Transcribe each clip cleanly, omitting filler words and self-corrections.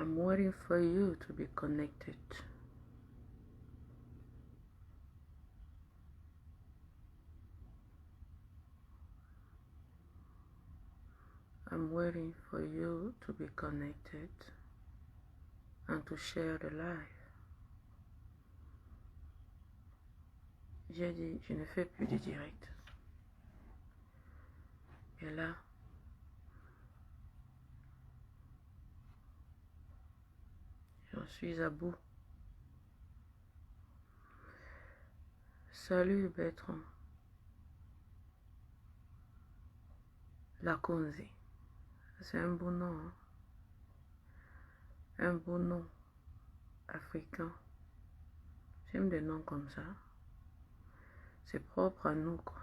I'm waiting for you to be connected. I'm waiting for you to be connected and to share the life. J'ai dit, je ne fais plus de direct. Et là, j'en suis à bout. Salut Bertrand. Lakonzi. C'est un beau nom. Hein? Un beau nom africain. J'aime des noms comme ça. C'est propre à nous, quoi.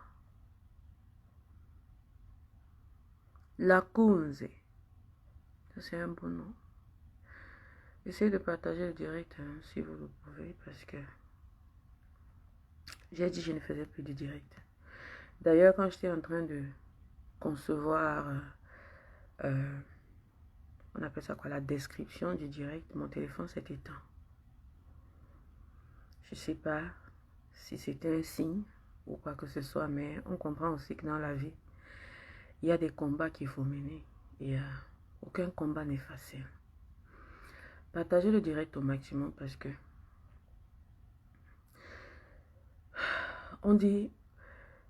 Lakonzi. C'est un beau nom. Essayez de partager le direct hein, si vous le pouvez parce que j'ai dit que je ne faisais plus de direct. D'ailleurs, quand j'étais en train de concevoir, on appelle ça quoi, la description du direct, mon téléphone s'est éteint. Je ne sais pas si c'était un signe ou quoi que ce soit, mais on comprend aussi que dans la vie, il y a des combats qu'il faut mener et aucun combat n'est facile. Partagez le direct au maximum parce que on dit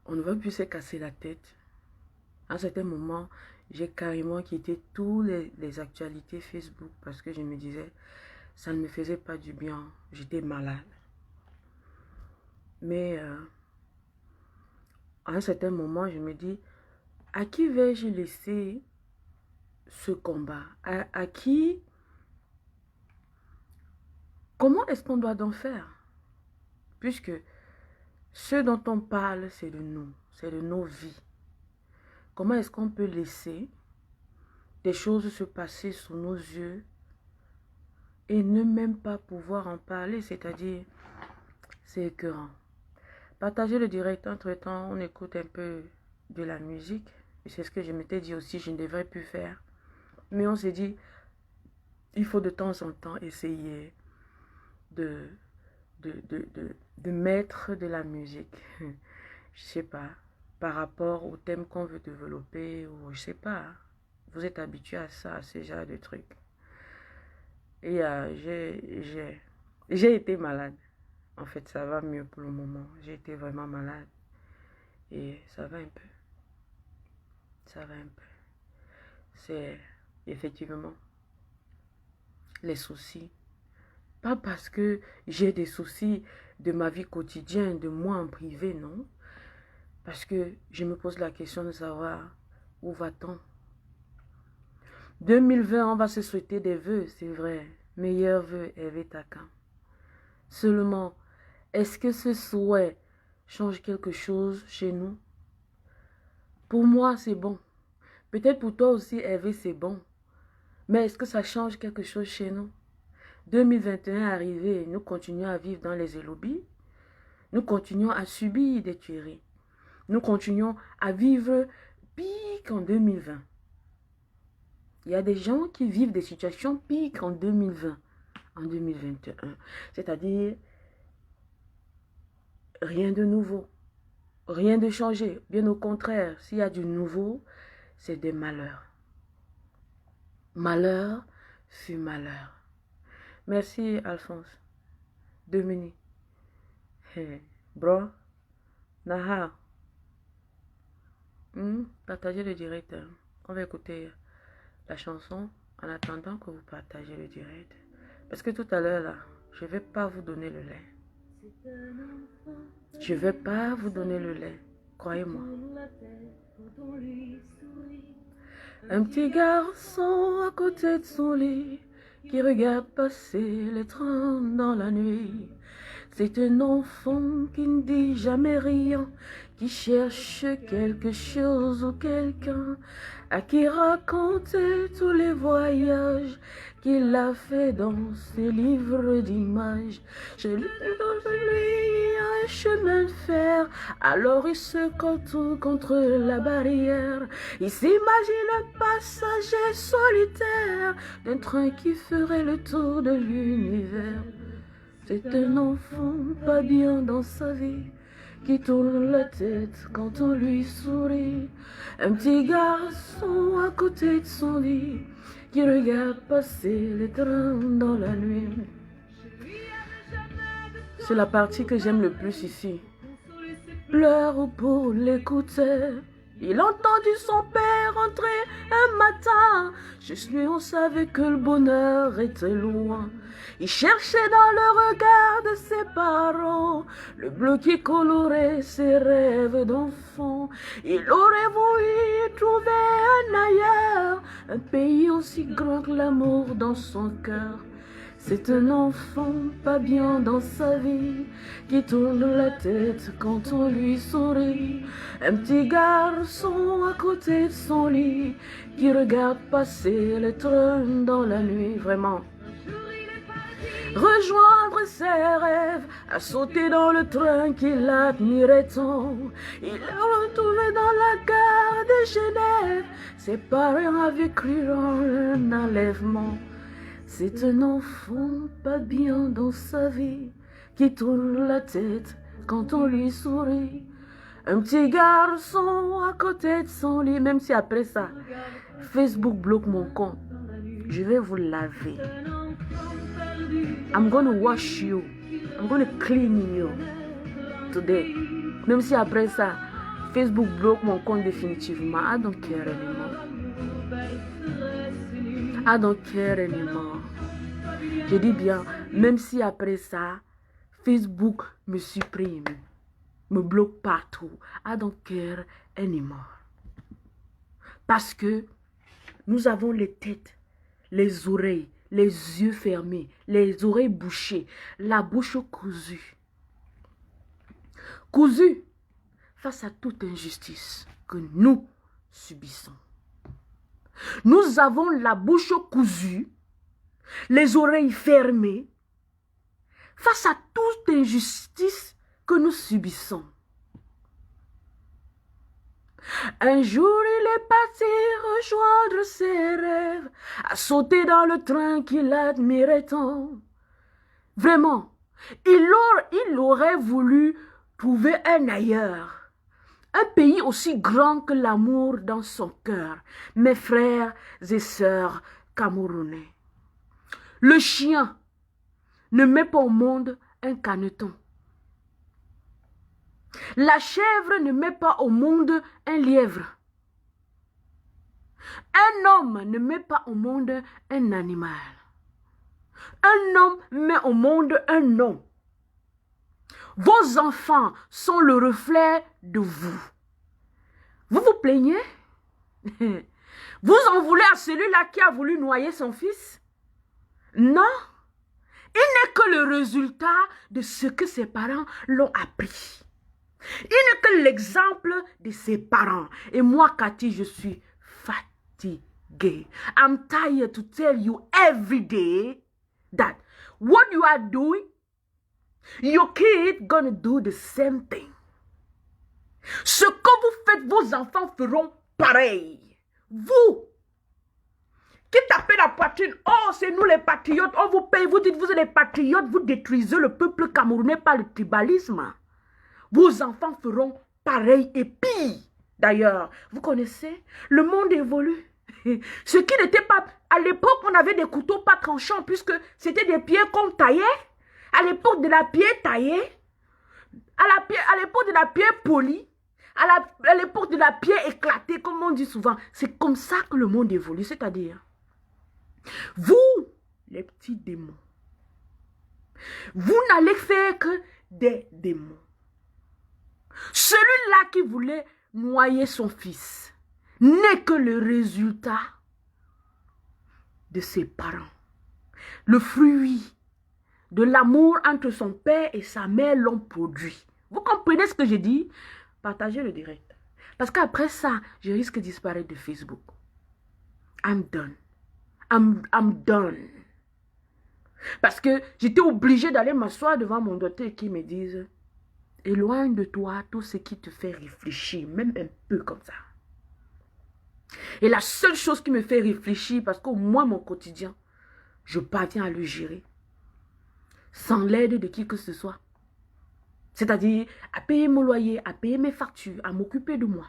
on ne va plus se casser la tête. À un certain moment, j'ai carrément quitté toutes les actualités Facebook parce que je me disais ça ne me faisait pas du bien, j'étais malade. Mais à un certain moment, je me dis à qui vais-je laisser ce combat? À qui? Comment est-ce qu'on doit donc faire? Puisque ce dont on parle, c'est de nous, c'est de nos vies. Comment est-ce qu'on peut laisser des choses se passer sous nos yeux et ne même pas pouvoir en parler? C'est-à-dire, c'est écœurant. Partagez le direct, entre-temps, on écoute un peu de la musique. C'est ce que je m'étais dit aussi, je ne devrais plus faire. Mais on s'est dit, il faut de temps en temps essayer de mettre de la musique, je sais pas, par rapport au thème qu'on veut développer, ou je sais pas, vous êtes habitué à ça, à ce genre de trucs. Et j'ai été malade, en fait ça va mieux pour le moment, j'ai été vraiment malade, et ça va un peu, c'est effectivement les soucis. Pas parce que j'ai des soucis de ma vie quotidienne, de moi en privé, non. Parce que je me pose la question de savoir où va-t-on. 2020, on va se souhaiter des vœux, c'est vrai. Meilleurs vœux, Hervé Takan. Seulement, est-ce que ce souhait change quelque chose chez nous? Pour moi, c'est bon. Peut-être pour toi aussi, Hervé, c'est bon. Mais est-ce que ça change quelque chose chez nous? 2021 arrivé, nous continuons à vivre dans les élobis, nous continuons à subir des tueries, nous continuons à vivre pire qu'en 2020. Il y a des gens qui vivent des situations pires qu'en 2020, en 2021. C'est-à-dire, rien de nouveau, rien de changé. Bien au contraire, s'il y a du nouveau, c'est des malheurs. Malheur sur malheur. Merci Alphonse. 2 minutes. Hey, bro. Naha. Partagez le direct. On va écouter la chanson en attendant que vous partagez le direct. Parce que tout à l'heure là, je vais pas vous donner le lait. Je vais pas vous donner le lait. Croyez-moi. Un petit garçon à côté de son lit qui regarde passer les trains dans la nuit. C'est un enfant qui ne dit jamais rien, qui cherche quelque chose ou quelqu'un à qui raconter tous les voyages qu'il a fait dans ses livres d'images. Je lui le chemin de fer. Alors il se contourne contre la barrière. Il s'imagine un passager solitaire d'un train qui ferait le tour de l'univers. C'est un enfant pas bien dans sa vie, qui tourne la tête quand on lui sourit. Un petit garçon à côté de son lit, qui regarde passer les trains dans la nuit. C'est la partie que j'aime le plus ici. Pleure pour l'écouter. Il a entendu son père entrer un matin. Juste lui, on savait que le bonheur était loin. Il cherchait dans le regard de ses parents le bleu qui colorait ses rêves d'enfant. Il aurait voulu trouver un ailleurs, un pays aussi grand que l'amour dans son cœur. C'est un enfant pas bien dans sa vie, qui tourne la tête quand on lui sourit. Un petit garçon à côté de son lit, qui regarde passer les trains dans la nuit. Vraiment. Rejoindre ses rêves, à sauter dans le train qu'il admirait tant. Il est retrouvé dans la gare de Genève, ses parents avaient cru en un enlèvement. C'est un enfant pas bien dans sa vie, qui tourne la tête quand on lui sourit. Un petit garçon à côté de son lit. Même si après ça, Facebook bloque mon compte, je vais vous laver. I'm gonna wash you. I'm gonna clean you today. Même si après ça, Facebook bloque mon compte définitivement. I don't care anymore. I don't care anymore. Je dis bien, même si après ça, Facebook me supprime, me bloque partout. I don't care anymore. Parce que nous avons les têtes, les oreilles, les yeux fermés, les oreilles bouchées, la bouche cousue. Cousue face à toute injustice que nous subissons. Nous avons la bouche cousue, les oreilles fermées, face à toute injustice que nous subissons. Un jour, il est parti rejoindre ses rêves, à sauter dans le train qu'il admirait tant. Vraiment, il aurait voulu trouver un ailleurs, un pays aussi grand que l'amour dans son cœur, mes frères et sœurs camerounais. Le chien ne met pas au monde un caneton. La chèvre ne met pas au monde un lièvre. Un homme ne met pas au monde un animal. Un homme met au monde un homme. Vos enfants sont le reflet de vous. Vous vous plaignez? Vous en voulez à celui-là qui a voulu noyer son fils? Non. Il n'est que le résultat de ce que ses parents l'ont appris. Il n'est que l'exemple de ses parents. Et moi, Cathy, je suis fatiguée. I'm tired to tell you every day that what you are doing, your kid gonna do the same thing. Ce que vous faites, vos enfants feront pareil. Vous qui tapez la poitrine, oh c'est nous les patriotes, on vous paye, vous dites vous êtes les patriotes, vous détruisez le peuple camerounais par le tribalisme. Vos enfants feront pareil et pire. D'ailleurs, vous connaissez, le monde évolue. Ce qui n'était pas... À l'époque, on avait des couteaux pas tranchants puisque c'était des pieds qu'on taillait. À l'époque de la pierre taillée, à l'époque de la pierre polie, à l'époque de la pierre éclatée, comme on dit souvent. C'est comme ça que le monde évolue. C'est-à-dire, vous, les petits démons, vous n'allez faire que des démons. Celui-là qui voulait noyer son fils n'est que le résultat de ses parents. Le fruit de l'amour entre son père et sa mère l'ont produit. Vous comprenez ce que je dis? Partagez le direct. Parce qu'après ça, je risque de disparaître de Facebook. I'm done. I'm done. Parce que j'étais obligée d'aller m'asseoir devant mon docteur qui me dise Éloigne de toi tout ce qui te fait réfléchir, même un peu comme ça. Et la seule chose qui me fait réfléchir, parce qu'au moins mon quotidien, je parviens à le gérer, sans l'aide de qui que ce soit. C'est-à-dire à payer mon loyer, à payer mes factures, à m'occuper de moi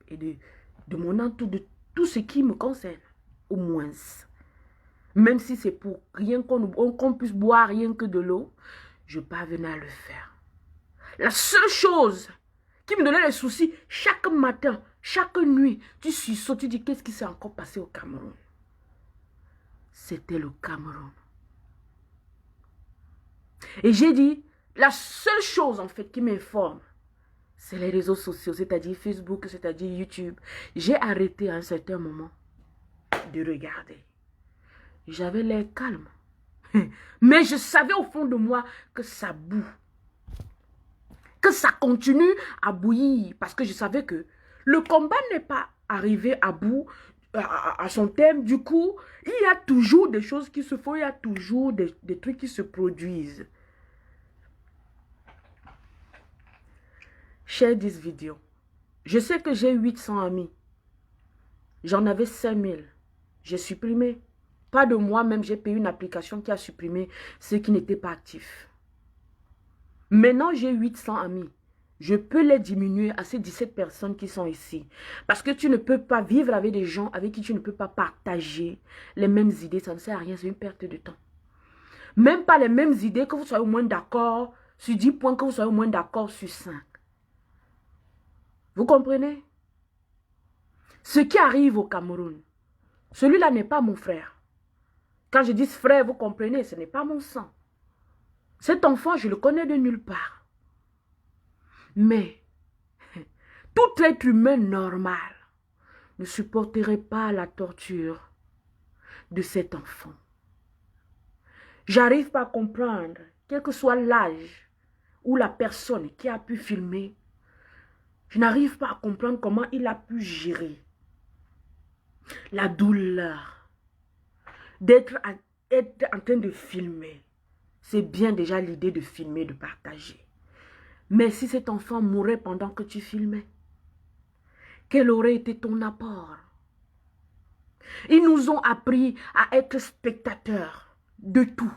et de mon entourage, de tout ce qui me concerne, au moins. Même si c'est pour rien qu'on puisse boire rien que de l'eau, je parvenais à le faire. La seule chose qui me donnait les soucis, chaque matin, chaque nuit, tu sursautes, tu dis qu'est-ce qui s'est encore passé au Cameroun? C'était le Cameroun. Et j'ai dit, la seule chose en fait qui m'informe, c'est les réseaux sociaux, c'est-à-dire Facebook, c'est-à-dire YouTube. J'ai arrêté à un certain moment de regarder. J'avais l'air calme. Mais je savais au fond de moi que ça boue. Que ça continue à bouillir. Parce que je savais que le combat n'est pas arrivé à bout, à son terme. Du coup, il y a toujours des choses qui se font. Il y a toujours des trucs qui se produisent. Share this vidéo. Je sais que j'ai 800 amis. J'en avais 5000. J'ai supprimé. Pas de moi-même, j'ai payé une application qui a supprimé ceux qui n'étaient pas actifs. Maintenant, j'ai 800 amis. Je peux les diminuer à ces 17 personnes qui sont ici. Parce que tu ne peux pas vivre avec des gens avec qui tu ne peux pas partager les mêmes idées. Ça ne sert à rien, c'est une perte de temps. Même pas les mêmes idées, que vous soyez au moins d'accord sur 10 points, que vous soyez au moins d'accord sur 5. Vous comprenez? Ce qui arrive au Cameroun, celui-là n'est pas mon frère. Quand je dis frère, vous comprenez, ce n'est pas mon sang. Cet enfant, je le connais de nulle part. Mais, tout être humain normal ne supporterait pas la torture de cet enfant. J'arrive pas à comprendre, quel que soit l'âge ou la personne qui a pu filmer, je n'arrive pas à comprendre comment il a pu gérer la douleur d'être en train de filmer. C'est bien déjà l'idée de filmer, de partager. Mais si cet enfant mourait pendant que tu filmais, quel aurait été ton apport? Ils nous ont appris à être spectateurs de tout,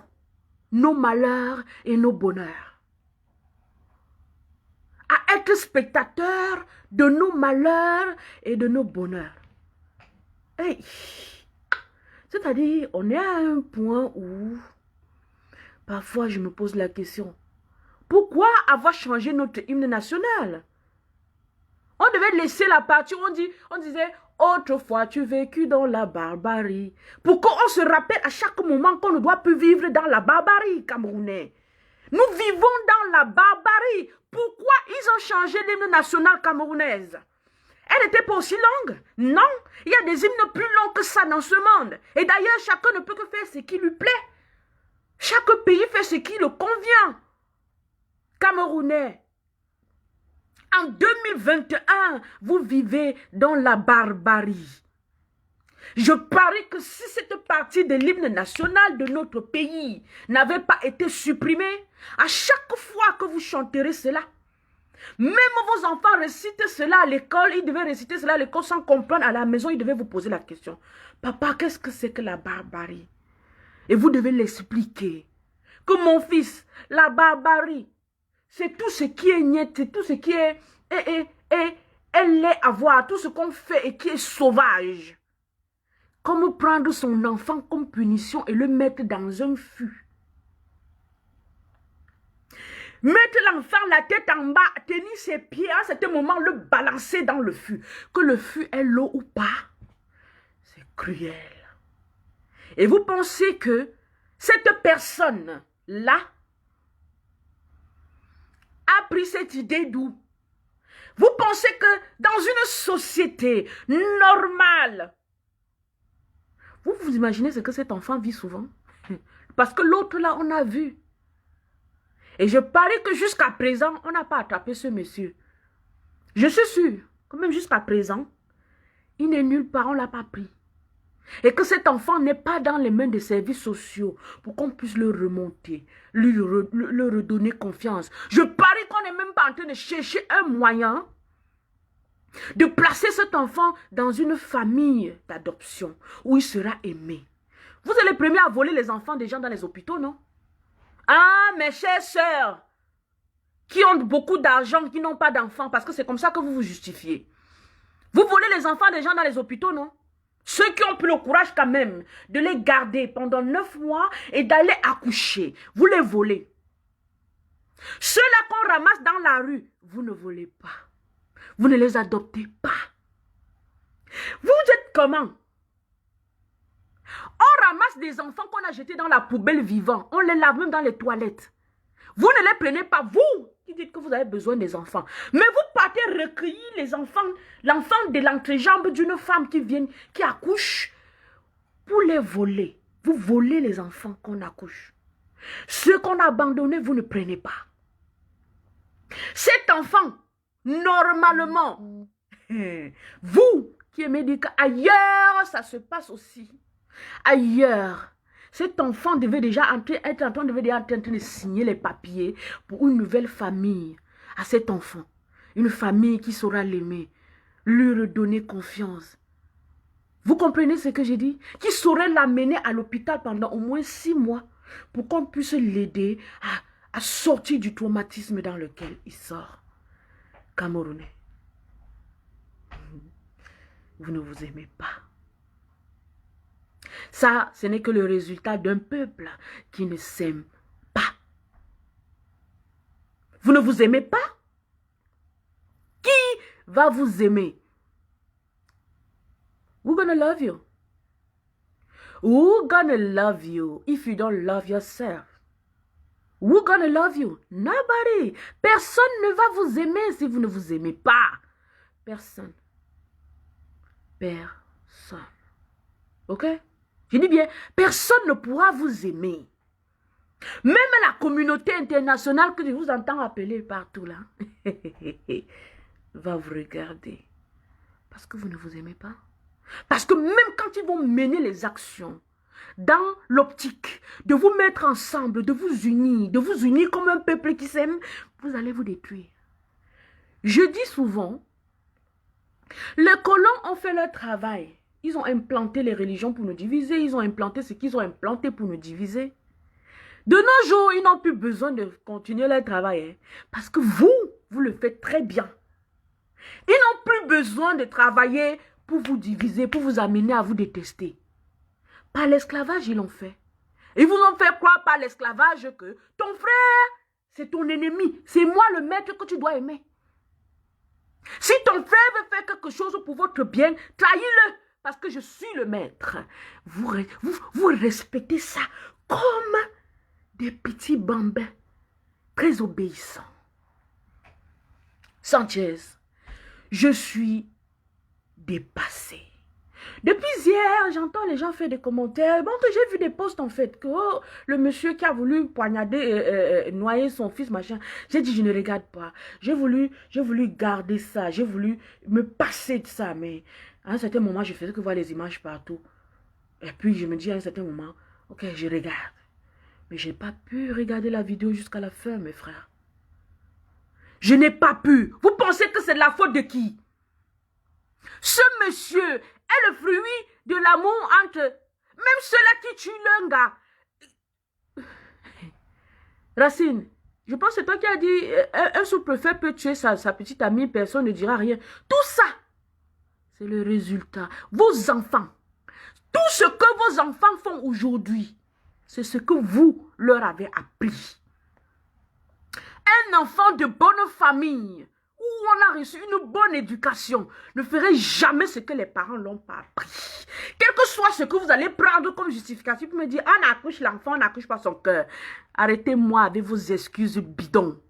nos malheurs et nos bonheurs. À être spectateurs de nos malheurs et de nos bonheurs. Hey. C'est-à-dire, on est à un point où, parfois je me pose la question, pourquoi avoir changé notre hymne national? On devait laisser la partie où on disait, autrefois tu vécu dans la barbarie. Pourquoi on se rappelle à chaque moment qu'on ne doit plus vivre dans la barbarie, Camerounais? Nous vivons dans la barbarie. Pourquoi ils ont changé l'hymne national camerounaise? Elle n'était pas aussi longue? Non, il y a des hymnes plus longs que ça dans ce monde. Et d'ailleurs, chacun ne peut que faire ce qui lui plaît. Chaque pays fait ce qui le convient. Camerounais, en 2021, vous vivez dans la barbarie. Je parie que si cette partie de l'hymne national de notre pays n'avait pas été supprimée, à chaque fois que vous chanterez cela, même vos enfants récitent cela à l'école, ils devaient réciter cela à l'école sans comprendre. À la maison, ils devaient vous poser la question. Papa, qu'est-ce que c'est que la barbarie? Et vous devez l'expliquer. Que mon fils, la barbarie, c'est tout ce qui est niet, c'est tout ce qui est elle est à voir, tout ce qu'on fait et qui est sauvage. Comme prendre son enfant comme punition et le mettre dans un fût. Mettre l'enfant la tête en bas, tenir ses pieds, à cet moment, le balancer dans le fût. Que le fût est l'eau ou pas, c'est cruel. Et vous pensez que cette personne-là a pris cette idée d'où? Vous pensez que dans une société normale, vous imaginez ce que cet enfant vit souvent? Parce que l'autre là, on a vu. Et je parie que jusqu'à présent, on n'a pas attrapé ce monsieur. Je suis sûre que même jusqu'à présent, il n'est nulle part, on ne l'a pas pris. Et que cet enfant n'est pas dans les mains des services sociaux pour qu'on puisse le remonter, lui redonner confiance. Je parie qu'on n'est même pas en train de chercher un moyen de placer cet enfant dans une famille d'adoption où il sera aimé. Vous êtes les premiers à voler les enfants des gens dans les hôpitaux, non? Ah, mes chères sœurs, qui ont beaucoup d'argent, qui n'ont pas d'enfants, parce que c'est comme ça que vous vous justifiez. Vous volez les enfants des gens dans les hôpitaux, non? Ceux qui ont pris le courage quand même de les garder pendant 9 mois et d'aller accoucher, vous les volez. Ceux-là qu'on ramasse dans la rue, vous ne volez pas. Vous ne les adoptez pas. Vous êtes comment? On ramasse des enfants qu'on a jetés dans la poubelle vivant. On les lave même dans les toilettes. Vous ne les prenez pas, vous qui dites que vous avez besoin des enfants. Mais vous partez recueillir les enfants, l'enfant de l'entrejambe d'une femme qui accouche pour les voler. Vous volez les enfants qu'on accouche. Ceux qu'on a abandonnés, vous ne prenez pas. Cet enfant, normalement, vous qui aimez dire qu'ailleurs, ça se passe aussi. Ailleurs, cet enfant devait déjà être en train de signer les papiers pour une nouvelle famille à cet enfant. Une famille qui saura l'aimer, lui redonner confiance. Vous comprenez ce que j'ai dit? Qui saurait l'amener à l'hôpital pendant au moins 6 mois pour qu'on puisse l'aider à sortir du traumatisme dans lequel il sort. Camerounais, vous ne vous aimez pas. Ça, ce n'est que le résultat d'un peuple qui ne s'aime pas. Vous ne vous aimez pas? Qui va vous aimer? Who's gonna love you? Who's gonna love you if you don't love yourself? Who's gonna love you? Nobody. Personne ne va vous aimer si vous ne vous aimez pas. Personne. Personne. Ok? Je dis bien, personne ne pourra vous aimer. Même la communauté internationale que je vous entends appeler partout là, va vous regarder. Parce que vous ne vous aimez pas. Parce que même quand ils vont mener les actions, dans l'optique de vous mettre ensemble, de vous unir comme un peuple qui s'aime, vous allez vous détruire. Je dis souvent, les colons ont fait leur travail. Ils ont implanté les religions pour nous diviser. Ils ont implanté ce qu'ils ont implanté pour nous diviser. De nos jours, ils n'ont plus besoin de continuer leur travail. Hein, parce que vous le faites très bien. Ils n'ont plus besoin de travailler pour vous diviser, pour vous amener à vous détester. Par l'esclavage, ils l'ont fait. Ils vous ont fait croire par l'esclavage que ton frère, c'est ton ennemi. C'est moi le maître que tu dois aimer. Si ton frère veut faire quelque chose pour votre bien, trahis-le. Parce que je suis le maître. Vous respectez ça comme des petits bambins très obéissants. Sanchez, je suis dépassée. Depuis hier, j'entends les gens faire des commentaires. Bon, que j'ai vu des posts en fait, que oh, le monsieur qui a voulu poignarder, noyer son fils, machin. J'ai dit, je ne regarde pas. J'ai voulu garder ça. J'ai voulu me passer de ça. Mais à un certain moment, je faisais que voir les images partout. Et puis, je me dis à un certain moment, ok, je regarde. Mais je n'ai pas pu regarder la vidéo jusqu'à la fin, mes frères. Je n'ai pas pu. Vous pensez que c'est de la faute de qui? Ce monsieur est le fruit de l'amour entre même ceux-là qui tuent l'un gars. Racine, je pense que c'est toi qui as dit un sous-préfet peut tuer sa petite amie, personne ne dira rien. Tout ça, c'est le résultat. Vos enfants, tout ce que vos enfants font aujourd'hui, c'est ce que vous leur avez appris. Un enfant de bonne famille, où on a reçu une bonne éducation, ne ferait jamais ce que les parents n'ont pas appris. Quel que soit ce que vous allez prendre comme justificatif pour me dire, on accouche l'enfant, on n'accouche pas son cœur. Arrêtez-moi avec vos excuses bidons.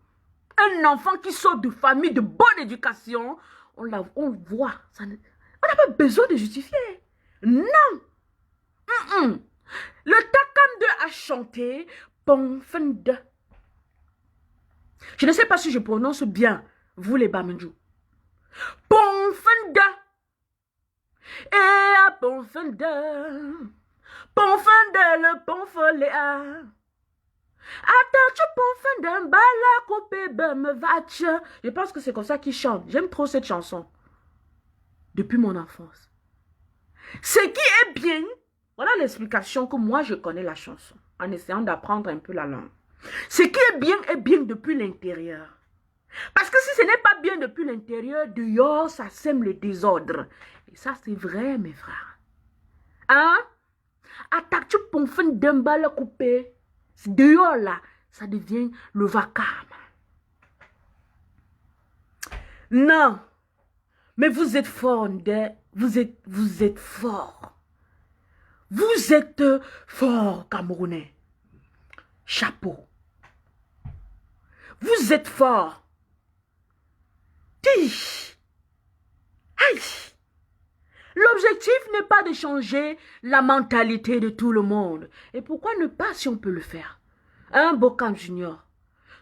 Un enfant qui sort de famille de bonne éducation, on voit. On n'a pas besoin de justifier. Non. Le Takam 2 a chanté Pongfende. Je ne sais pas si je prononce bien, vous les Bamendjou. Pongfende. Et à Ponfendel, le Ponfolé. Attends, tu Ponfendel, bala coupé, me vache. Je pense que c'est comme ça qu'il chante. J'aime trop cette chanson. Depuis mon enfance. Ce qui est bien, voilà l'explication que moi je connais la chanson, en essayant d'apprendre un peu la langue. Ce qui est bien depuis l'intérieur. Parce que si ce n'est pas bien depuis l'intérieur, dehors, ça sème le désordre. Et ça, c'est vrai, mes frères. Hein? Attaque, tu ponfes d'un bal coupé. Dehors, là, ça devient le vacarme. Non. Mais vous êtes fort, Ndé. Vous êtes fort. Vous êtes fort, Camerounais. Chapeau. Vous êtes fort. L'objectif n'est pas de changer la mentalité de tout le monde. Et pourquoi ne pas si on peut le faire? Hein, Bokam Junior?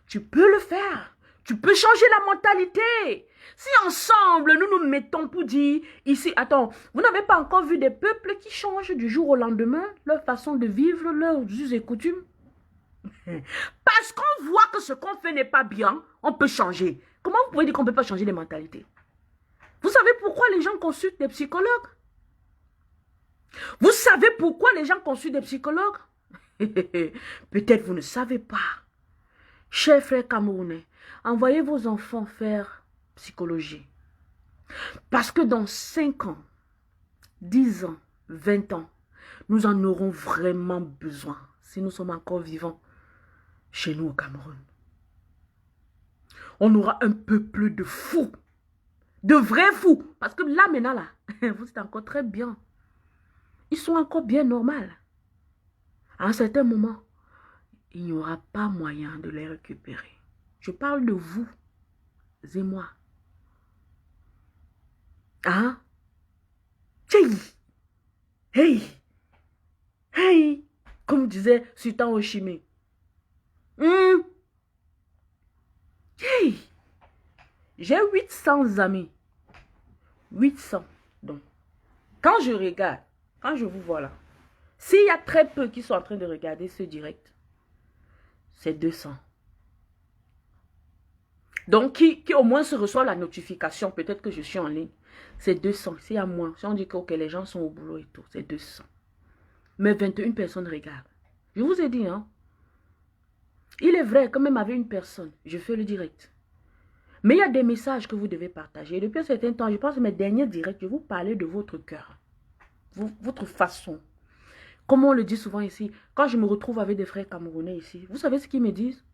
Tu peux le faire. Tu peux changer la mentalité. Si ensemble, nous nous mettons pour dire, ici, attends, vous n'avez pas encore vu des peuples qui changent du jour au lendemain leur façon de vivre, leurs us et coutumes? Parce qu'on voit que ce qu'on fait n'est pas bien, on peut changer. Comment vous pouvez dire qu'on ne peut pas changer les mentalités? Vous savez pourquoi les gens consultent des psychologues? Vous savez pourquoi les gens consultent des psychologues? Peut-être vous ne savez pas. Chers frères camerounais, envoyez vos enfants faire psychologie. Parce que dans 5 ans, 10 ans, 20 ans, nous en aurons vraiment besoin si nous sommes encore vivants chez nous au Cameroun. On aura un peuple de fous. De vrais fous. Parce que là, maintenant, là, vous êtes encore très bien. Ils sont encore bien normaux. À un certain moment, il n'y aura pas moyen de les récupérer. Je parle de vous et moi. Hein? Hey! Hey! Hey! Comme disait Sultan Oshimé. Hey! J'ai 800 amis. 800. Donc, quand je regarde, quand je vous vois là, s'il y a très peu qui sont en train de regarder ce direct, c'est 200. Donc, qui au moins se reçoit la notification, peut-être que je suis en ligne, c'est 200. S'il y a moins, si on dit que okay, les gens sont au boulot et tout, c'est 200. Mais 21 personnes regardent. Je vous ai dit, hein. Il est vrai que même avec une personne, je fais le direct. Mais il y a des messages que vous devez partager. Et depuis un certain temps, je pense que mes derniers directs, je vous parlais de votre cœur. Votre façon. Comme on le dit souvent ici, quand je me retrouve avec des frères camerounais ici, vous savez ce qu'ils me disent?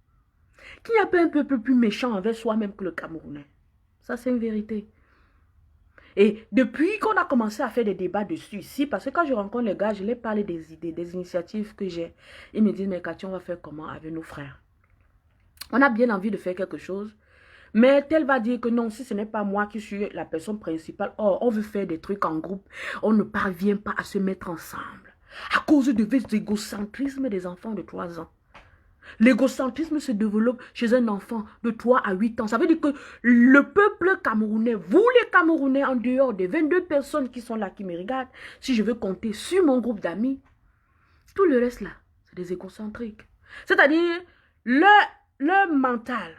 Qu'il n'y a pas un peuple plus méchant envers soi-même que le Camerounais. Ça, c'est une vérité. Et depuis qu'on a commencé à faire des débats dessus ici, parce que quand je rencontre les gars, je leur parle des idées, des initiatives que j'ai. Ils me disent, mais Cathy, on va faire comment avec nos frères? On a bien envie de faire quelque chose. Mais tel va dire que non, si ce n'est pas moi qui suis la personne principale, oh, on veut faire des trucs en groupe, on ne parvient pas à se mettre ensemble. À cause de l'égocentrisme des enfants de 3 ans. L'égocentrisme se développe chez un enfant de 3 à 8 ans. Ça veut dire que le peuple camerounais, vous les Camerounais, en dehors des 22 personnes qui sont là, qui me regardent, si je veux compter sur mon groupe d'amis, tout le reste là, c'est des égocentriques. C'est-à-dire, leur mental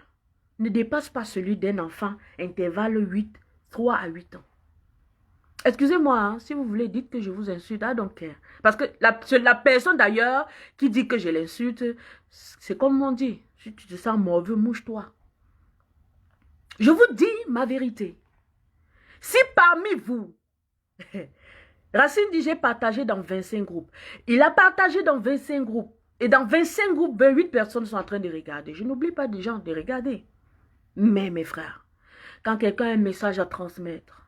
ne dépasse pas celui d'un enfant, intervalle 3 à 8 ans. Excusez-moi, hein, si vous voulez, dites que je vous insulte, I don't care. Parce que la personne d'ailleurs qui dit que je l'insulte, c'est comme on dit, si tu te sens mauvais, mouche-toi. Je vous dis ma vérité. Si parmi vous, Racine dit j'ai partagé dans 25 groupes. Il a partagé dans 25 groupes. Et dans 25 groupes, 28 personnes sont en train de regarder. Je n'oublie pas des gens de regarder. Mais mes frères, quand quelqu'un a un message à transmettre,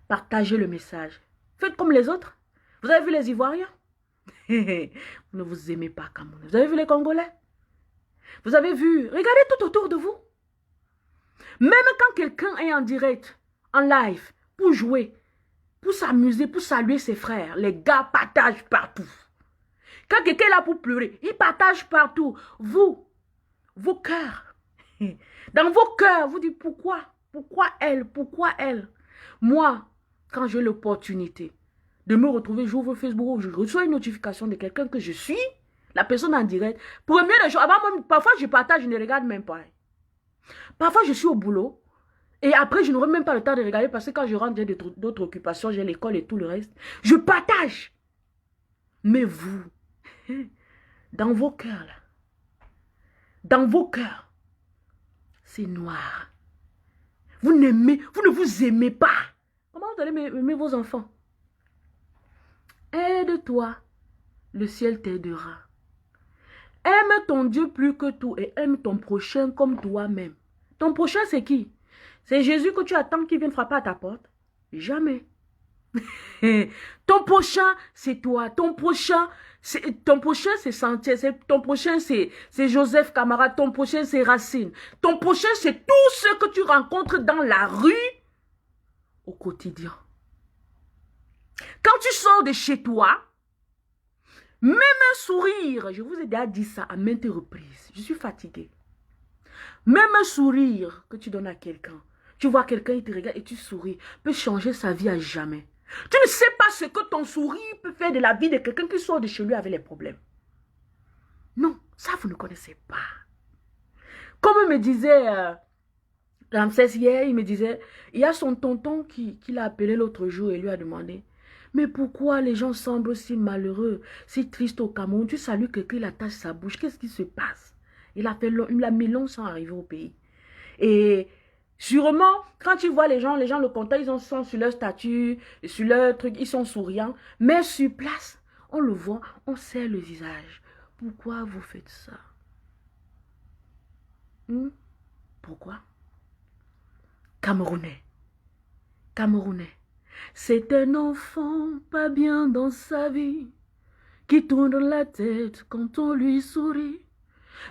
partagez le message. Faites comme les autres. Vous avez vu les Ivoiriens? Vous ne vous aimez pas comme vous. Vous avez vu les Congolais? Vous avez vu? Regardez tout autour de vous. Même quand quelqu'un est en direct, en live, pour jouer, pour s'amuser, pour saluer ses frères, les gars partagent partout. Quand quelqu'un est là pour pleurer, il partage partout. Vous, vos cœurs, dans vos cœurs, vous dites pourquoi? Pourquoi elle? Pourquoi elle? Moi, quand j'ai l'opportunité de me retrouver, j'ouvre Facebook, je reçois une notification de quelqu'un que je suis, la personne en direct. Premier des choses, parfois je partage, je ne regarde même pas. Parfois je suis au boulot, et après je n'aurai même pas le temps de regarder parce que quand je rentre, j'ai d'autres occupations, j'ai l'école et tout le reste. Je partage. Mais vous, dans vos cœurs, là, dans vos cœurs, c'est noir. Vous ne vous aimez pas. Comment vous allez aimer vos enfants? Aide-toi, le ciel t'aidera. Aime ton Dieu plus que tout et aime ton prochain comme toi-même. Ton prochain, c'est qui? C'est Jésus que tu attends qu'il vienne frapper à ta porte? Jamais. Ton prochain, c'est toi. Ton prochain, c'est Santier. Ton prochain, c'est Joseph Camarade. Ton prochain, c'est Racine. Ton prochain, c'est tous ceux que tu rencontres dans la rue au quotidien. Quand tu sors de chez toi, même un sourire, je vous ai déjà dit ça à maintes reprises, je suis fatiguée. Même un sourire que tu donnes à quelqu'un, tu vois quelqu'un, il te regarde et tu souris, peut changer sa vie à jamais. Tu ne sais pas ce que ton sourire peut faire de la vie de quelqu'un qui sort de chez lui avec les problèmes. Non, ça vous ne connaissez pas. Comme me disait Ramsès hier, il me disait, il y a son tonton qui l'a appelé l'autre jour et lui a demandé, mais pourquoi les gens semblent si malheureux, si tristes au Cameroun? Tu salues quelqu'un, il attache sa bouche, qu'est-ce qui se passe? Il a mis long sans arriver au pays. Et sûrement, quand tu vois les gens le contact, ils sont sur leur statut, sur leur truc, ils sont souriants. Mais sur place, on le voit, on serre le visage. Pourquoi vous faites ça? Pourquoi? Camerounais. C'est un enfant pas bien dans sa vie, qui tourne la tête quand on lui sourit.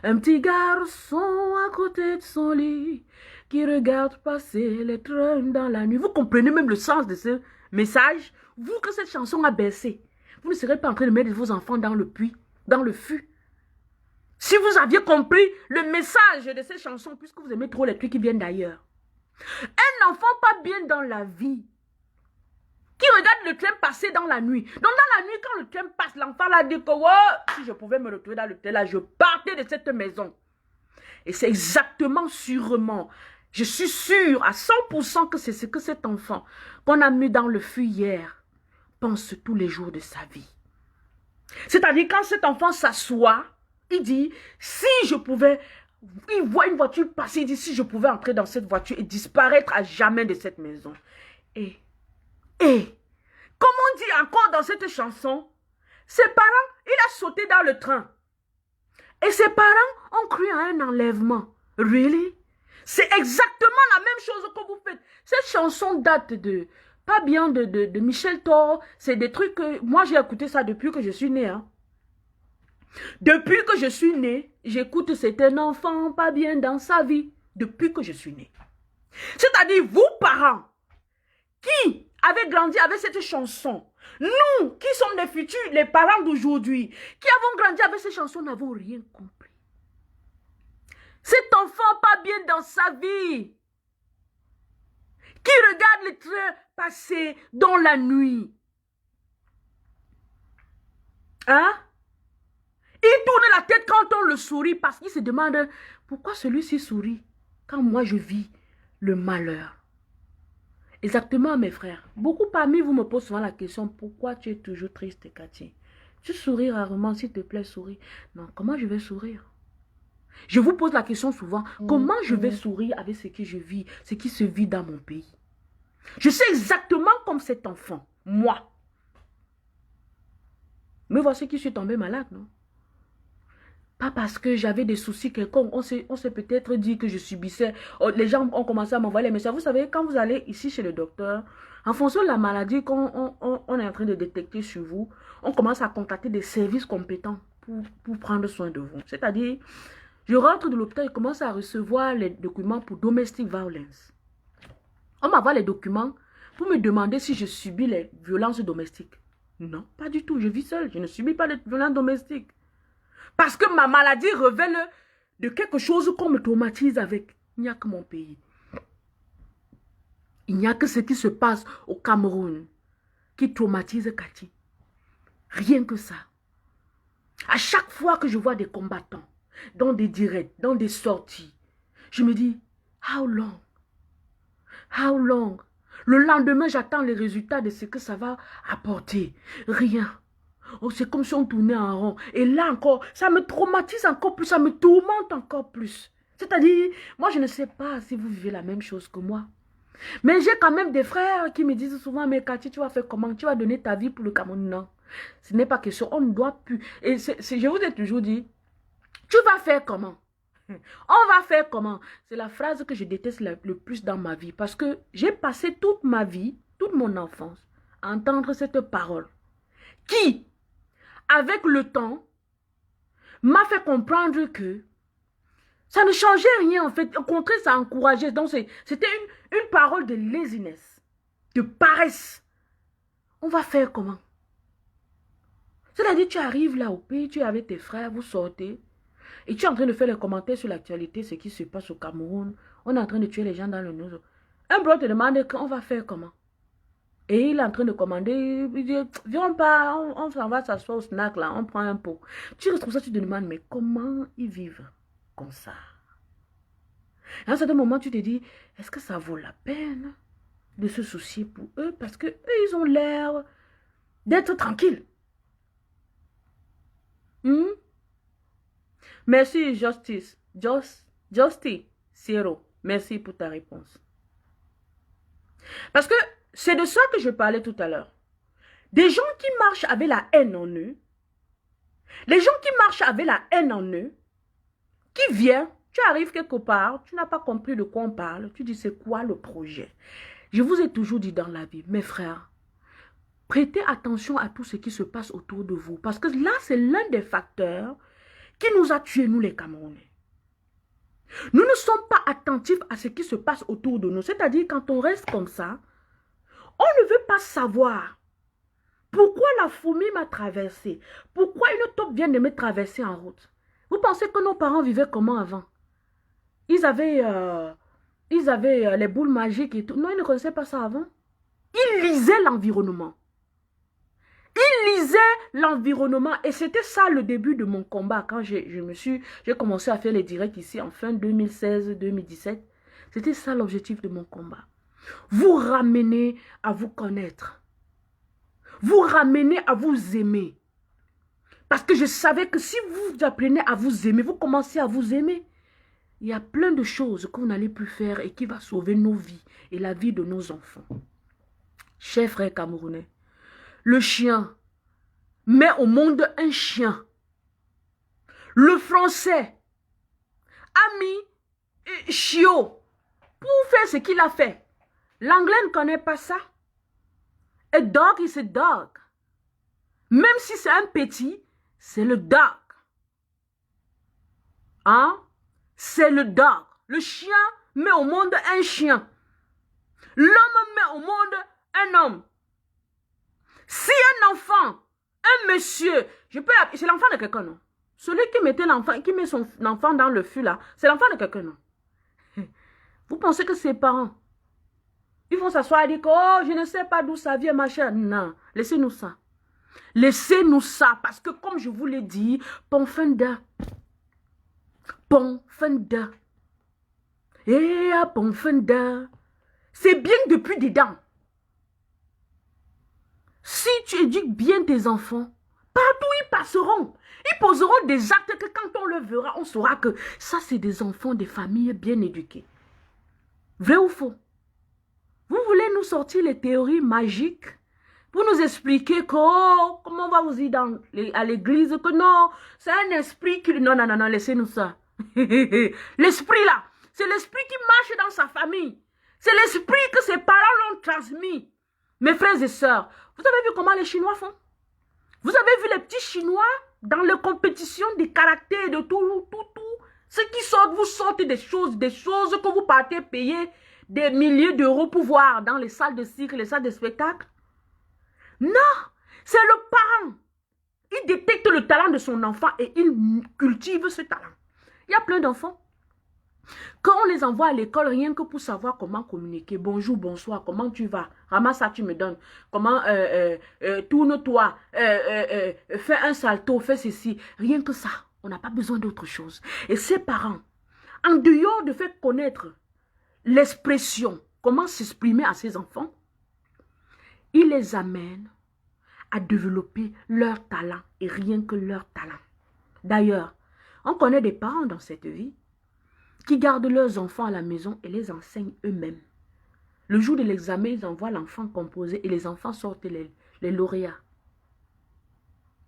Un petit garçon à côté de son lit, qui regarde passer les trains dans la nuit. Vous comprenez même le sens de ce message? Vous que cette chanson a baissé, vous ne serez pas en train de mettre vos enfants dans le puits, dans le fût. Si vous aviez compris le message de cette chanson, puisque vous aimez trop les trucs qui viennent d'ailleurs. Un enfant pas bien dans la vie, qui regarde le train passer dans la nuit. Donc dans la nuit, quand le train passe, l'enfant l'a dit que oh, si je pouvais me retrouver dans le train là, je partais de cette maison. Et c'est exactement, sûrement, je suis sûre à 100% que c'est ce que cet enfant qu'on a mis dans le feu hier pense tous les jours de sa vie. C'est-à-dire quand cet enfant s'assoit, il dit, si je pouvais, il voit une voiture passer, il dit, si je pouvais entrer dans cette voiture et disparaître à jamais de cette maison. Et, comme on dit encore dans cette chanson, ses parents, il a sauté dans le train. Et ses parents ont cru à un enlèvement. Really? C'est exactement la même chose que vous faites. Cette chanson date de, pas bien de Michel Thor. C'est des trucs que, moi j'ai écouté ça depuis que je suis née. Hein. Depuis que je suis née, j'écoute c'est un enfant pas bien dans sa vie. Depuis que je suis née. C'est-à-dire, vous parents, qui avez grandi avec cette chanson, nous qui sommes les futurs, les parents d'aujourd'hui, qui avons grandi avec cette chanson, n'avons rien compris. Cet enfant pas bien dans sa vie, qui regarde les trains passer dans la nuit. Hein? Il tourne la tête quand on le sourit parce qu'il se demande pourquoi celui-ci sourit quand moi je vis le malheur. Exactement, mes frères. Beaucoup parmi vous me posent souvent la question, pourquoi tu es toujours triste, Cathy? Tu souris rarement, s'il te plaît, souris. Non, comment je vais sourire? Je vous pose la question souvent, comment je vais sourire avec ce que je vis, ce qui se vit dans mon pays? Je sais exactement comme cet enfant, moi. Mais voici qui suis tombé malade, non? Pas parce que j'avais des soucis quelconques. On s'est peut-être dit que je subissais. Les gens ont commencé à m'envoyer les messages. Vous savez, quand vous allez ici chez le docteur, en fonction de la maladie qu'on est en train de détecter sur vous, on commence à contacter des services compétents pour prendre soin de vous. C'est-à-dire, je rentre de l'hôpital et commence à recevoir les documents pour domestic violence. On m'envoie les documents pour me demander si je subis les violences domestiques. Non, pas du tout. Je vis seule. Je ne subis pas les violences domestiques. Parce que ma maladie révèle de quelque chose qu'on me traumatise avec. Il n'y a que mon pays. Il n'y a que ce qui se passe au Cameroun qui traumatise Cathy. Rien que ça. À chaque fois que je vois des combattants, dans des directs, dans des sorties, je me dis, how long? How long? Le lendemain, j'attends les résultats de ce que ça va apporter. Rien. Oh, c'est comme si on tournait en rond. Et là encore, ça me traumatise encore plus, ça me tourmente encore plus. C'est-à-dire, moi, je ne sais pas si vous vivez la même chose que moi. Mais j'ai quand même des frères qui me disent souvent, mais Cathy, tu vas faire comment? Tu vas donner ta vie pour le Cameroun? Non. Ce n'est pas question, on ne doit plus. Et je vous ai toujours dit, tu vas faire comment? On va faire comment? C'est la phrase que je déteste le plus dans ma vie. Parce que j'ai passé toute ma vie, toute mon enfance, à entendre cette parole. Qui, avec le temps, m'a fait comprendre que ça ne changeait rien en fait. Au contraire, ça encourageait. Donc c'était une parole de laziness, de paresse. On va faire comment? C'est-à-dire, tu arrives là au pays, tu es avec tes frères, vous sortez, et tu es en train de faire les commentaires sur l'actualité, ce qui se passe au Cameroun. On est en train de tuer les gens dans le news. Un bro te demande qu'on va faire comment? Et il est en train de commander, il dit, viens pas, on s'en va s'asseoir au snack là, on prend un pot. Tu retrouves ça, tu te demandes, mais comment ils vivent comme ça? Et à un certain moment, tu te dis, est-ce que ça vaut la peine de se soucier pour eux? Parce que eux, ils ont l'air d'être tranquilles. Merci, Justice. Justy, Zero. Merci pour ta réponse. Parce que c'est de ça que je parlais tout à l'heure. Des gens qui marchent avec la haine en eux, les gens qui marchent avec la haine en eux, qui viennent, tu arrives quelque part, tu n'as pas compris de quoi on parle, tu dis c'est quoi le projet? Je vous ai toujours dit dans la vie, mes frères, prêtez attention à tout ce qui se passe autour de vous. Parce que là, c'est l'un des facteurs qui nous a tués, nous les Camerounais. Nous ne sommes pas attentifs à ce qui se passe autour de nous. C'est-à-dire, quand on reste comme ça, on ne veut pas savoir pourquoi la fourmi m'a traversé. Pourquoi une taupe vient de me traverser en route. Vous pensez que nos parents vivaient comment avant? Ils avaient les boules magiques et tout. Non, ils ne connaissaient pas ça avant. Ils lisaient l'environnement. Ils lisaient l'environnement. Et c'était ça le début de mon combat. Quand j'ai commencé à faire les directs ici en fin 2016-2017. C'était ça l'objectif de mon combat. Vous ramener à vous connaître. Vous ramener à vous aimer. Parce que je savais que si vous apprenez à vous aimer, vous commencez à vous aimer. Il y a plein de choses qu'on n'allait plus faire et qui va sauver nos vies et la vie de nos enfants. Chers frères camerounais, le chien met au monde un chien. Le français a mis chiot pour faire ce qu'il a fait. L'anglais ne connaît pas ça. A dog is a dog. Même si c'est un petit, c'est le dog. Hein? C'est le dog. Le chien met au monde un chien. L'homme met au monde un homme. Si un enfant, un monsieur, c'est l'enfant de quelqu'un, non? Celui qui mettait l'enfant, qui met son enfant dans le fût là, c'est l'enfant de quelqu'un, non? Vous pensez que ses parents, ils vont s'asseoir et dire que, oh, je ne sais pas d'où ça vient, machin. Non, laissez-nous ça. Laissez-nous ça, parce que comme je vous l'ai dit, Ponfenda. Ponfenda. Eh, Ponfenda. C'est bien depuis dedans. Si tu éduques bien tes enfants, partout ils passeront. Ils poseront des actes que quand on le verra, on saura que ça, c'est des enfants des familles bien éduquées. Vrai ou faux? Vous voulez nous sortir les théories magiques pour nous expliquer que, oh, comment on va vous dire à l'église que non, c'est un esprit qui... Non, non, non, non, laissez-nous ça. L'esprit là, c'est l'esprit qui marche dans sa famille. C'est l'esprit que ses parents l'ont transmis. Mes frères et sœurs, vous avez vu comment les Chinois font? Vous avez vu les petits Chinois dans les compétitions des karatés, de tout. Ceux qui sortent, vous sortez des choses que vous partez payer des milliers d'euros pour voir dans les salles de cirque, les salles de spectacle. Non, c'est le parent. Il détecte le talent de son enfant et il cultive ce talent. Il y a plein d'enfants. Quand on les envoie à l'école, rien que pour savoir comment communiquer. Bonjour, bonsoir, comment tu vas? Ramasse ça, tu me donnes. Comment, tourne-toi, fais un salto, fais ceci. Rien que ça, on n'a pas besoin d'autre chose. Et ces parents, en dehors de faire connaître l'expression, comment s'exprimer à ses enfants, ils les amènent à développer leur talent et rien que leur talent. D'ailleurs, on connaît des parents dans cette vie qui gardent leurs enfants à la maison et les enseignent eux-mêmes. Le jour de l'examen, ils envoient l'enfant composer et les enfants sortent les lauréats.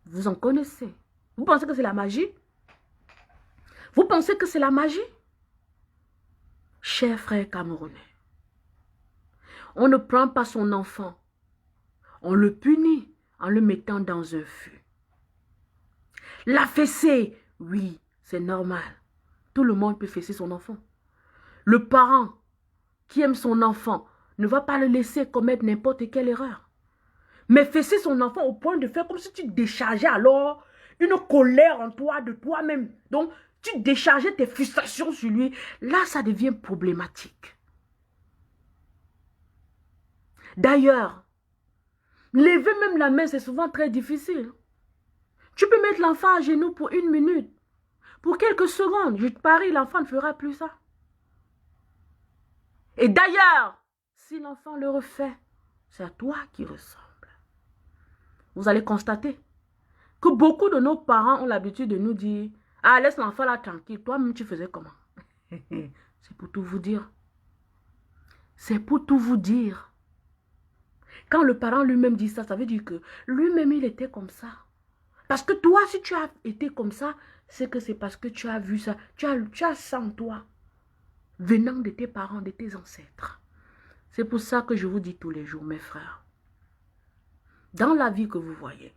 Vous en connaissez. Vous pensez que c'est la magie? Vous pensez que c'est la magie? Chers frères camerounais, on ne prend pas son enfant, on le punit en le mettant dans un feu. La fessée, oui, c'est normal. Tout le monde peut fesser son enfant. Le parent qui aime son enfant ne va pas le laisser commettre n'importe quelle erreur. Mais fesser son enfant au point de faire comme si tu déchargeais alors une colère en toi, de toi-même. Donc, tu déchargeais tes frustrations sur lui. Là, ça devient problématique. D'ailleurs, lever même la main, c'est souvent très difficile. Tu peux mettre l'enfant à genoux pour 1 minute. Pour quelques secondes, je te parie, l'enfant ne fera plus ça. Et d'ailleurs, si l'enfant le refait, c'est à toi qui ressemble. Vous allez constater que beaucoup de nos parents ont l'habitude de nous dire « Ah, laisse l'enfant là tranquille, toi-même tu faisais comment ?» C'est pour tout vous dire. C'est pour tout vous dire. Quand le parent lui-même dit ça, ça veut dire que lui-même il était comme ça. Parce que toi, si tu as été comme ça, c'est que c'est parce que tu as vu ça. Tu as ça en toi, venant de tes parents, de tes ancêtres. C'est pour ça que je vous dis tous les jours, mes frères, dans la vie que vous voyez,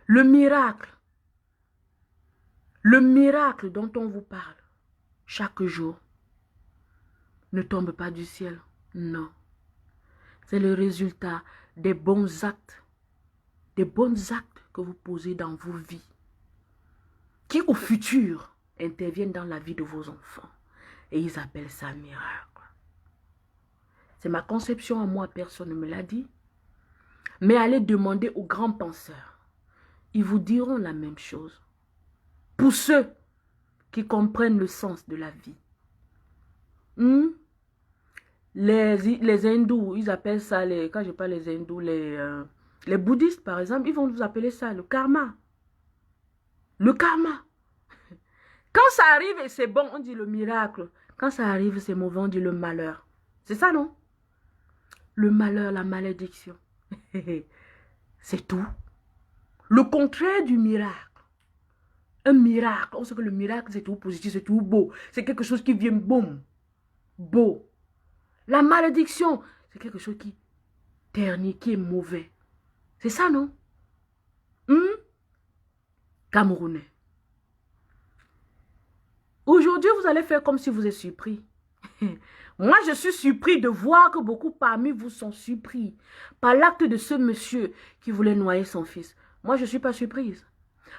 le miracle dont on vous parle chaque jour ne tombe pas du ciel, non. C'est le résultat des bons actes que vous posez dans vos vies, qui au futur interviennent dans la vie de vos enfants. Et ils appellent ça miracle. C'est ma conception à moi, personne ne me l'a dit. Mais allez demander aux grands penseurs. Ils vous diront la même chose. Pour ceux qui comprennent le sens de la vie. Les hindous, ils appellent ça, quand je parle des hindous, les bouddhistes par exemple, ils vont vous appeler ça le karma. Le karma. Quand ça arrive et c'est bon, on dit le miracle. Quand ça arrive, c'est mauvais, on dit le malheur. C'est ça, non? Le malheur, la malédiction. C'est tout. Le contraire du miracle. Un miracle, on sait que le miracle, c'est tout positif, c'est tout beau. C'est quelque chose qui vient boum, beau. La malédiction, c'est quelque chose qui ternit, qui est mauvais. C'est ça, non? Camerounais. Aujourd'hui, vous allez faire comme si vous êtes surpris. Moi, je suis surpris de voir que beaucoup parmi vous sont surpris par l'acte de ce monsieur qui voulait noyer son fils. Moi, je ne suis pas surprise.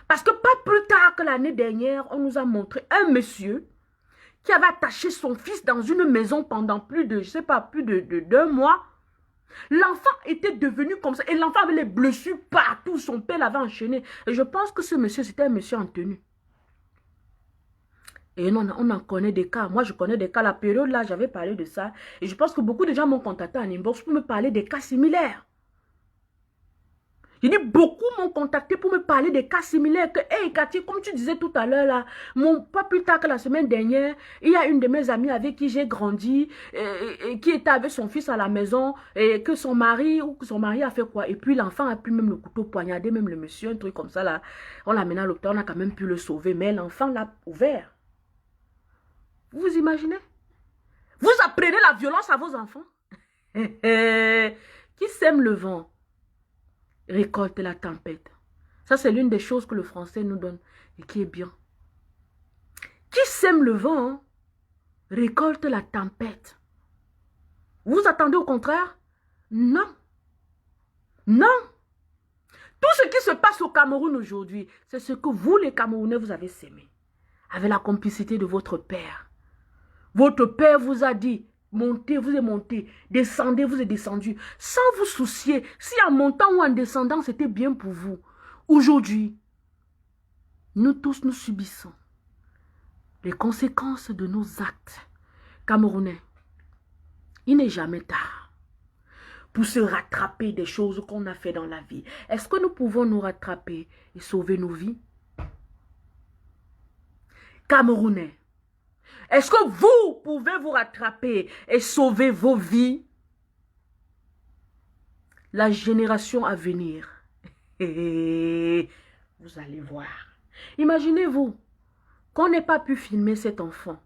Parce que pas plus tard que l'année dernière, on nous a montré un monsieur qui avait attaché son fils dans une maison pendant plus de, je ne sais pas, plus de 2 mois. L'enfant était devenu comme ça et l'enfant avait les blessures partout. Son père l'avait enchaîné. Et je pense que ce monsieur, c'était un monsieur en tenue. Et on en connaît des cas. Moi, je connais des cas. La période là, j'avais parlé de ça. Et je pense que beaucoup de gens m'ont contacté en inbox pour me parler des cas similaires. J'ai dit, beaucoup m'ont contacté pour me parler des cas similaires. Que, hey, Cathy, comme tu disais tout à l'heure, là, pas plus tard que la semaine dernière, il y a une de mes amies avec qui j'ai grandi, et qui était avec son fils à la maison, et que son mari a fait quoi? Et puis l'enfant a pris même le couteau poignardé, même le monsieur, un truc comme ça, là. On l'a mené à l'hôpital, on a quand même pu le sauver, mais l'enfant l'a ouvert. Vous imaginez? Vous apprenez la violence à vos enfants? Qui sème le vent récolte la tempête. Ça, c'est l'une des choses que le français nous donne et qui est bien. Qui sème le vent récolte la tempête. Vous attendez au contraire? Non. Non. Tout ce qui se passe au Cameroun aujourd'hui, c'est ce que vous, les Camerounais, vous avez sémé. Avec la complicité de votre père. Votre père vous a dit, montez, vous êtes monté. Descendez, vous êtes descendu. Sans vous soucier si en montant ou en descendant, c'était bien pour vous. Aujourd'hui, nous tous, nous subissons les conséquences de nos actes. Camerounais, il n'est jamais tard pour se rattraper des choses qu'on a fait dans la vie. Est-ce que nous pouvons nous rattraper et sauver nos vies? Camerounais, est-ce que vous pouvez vous rattraper et sauver vos vies? La génération à venir, vous allez voir. Imaginez-vous qu'on n'ait pas pu filmer cet enfant.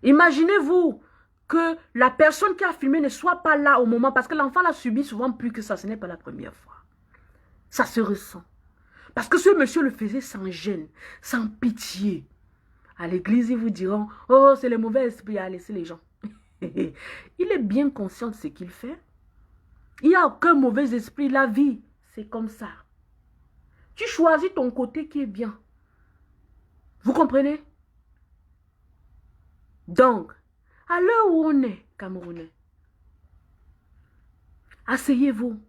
Imaginez-vous que la personne qui a filmé ne soit pas là au moment, parce que l'enfant l'a subi souvent plus que ça, ce n'est pas la première fois. Ça se ressent. Parce que ce monsieur le faisait sans gêne, sans pitié. À l'église, ils vous diront, oh, c'est le mauvais esprit à laisser les gens. Il est bien conscient de ce qu'il fait. Il n'y a aucun mauvais esprit, la vie, c'est comme ça. Tu choisis ton côté qui est bien. Vous comprenez? Donc, à l'heure où on est, Camerounais, asseyez-vous,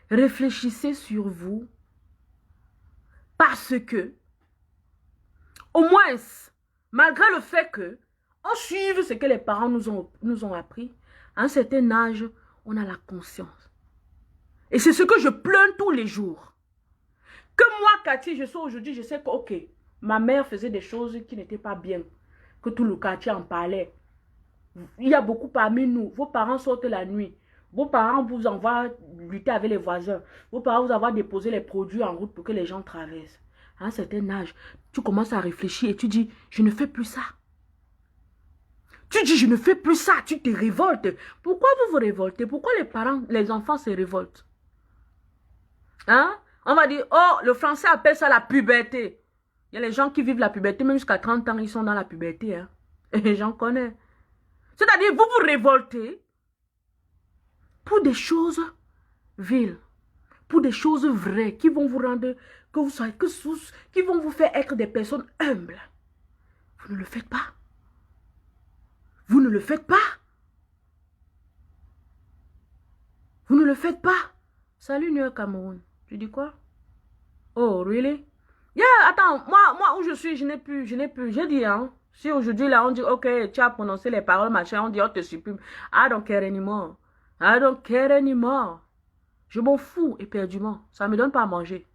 réfléchissez sur vous, parce que, au moins, malgré le fait que on suive ce que les parents nous ont appris, à un certain âge, on a la conscience. Et c'est ce que je plains tous les jours. Que moi, Cathy, je sois aujourd'hui, je sais que, ok, ma mère faisait des choses qui n'étaient pas bien, que tout le quartier en parlait. Il y a beaucoup parmi nous, vos parents sortent la nuit, vos parents vous envoient lutter avec les voisins, vos parents vous envoient déposer les produits en route pour que les gens traversent. À un certain âge, tu commences à réfléchir et tu dis, je ne fais plus ça. Tu dis, je ne fais plus ça, tu te révoltes. Pourquoi vous vous révoltez? Pourquoi les parents, les enfants se révoltent? Hein? On va dire, oh, le français appelle ça la puberté. Il y a les gens qui vivent la puberté, même jusqu'à 30 ans, ils sont dans la puberté. Hein? Et j'en connais. C'est-à-dire, vous vous révoltez pour des choses viles, pour des choses vraies qui vont vous rendre, que vous soyez, qui vont vous faire être des personnes humbles. Vous ne le faites pas. Vous ne le faites pas. Vous ne le faites pas. Salut, New York, Cameroun. Tu dis quoi? Oh, really? Yeah, attends, moi où je suis, je n'ai plus. J'ai dit, hein. Si aujourd'hui, là, on dit, ok, tu as prononcé les paroles, machin, on dit, on te supprime. I don't care anymore. I don't care anymore. Je m'en fous éperdument. Ça ne me donne pas à manger.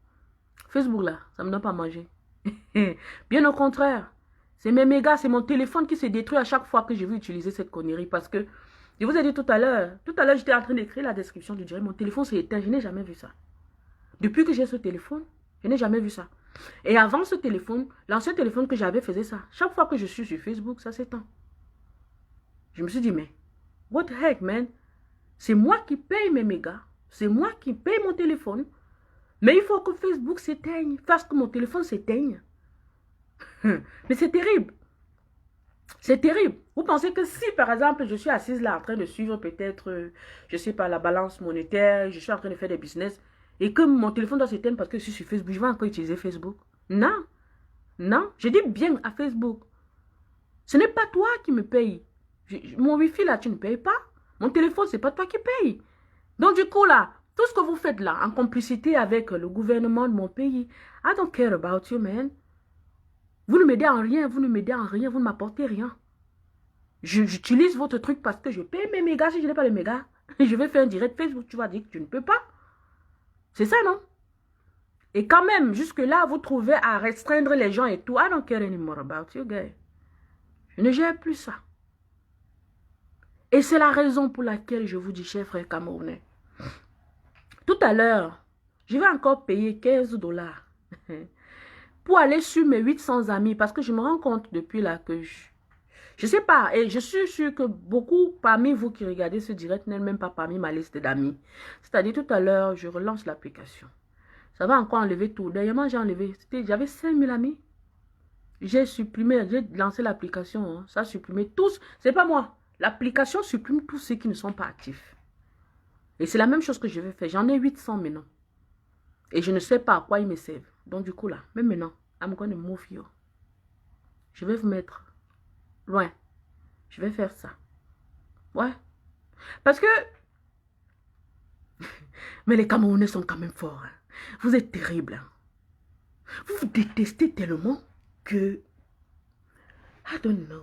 Facebook, là, ça ne me donne pas à manger. Bien au contraire. C'est mes mégas, c'est mon téléphone qui se détruit à chaque fois que je veux utiliser cette connerie. Parce que, je vous ai dit tout à l'heure, j'étais en train d'écrire la description du direct. Mon téléphone s'est éteint, je n'ai jamais vu ça. Depuis que j'ai ce téléphone, je n'ai jamais vu ça. Et avant ce téléphone, l'ancien téléphone que j'avais faisait ça. Chaque fois que je suis sur Facebook, ça s'éteint. Je me suis dit, mais, what the heck, man? C'est moi qui paye mes mégas. C'est moi qui paye mon téléphone. Mais il faut que Facebook s'éteigne. Parce que mon téléphone s'éteigne. Mais c'est terrible. C'est terrible. Vous pensez que si, par exemple, je suis assise là en train de suivre peut-être, je sais pas, la balance monétaire, je suis en train de faire des business, et que mon téléphone doit s'éteindre parce que je suis sur Facebook, je vais encore utiliser Facebook. Non. Non. Je dis bien à Facebook. Ce n'est pas toi qui me paye. Mon wifi là, tu ne payes pas. Mon téléphone, c'est pas toi qui paye. Donc du coup là, tout ce que vous faites là, en complicité avec le gouvernement de mon pays, I don't care about you, man. Vous ne m'aidez en rien, vous ne m'aidez en rien, vous ne m'apportez rien. J'utilise votre truc parce que je paye mes mégas. Si je n'ai pas les mégas, je vais faire un direct Facebook, tu vas dire que tu ne peux pas. C'est ça, non? Et quand même, jusque-là, vous trouvez à restreindre les gens et tout. I don't care anymore about you, guys. Je ne gère plus ça. Et c'est la raison pour laquelle je vous dis, chers frères camerounais, tout à l'heure, je vais encore payer 15 $ pour aller sur mes 800 amis, parce que je me rends compte depuis là que je sais pas, et je suis sûre que beaucoup parmi vous qui regardez ce direct n'êtes même pas parmi ma liste d'amis. C'est-à-dire tout à l'heure, je relance l'application. Ça va encore enlever tout. Dernièrement, j'ai enlevé, j'avais 5000 amis. J'ai supprimé, j'ai lancé l'application, hein, ça a supprimé tous, c'est pas moi. L'application supprime tous ceux qui ne sont pas actifs. Et c'est la même chose que je vais faire. J'en ai 800 maintenant. Et je ne sais pas à quoi ils me servent. Donc du coup là, même maintenant, I'm going to move you. Je vais vous mettre loin. Je vais faire ça. Ouais. Parce que... Mais les Camerounais sont quand même forts. Hein. Vous êtes terribles. Hein. Vous vous détestez tellement que... I don't know.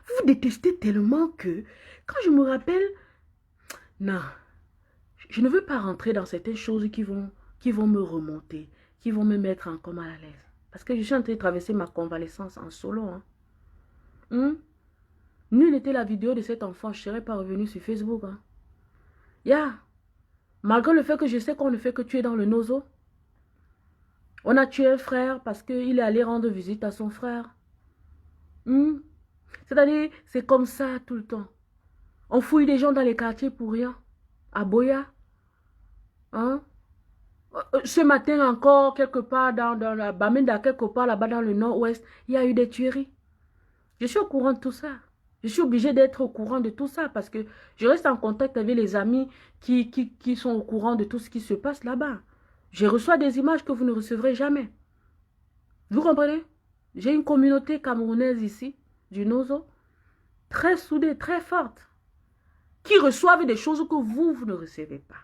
Vous vous détestez tellement que... Quand je me rappelle... Non. Je ne veux pas rentrer dans certaines choses qui vont me remonter, qui vont me mettre encore mal à l'aise. Parce que je suis en train de traverser ma convalescence en solo. Hein. Nulle n'était la vidéo de cet enfant, je ne serais pas revenu sur Facebook. Hein. Malgré le fait que je sais qu'on ne fait que tuer dans le nozo. On a tué un frère parce qu'il est allé rendre visite à son frère. C'est-à-dire, c'est comme ça tout le temps. On fouille des gens dans les quartiers pour rien. À Boya. Hein? Ce matin encore, quelque part dans la Bamenda, quelque part là-bas dans le nord-ouest, il y a eu des tueries. Je suis au courant de tout ça. Je suis obligée d'être au courant de tout ça parce que je reste en contact avec les amis qui sont au courant de tout ce qui se passe là-bas. Je reçois des images que vous ne recevrez jamais. Vous comprenez? J'ai une communauté camerounaise ici, du Nozo, très soudée, très forte, qui reçoivent des choses que vous ne recevez pas.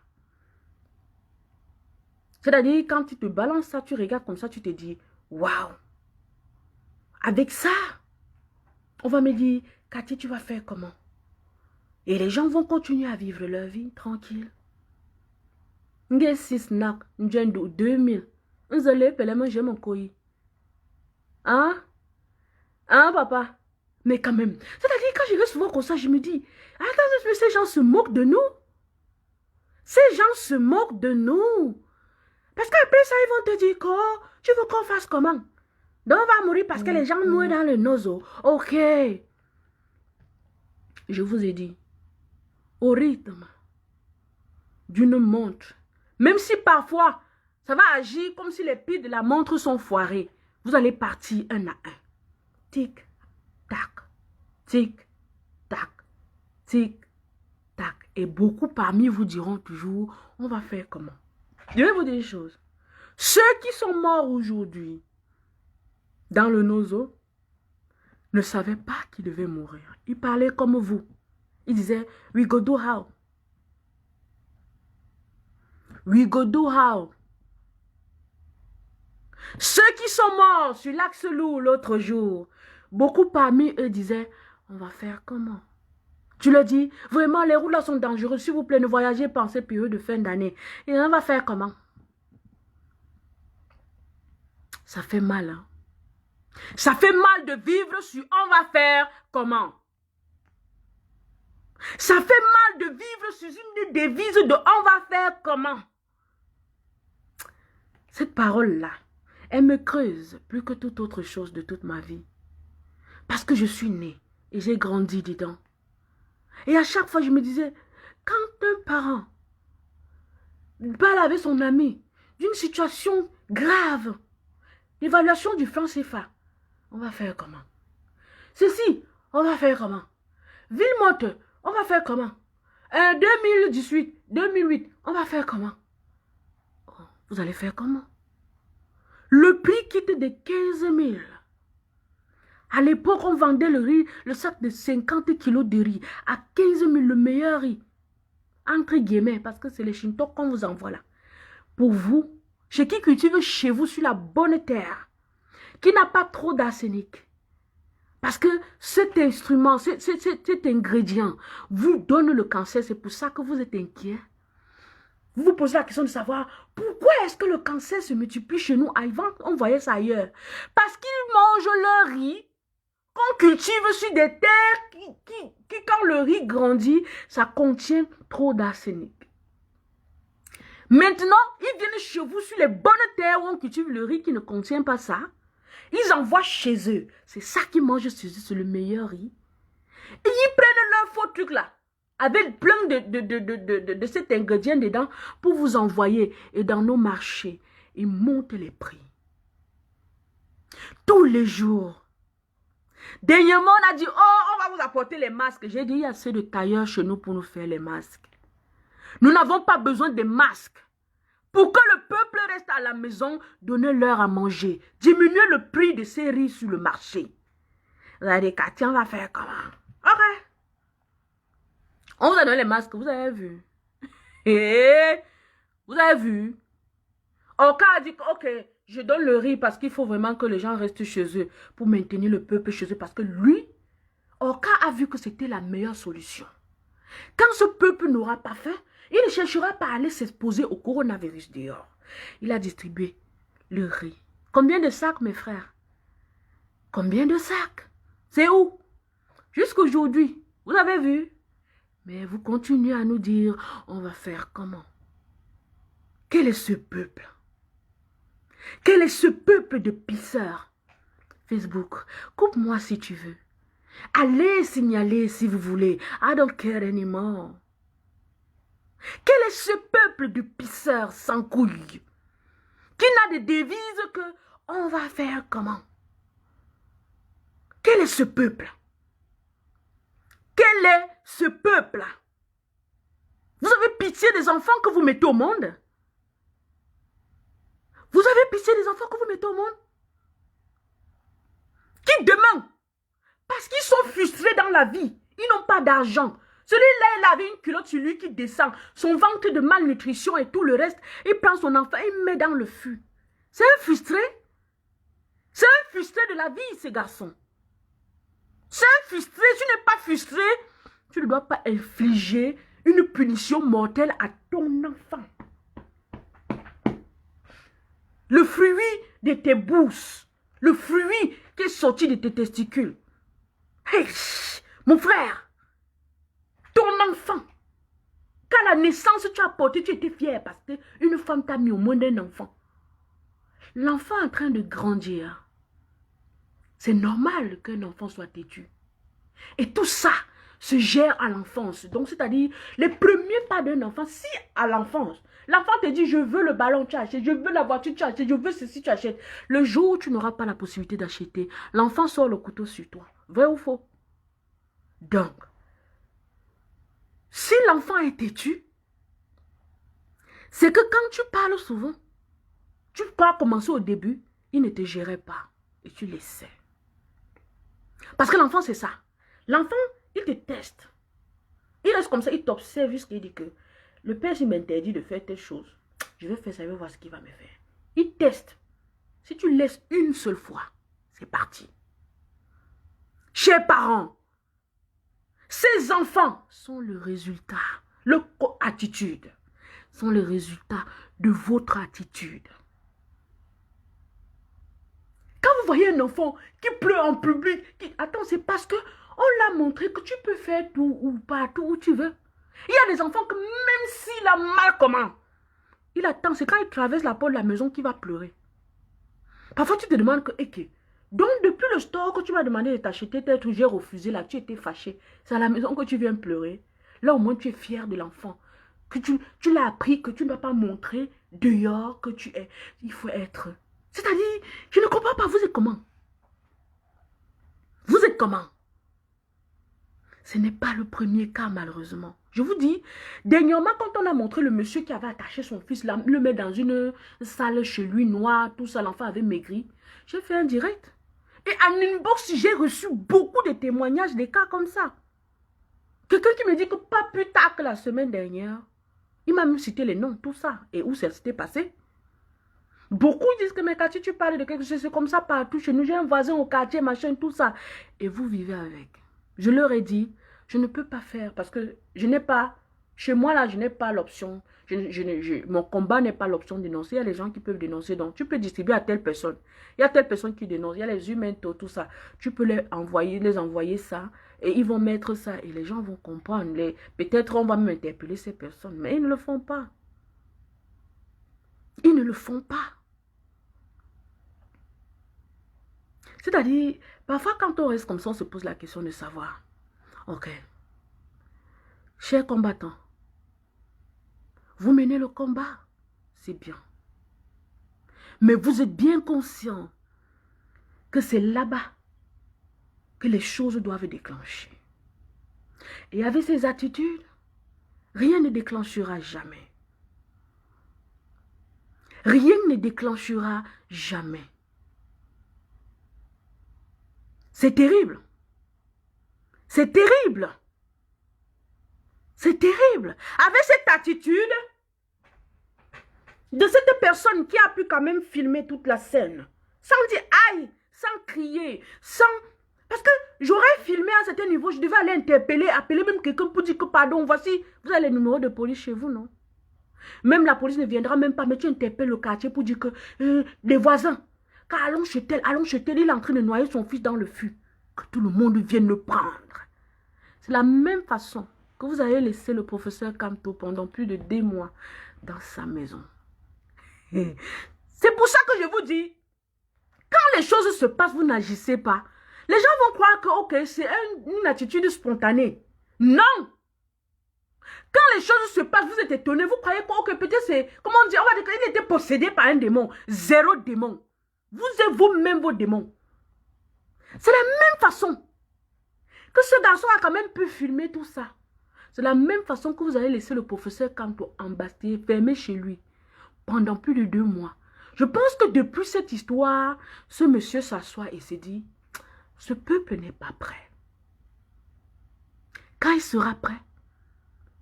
C'est-à-dire, quand tu te balances ça, tu regardes comme ça, tu te dis, waouh, avec ça, on va me dire, Cathy, tu vas faire comment? Et les gens vont continuer à vivre leur vie tranquille. Nge 6 nak, njendo 2000. Nzele pele manger mon koyi. Hein? Hein, papa? Mais quand même, c'est-à-dire, quand je reste souvent comme ça, je me dis, attends, mais ces gens se moquent de nous. Ces gens se moquent de nous. Parce qu'après ça, ils vont te dire, quoi? Tu veux qu'on fasse comment? Donc, on va mourir parce que les gens mourent dans le nozo. Ok. Je vous ai dit, au rythme d'une montre, même si parfois, ça va agir comme si les piles de la montre sont foirées, vous allez partir un à un. Tic, tac, tic, tac, tic, tac. Et beaucoup parmi vous diront toujours, on va faire comment? Je vais vous dire une chose. Ceux qui sont morts aujourd'hui dans le nozo ne savaient pas qu'ils devaient mourir. Ils parlaient comme vous. Ils disaient, we go do how? We go do how? Ceux qui sont morts sur l'axe lourd l'autre jour, beaucoup parmi eux disaient, on va faire comment? Tu leur dis, vraiment, les routes là sont dangereuses. S'il vous plaît, ne voyagez pas en cette période de fin d'année. Et on va faire comment? Ça fait mal, hein? Ça fait mal de vivre sur on va faire comment? Ça fait mal de vivre sur une devise de on va faire comment? Cette parole-là, elle me creuse plus que toute autre chose de toute ma vie. Parce que je suis née et j'ai grandi dedans. Et à chaque fois, je me disais, quand un parent parle avec son ami d'une situation grave, l'évaluation du franc CFA, on va faire comment? Ceci, on va faire comment? Villemonte, on va faire comment? 2018, 2008, on va faire comment? Oh, vous allez faire comment? Le prix quitte de 15 000. À l'époque, on vendait le riz, le sac de 50 kilos de riz à 15 000, le meilleur riz. Entre guillemets, parce que c'est les Shinto qu'on vous envoie là. Pour vous, chez qui cultive chez vous sur la bonne terre, qui n'a pas trop d'arsenic. Parce que cet instrument, cet ingrédient vous donne le cancer. C'est pour ça que vous êtes inquiet. Vous vous posez la question de savoir pourquoi est-ce que le cancer se multiplie chez nous. Avant, on voyait ça ailleurs. Parce qu'ils mangent leur riz qu'on cultive sur des terres qui, quand le riz grandit, ça contient trop d'arsenic. Maintenant, ils viennent chez vous sur les bonnes terres où on cultive le riz qui ne contient pas ça. Ils envoient chez eux. C'est ça qu'ils mangent chez eux, c'est le meilleur riz. Et ils prennent leur faux truc là, avec plein de cet ingrédient dedans, pour vous envoyer. Et dans nos marchés, ils montent les prix. Tous les jours. Dernièrement, on a dit, oh, on va vous apporter les masques. J'ai dit, il y a assez de tailleurs chez nous pour nous faire les masques. Nous n'avons pas besoin de masques. Pour que le peuple reste à la maison, donnez-leur à manger. Diminuez le prix de ces riz sur le marché. Vous avez dit, Cathy, on va faire comment? Ok. On vous a donné les masques, vous avez vu. Et vous avez vu. Oka a dit, ok, je donne le riz parce qu'il faut vraiment que les gens restent chez eux pour maintenir le peuple chez eux. Parce que lui, Oka a vu que c'était la meilleure solution. Quand ce peuple n'aura pas faim, il ne cherchera pas à aller s'exposer au coronavirus dehors. Il a distribué le riz. Combien de sacs, mes frères? Combien de sacs? C'est où? Jusqu'aujourd'hui, vous avez vu? Mais vous continuez à nous dire, on va faire comment? Quel est ce peuple? Quel est ce peuple de pisseurs? Facebook, coupe-moi si tu veux. Allez signaler si vous voulez. I don't care anymore. Quel est ce peuple de pisseurs sans couilles qui n'a de devise que on va faire comment? Quel est ce peuple? Quel est ce peuple? Vous avez pitié des enfants que vous mettez au monde? Vous avez pitié des enfants que vous mettez au monde? Qui demain, parce qu'ils sont frustrés dans la vie, ils n'ont pas d'argent. Celui-là, il avait une culotte sur lui qui descend, son ventre de malnutrition et tout le reste. Il prend son enfant et il met dans le feu. C'est un frustré. C'est un frustré de la vie, ces garçons. C'est un frustré. Tu n'es pas frustré, tu ne dois pas infliger une punition mortelle à ton enfant. Le fruit de tes bourses, le fruit qui est sorti de tes testicules. Hey, mon frère, ton enfant, qu'à la naissance tu as porté, tu étais fier parce qu'une femme t'a mis au monde un enfant. L'enfant est en train de grandir. C'est normal qu'un enfant soit têtu. Et tout ça se gère à l'enfance. Donc, c'est-à-dire, les premiers pas d'un enfant, si à l'enfance, l'enfant te dit, je veux le ballon, tu achètes, je veux la voiture, tu achètes, je veux ceci, tu achètes. Le jour où tu n'auras pas la possibilité d'acheter, l'enfant sort le couteau sur toi. Vrai ou faux? Donc, si l'enfant est têtu, c'est que quand tu parles souvent, tu peux commencer au début, il ne te gérait pas. Et tu le sais. Parce que l'enfant, c'est ça. L'enfant, il te teste. Il reste comme ça, il t'observe jusqu'il dit que le père, s'il m'interdit de faire telle chose, je vais faire ça, je vais voir ce qu'il va me faire. Il teste. Si tu laisses une seule fois, c'est parti. Chers parents, ces enfants sont le résultat, leur attitude, sont le résultat de votre attitude. Quand vous voyez un enfant qui pleure en public, attends, c'est parce que on l'a montré que tu peux faire tout ou partout où tu veux. Il y a des enfants que même s'il a mal comment, il attend, c'est quand il traverse la porte de la maison qu'il va pleurer. Parfois tu te demandes que, donc depuis le store que tu m'as demandé de t'acheter tel truc, j'ai refusé là, tu étais fâché. C'est à la maison que tu viens pleurer. Là au moins tu es fier de l'enfant. Que tu l'as appris, que tu ne dois pas montrer dehors que tu es. Il faut être. C'est-à-dire, je ne comprends pas, vous êtes comment? Vous êtes comment? Ce n'est pas le premier cas, malheureusement. Je vous dis, dernièrement, quand on a montré le monsieur qui avait attaché son fils, là, le met dans une salle chez lui, noire, tout ça, l'enfant avait maigri, j'ai fait un direct. Et en inbox, j'ai reçu beaucoup de témoignages, des cas comme ça. Quelqu'un qui me dit que pas plus tard que la semaine dernière, il m'a même cité les noms, tout ça, et où ça s'était passé. Beaucoup disent que, mais Cathy, tu parles de quelque chose, c'est comme ça partout chez nous, j'ai un voisin au quartier, machin, tout ça. Et vous vivez avec. Je leur ai dit, je ne peux pas faire parce que je n'ai pas, chez moi là, je n'ai pas l'option. Mon combat n'est pas l'option de dénoncer. Il y a les gens qui peuvent dénoncer. Donc, tu peux distribuer à telle personne. Il y a telle personne qui dénonce. Il y a les humains, tout ça. Tu peux les envoyer ça. Et ils vont mettre ça. Et les gens vont comprendre. Peut-être on va même interpeller ces personnes. Mais ils ne le font pas. Ils ne le font pas. C'est-à-dire, parfois quand on reste comme ça, on se pose la question de savoir. Ok. Chers combattants, vous menez le combat, c'est bien. Mais vous êtes bien conscient que c'est là-bas que les choses doivent déclencher. Et avec ces attitudes, rien ne déclenchera jamais. Rien ne déclenchera jamais. C'est terrible. C'est terrible. C'est terrible. Avec cette attitude de cette personne qui a pu quand même filmer toute la scène, sans dire aïe, sans crier, sans... Parce que j'aurais filmé à un certain niveau, je devais aller interpeller, appeler même quelqu'un pour dire que pardon, voici, vous avez les numéros de police chez vous, non? Même la police ne viendra même pas, mais tu interpelles le quartier pour dire que les voisins, car allons chez tel, il est en train de noyer son fils dans le fût, que tout le monde vienne le prendre. C'est la même façon que vous avez laissé le professeur Kamto pendant plus de 2 mois dans sa maison. C'est pour ça que je vous dis, quand les choses se passent, vous n'agissez pas. Les gens vont croire que, ok, c'est une attitude spontanée. Non! Quand les choses se passent, vous êtes étonnés, vous croyez quoi, ok, peut-être c'est, comment dire, on va dire qu'il était possédé par un démon. 0 démon. Vous êtes vous-même vos démons. C'est la même façon que ce garçon a quand même pu filmer tout ça. C'est la même façon que vous allez laisser le professeur Kamto embasté, fermé chez lui, pendant plus de 2 mois. Je pense que depuis cette histoire, ce monsieur s'assoit et se dit, ce peuple n'est pas prêt. Quand il sera prêt,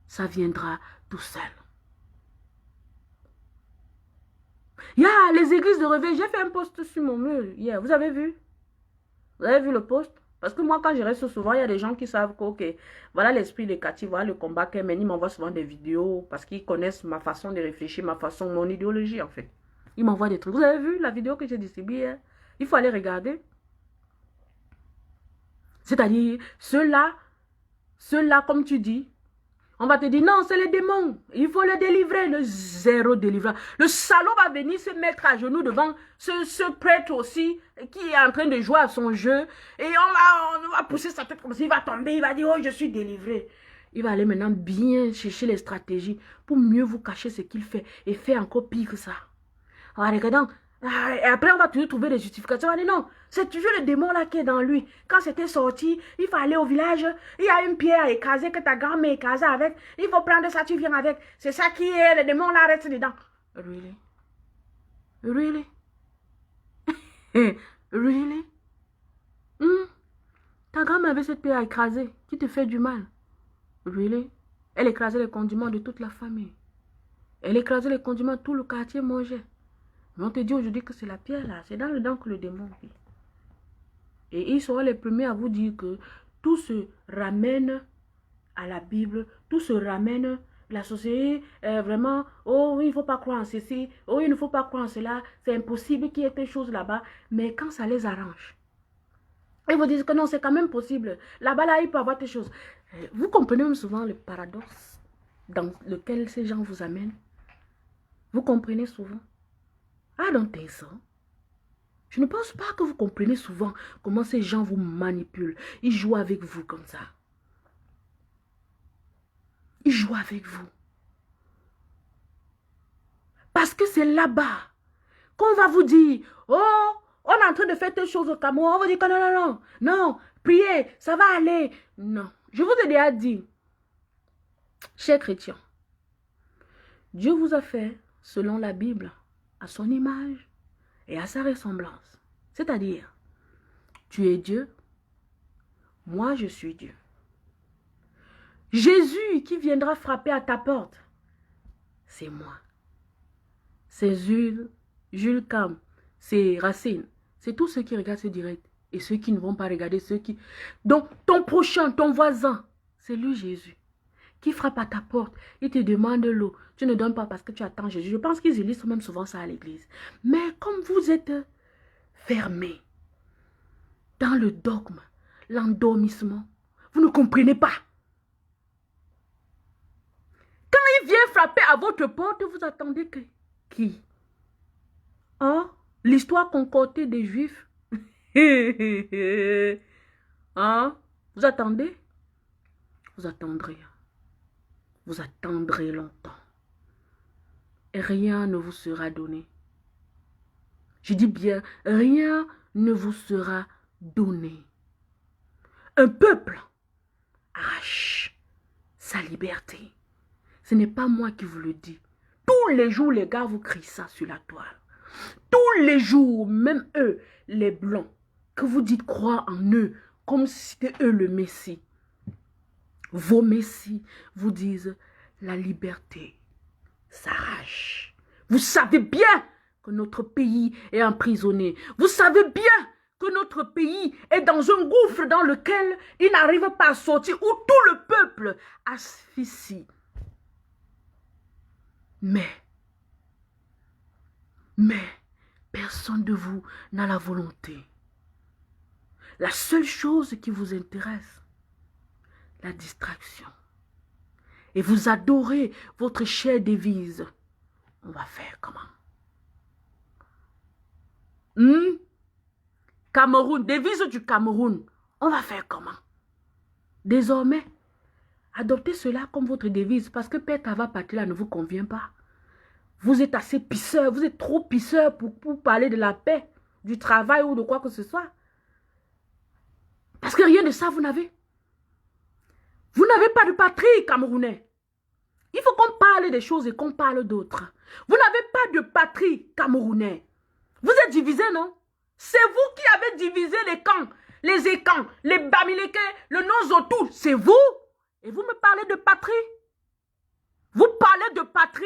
ça viendra tout seul. Il y a les églises de réveil. J'ai fait un post sur mon mur hier. Vous avez vu? Vous avez vu le post? Parce que moi, quand je reste souvent, il y a des gens qui savent que, ok, voilà l'esprit de Cathy, voilà le combat qu'elle mène. Ils m'envoient souvent des vidéos parce qu'ils connaissent ma façon de réfléchir, mon idéologie en fait. Ils m'envoient des trucs. Vous avez vu la vidéo que j'ai distribuée hier? Il faut aller regarder. C'est-à-dire, ceux-là, comme tu dis, on va te dire, non, c'est les démons. Il faut les délivrer. Le 0 délivrance. Le salaud va venir se mettre à genoux devant ce prêtre aussi qui est en train de jouer à son jeu. Et on va pousser sa tête comme ça. Il va tomber. Il va dire, oh, je suis délivré. Il va aller maintenant bien chercher les stratégies pour mieux vous cacher ce qu'il fait. Et faire encore pire que ça. Alors, regardons. Et après, on va toujours trouver des justifications. On va dire non, c'est toujours le démon là qui est dans lui. Quand c'était sorti, il faut aller au village. Il y a une pierre à écraser que ta grand-mère écrasée avec. Il faut prendre ça, tu viens avec. C'est ça qui est, le démon là reste dedans. Really? Really? Really? Ta grand-mère avait cette pierre à écraser qui te fait du mal. Really? Elle écrasait les condiments de toute la famille. Elle écrasait les condiments, tout le quartier mangeait. Mais on te dit aujourd'hui que c'est la pierre là, c'est dans le dent que le démon vit. Et ils seront les premiers à vous dire que tout se ramène à la Bible, tout se ramène, la société, vraiment, oh, il ne faut pas croire en ceci, oh, il ne faut pas croire en cela, c'est impossible qu'il y ait des choses là-bas. Mais quand ça les arrange, ils vous disent que non, c'est quand même possible. Là-bas, là, il peut y avoir des choses. Vous comprenez même souvent le paradoxe dans lequel ces gens vous amènent. Vous comprenez souvent. I don't think so. Je ne pense pas que vous comprenez souvent comment ces gens vous manipulent. Ils jouent avec vous comme ça. Ils jouent avec vous. Parce que c'est là-bas qu'on va vous dire, oh, on est en train de faire telle chose au Cameroun. On va dire que non, non, non, non, priez, ça va aller. Non, je vous ai déjà dit, chers chrétiens, Dieu vous a fait, selon la Bible, à son image et à sa ressemblance. C'est-à-dire, tu es Dieu, moi je suis Dieu. Jésus qui viendra frapper à ta porte, c'est moi. C'est Jules Cam, c'est Racine, c'est tous ceux qui regardent ce direct et ceux qui ne vont pas regarder, ceux qui... Donc, ton prochain, ton voisin, c'est lui Jésus qui frappe à ta porte, il te demande de l'eau. Tu ne donnes pas parce que tu attends Jésus. Je pense qu'ils illustrent même souvent ça à l'église. Mais comme vous êtes fermés dans le dogme, l'endormissement, vous ne comprenez pas. Quand il vient frapper à votre porte, vous attendez que qui? Hein? L'histoire concoctée des Juifs. Hein? Vous attendez? Vous attendrez. Vous attendrez longtemps. Et rien ne vous sera donné. Je dis bien, rien ne vous sera donné. Un peuple arrache sa liberté. Ce n'est pas moi qui vous le dis. Tous les jours, les gars vous crient ça sur la toile. Tous les jours, même eux, les blancs, que vous dites croire en eux, comme si c'était eux le Messie. Vos messies vous disent la liberté s'arrache. Vous savez bien que notre pays est emprisonné. Vous savez bien que notre pays est dans un gouffre dans lequel il n'arrive pas à sortir, où tout le peuple asphyxie. Mais, personne de vous n'a la volonté. La seule chose qui vous intéresse, la distraction. Et vous adorez votre chère devise. On va faire comment? Cameroun, devise du Cameroun. On va faire comment? Désormais, adoptez cela comme votre devise parce que Père Tava Patila ne vous convient pas. Vous êtes assez pisseur, vous êtes trop pisseur pour parler de la paix, du travail ou de quoi que ce soit. Parce que rien de ça, vous n'avez. Vous n'avez pas de patrie, Camerounais. Il faut qu'on parle des choses et qu'on parle d'autres. Vous n'avez pas de patrie, Camerounais. Vous êtes divisés, non? C'est vous qui avez divisé les camps, les Ekans, les Bamileke, le Nozotou. C'est vous. Et vous me parlez de patrie? Vous parlez de patrie?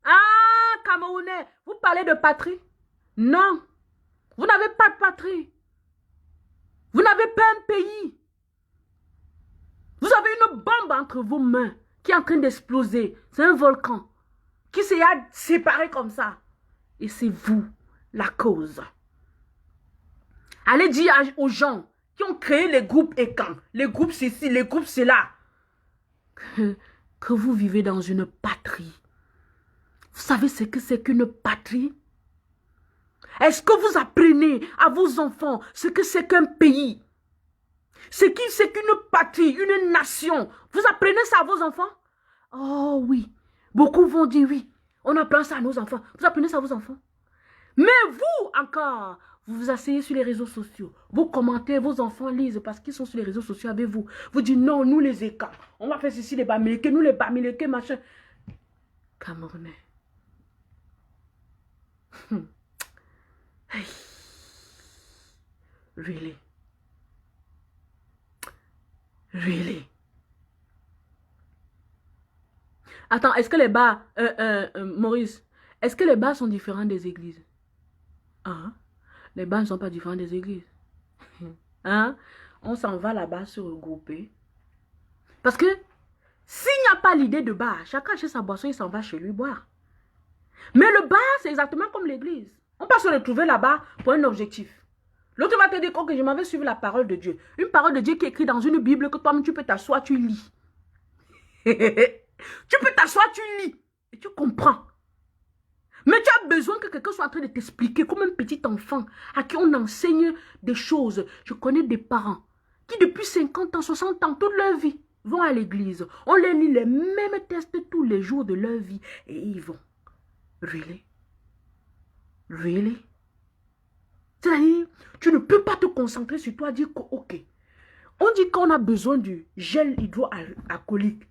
Ah, Camerounais, vous parlez de patrie? Non. Vous n'avez pas de patrie. Vous n'avez pas un pays. Vous avez une bombe entre vos mains qui est en train d'exploser. C'est un volcan qui s'est séparé comme ça. Et c'est vous, la cause. Allez dire aux gens qui ont créé les groupes Ekan, les groupes ceci, les groupes cela, que vous vivez dans une patrie. Vous savez ce que c'est qu'une patrie? Est-ce que vous apprenez à vos enfants ce que c'est qu'un pays? C'est qu'une patrie, une nation. Vous apprenez ça à vos enfants? Oh oui. Beaucoup vont dire oui. On apprend ça à nos enfants. Vous apprenez ça à vos enfants? Mais vous encore, vous vous asseyez sur les réseaux sociaux. Vous commentez, vos enfants lisent parce qu'ils sont sur les réseaux sociaux avec vous. Vous dites non, nous les Écans. On va faire ceci, les Bamileke, nous les Bamileke, machin. Camerounais. Hey. Really? Really? Attends, est-ce que les bars, Maurice, est-ce que les bars sont différents des églises? Hein? Les bars ne sont pas différents des églises. Hein? On s'en va là-bas se regrouper. Parce que s'il n'y a pas l'idée de bar, chacun achète sa boisson, il s'en va chez lui boire. Mais le bar, c'est exactement comme l'église. On peut se retrouver là-bas pour un objectif. L'autre va te dire que je m'en vais suivre la parole de Dieu. Une parole de Dieu qui est écrite dans une Bible que toi-même tu peux t'asseoir, tu lis. Tu peux t'asseoir, tu lis. Et tu comprends. Mais tu as besoin que quelqu'un soit en train de t'expliquer comme un petit enfant à qui on enseigne des choses. Je connais des parents qui depuis 50 ans, 60 ans, toute leur vie, vont à l'église. On leur lit les mêmes textes tous les jours de leur vie et ils vont. Really? Really? C'est-à-dire, tu ne peux pas te concentrer sur toi, dire que, ok, on dit qu'on a besoin du gel hydroalcoolique.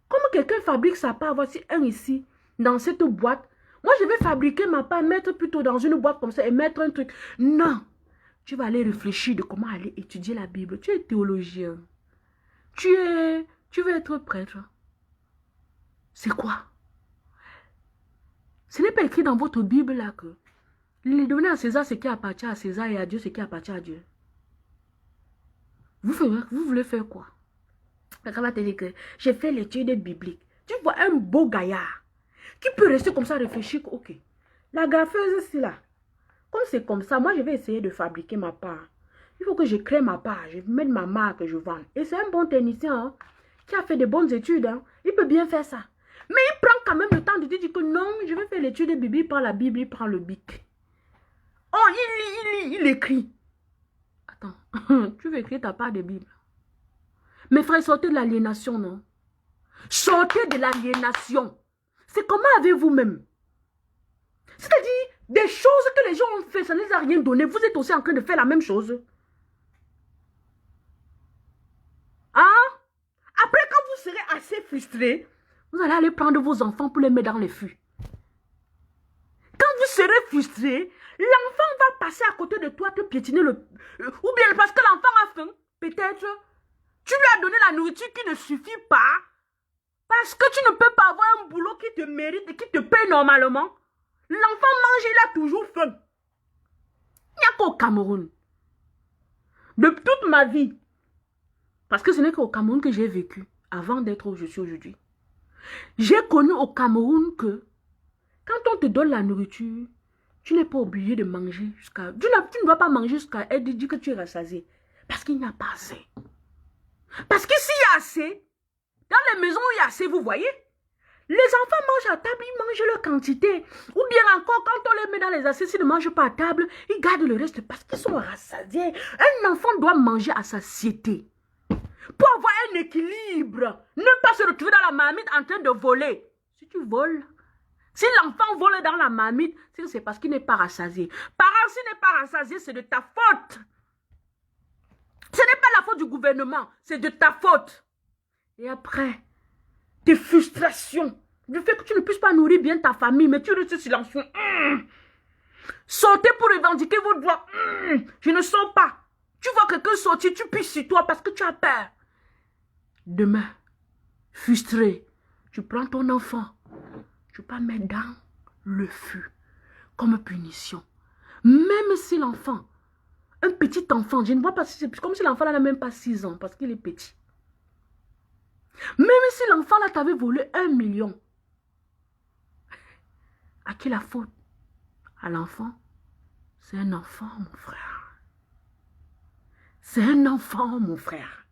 Comment quelqu'un fabrique sa part, voici un ici, dans cette boîte. Moi, je vais fabriquer ma part, mettre plutôt dans une boîte comme ça et mettre un truc. Non, tu vas aller réfléchir de comment aller étudier la Bible. Tu es théologien. Tu veux être prêtre. C'est quoi? Ce n'est pas écrit dans votre Bible là que donnez à César ce qui appartient à César et à Dieu ce qui appartient à Dieu. Vous voulez faire quoi? Quelqu'un va te dire que j'ai fait l'étude biblique. Tu vois un beau gaillard qui peut rester comme ça réfléchir que, ok, la graffeuse c'est là. Comme c'est comme ça, moi je vais essayer de fabriquer ma part. Il faut que je crée ma part, je mette ma marque, je vends. Et c'est un bon technicien hein, qui a fait de bonnes études. Hein. Il peut bien faire ça. Mais il prend quand même le temps de dire que non, je vais faire l'étude biblique, il prend la Bible, il prend le bic. Oh, il écrit. Attends, tu veux écrire ta part de Bible. Mes frères, sortez de l'aliénation, non? Sortez de l'aliénation. C'est comment avec vous-même. C'est-à-dire, des choses que les gens ont fait, ça ne les a rien donné. Vous êtes aussi en train de faire la même chose. Hein? Après, quand vous serez assez frustré, vous allez aller prendre vos enfants pour les mettre dans les fûts. Quand vous serez frustré, l'enfant va passer à côté de toi, te piétiner le... Ou bien parce que l'enfant a faim, peut-être. Tu lui as donné la nourriture qui ne suffit pas parce que tu ne peux pas avoir un boulot qui te mérite et qui te paye normalement. L'enfant mange, il a toujours faim. Il n'y a qu'au Cameroun. De toute ma vie, parce que ce n'est qu'au Cameroun que j'ai vécu avant d'être où je suis aujourd'hui. J'ai connu au Cameroun que quand on te donne la nourriture, tu n'es pas obligé de manger jusqu'à... Tu ne dois pas manger jusqu'à elle dire que tu es rassasié. Parce qu'il n'y a pas assez. Parce qu'ici, il y a assez. Dans les maisons où il y a assez, vous voyez, les enfants mangent à table, ils mangent leur quantité. Ou bien encore, quand on les met dans les assiettes, s'ils ne mangent pas à table, ils gardent le reste parce qu'ils sont rassasiés. Un enfant doit manger à satiété. Pour avoir un équilibre. Ne pas se retrouver dans la marmite en train de voler. Si tu voles, si l'enfant vole dans la marmite, c'est parce qu'il n'est pas rassasié. Parents, s'il n'est pas rassasié, c'est de ta faute. Ce n'est pas la faute du gouvernement, c'est de ta faute. Et après, tes frustrations, du fait que tu ne puisses pas nourrir bien ta famille, mais tu restes silencieux. Sortez pour revendiquer vos droits. Je ne sors pas. Tu vois quelqu'un sortir, tu pisses sur toi parce que tu as peur. Demain, frustré, tu prends ton enfant, tu peux mettre dans le feu comme punition. Même si l'enfant, un petit enfant, je ne vois pas si c'est comme si l'enfant n'a même pas 6 ans parce qu'il est petit. Même si l'enfant là t'avait volé 1 million, à qui la faute? À l'enfant? C'est un enfant, mon frère. C'est un enfant, mon frère.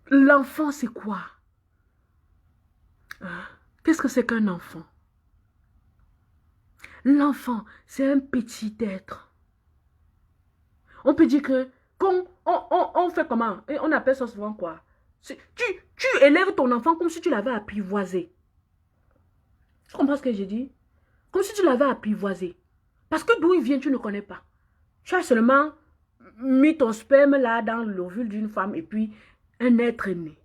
L'enfant, c'est quoi? Qu'est-ce que c'est qu'un enfant? L'enfant, c'est un petit être. On peut dire que, quand on fait comment? Et on appelle ça souvent quoi? Tu élèves ton enfant comme si tu l'avais apprivoisé. Tu comprends ce que j'ai dit? Comme si tu l'avais apprivoisé. Parce que d'où il vient, tu ne connais pas. Tu as seulement mis ton sperme là dans l'ovule d'une femme et puis un être est né.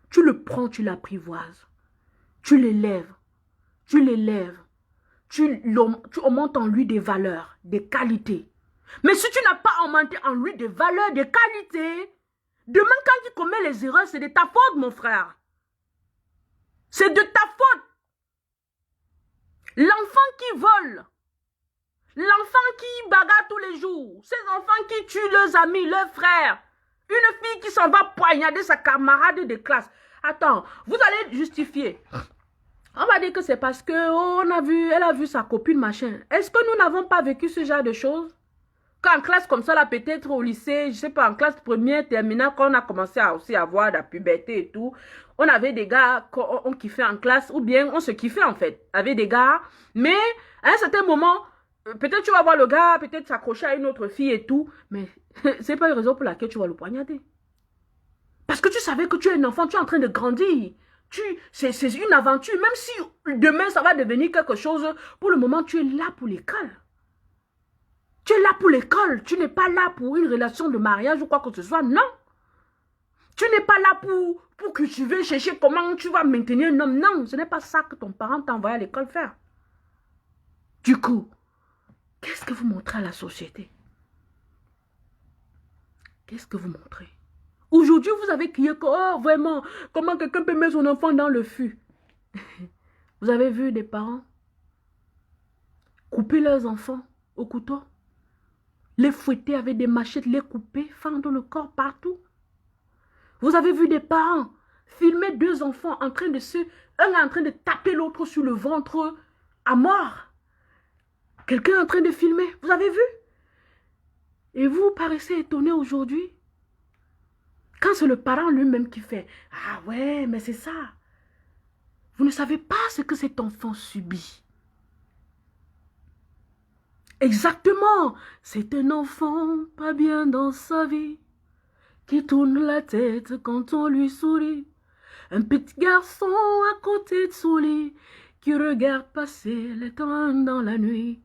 Tu le prends, tu l'apprivoises. Tu l'élèves. Tu l'élèves. Tu augmentes en lui des valeurs, des qualités. Mais si tu n'as pas augmenté en lui des valeurs, des qualités, demain quand il commet les erreurs, c'est de ta faute, mon frère. C'est de ta faute. L'enfant qui vole, l'enfant qui bagarre tous les jours, ces enfants qui tuent leurs amis, leurs frères, une fille qui s'en va poignarder sa camarade de classe. Attends, vous allez justifier. On va dire que c'est parce que elle a vu sa copine, machin. Est-ce que nous n'avons pas vécu ce genre de choses? Qu'en classe comme ça, là, peut-être au lycée, je sais pas, en classe première, terminale, quand on a commencé à aussi avoir la puberté et tout, on avait des gars qu'on kiffait en classe, ou bien on se kiffait en fait, avec des gars, mais à un certain moment, peut-être tu vas voir le gars, peut-être s'accrocher à une autre fille et tout, mais c'est pas une raison pour laquelle tu vas le poignarder. Parce que tu savais que tu es un enfant, tu es en train de grandir. C'est une aventure, même si demain ça va devenir quelque chose, pour le moment tu es là pour l'école. Tu es là pour l'école, tu n'es pas là pour une relation de mariage ou quoi que ce soit, non. Tu n'es pas là pour cultiver, chercher comment tu vas maintenir un homme, non. Ce n'est pas ça que ton parent t'a envoyé à l'école faire. Du coup, qu'est-ce que vous montrez à la société? Qu'est-ce que vous montrez? Aujourd'hui, vous avez crié que, oh, vraiment, comment quelqu'un peut mettre son enfant dans le feu? Vous avez vu des parents couper leurs enfants au couteau? Les fouetter avec des machettes, les couper, fendre le corps partout. Vous avez vu des parents filmer 2 enfants en train de un en train de taper l'autre sur le ventre à mort. Quelqu'un en train de filmer, vous avez vu? Et vous paraissez étonné aujourd'hui. Quand c'est le parent lui-même qui fait, ah ouais, mais c'est ça. Vous ne savez pas ce que cet enfant subit. Exactement, c'est un enfant pas bien dans sa vie, qui tourne la tête quand on lui sourit. Un petit garçon à côté de son lit, qui regarde passer les trains dans la nuit.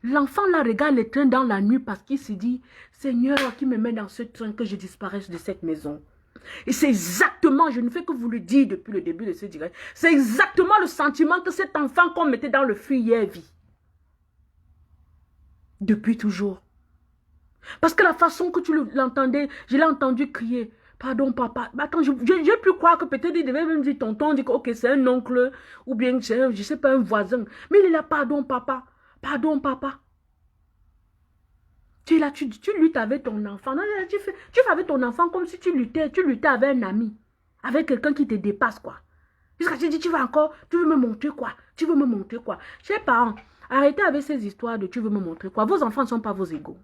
L'enfant la regarde les trains dans la nuit parce qu'il se dit, Seigneur, qui me met dans ce train que je disparaisse de cette maison. Et c'est exactement, je ne fais que vous le dire depuis le début de ce direct, c'est exactement le sentiment que cet enfant qu'on mettait dans le feu hier vit. Depuis toujours. Parce que la façon que tu l'entendais, je l'ai entendu crier. Pardon, papa. Mais attends, j'ai pu croire que peut-être il devait même dire tonton, dit que ok, c'est un oncle, ou bien c'est, je sais pas, un voisin. Mais il est là, pardon, papa. Pardon, papa. Tu es là, tu luttes avec ton enfant. Non, tu fais avec ton enfant comme si tu luttais avec un ami. Avec quelqu'un qui te dépasse, quoi. Jusqu'à tu dis, tu veux me montrer quoi? Tu veux me montrer quoi? Chers parents, arrêtez avec ces histoires de tu veux me montrer quoi. Vos enfants ne sont pas vos égaux.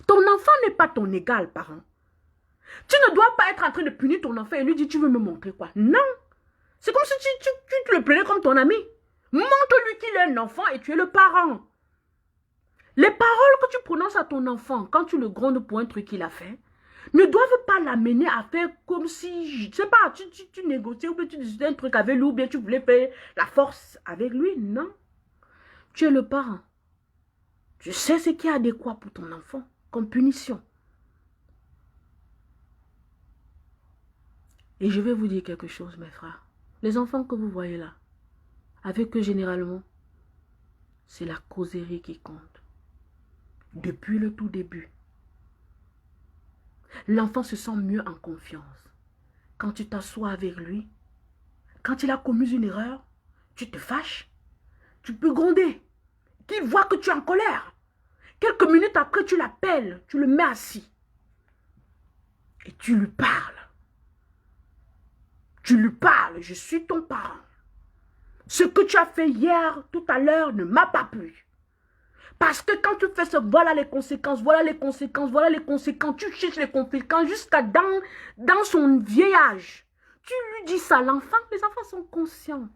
Ton enfant n'est pas ton égal, parent. Tu ne dois pas être en train de punir ton enfant et lui dire tu veux me montrer quoi. Non. C'est comme si tu le prenais comme ton ami. Montre-lui qu'il est un enfant et tu es le parent. Les paroles que tu prononces à ton enfant quand tu le grondes pour un truc qu'il a fait ne doivent pas l'amener à faire comme si, je ne sais pas, tu négociais ou bien tu disais un truc avec lui ou bien tu voulais faire la force avec lui. Non. Tu es le parent. Tu sais ce qui est adéquat pour ton enfant comme punition. Et je vais vous dire quelque chose, mes frères. Les enfants que vous voyez là, avec eux généralement, c'est la causerie qui compte. Depuis le tout début. L'enfant se sent mieux en confiance. Quand tu t'assois avec lui, quand il a commis une erreur, tu te fâches, tu peux gronder. Qu'il voit que tu es en colère. Quelques minutes après, tu l'appelles, tu le mets assis. Et tu lui parles. Tu lui parles, je suis ton parent. Ce que tu as fait hier, tout à l'heure, ne m'a pas plu. Parce que quand tu fais ce, voilà les conséquences, voilà les conséquences, voilà les conséquences, tu cherches les conséquences jusqu'à dans son vieil âge. Tu lui dis ça, l'enfant, les enfants sont conscients.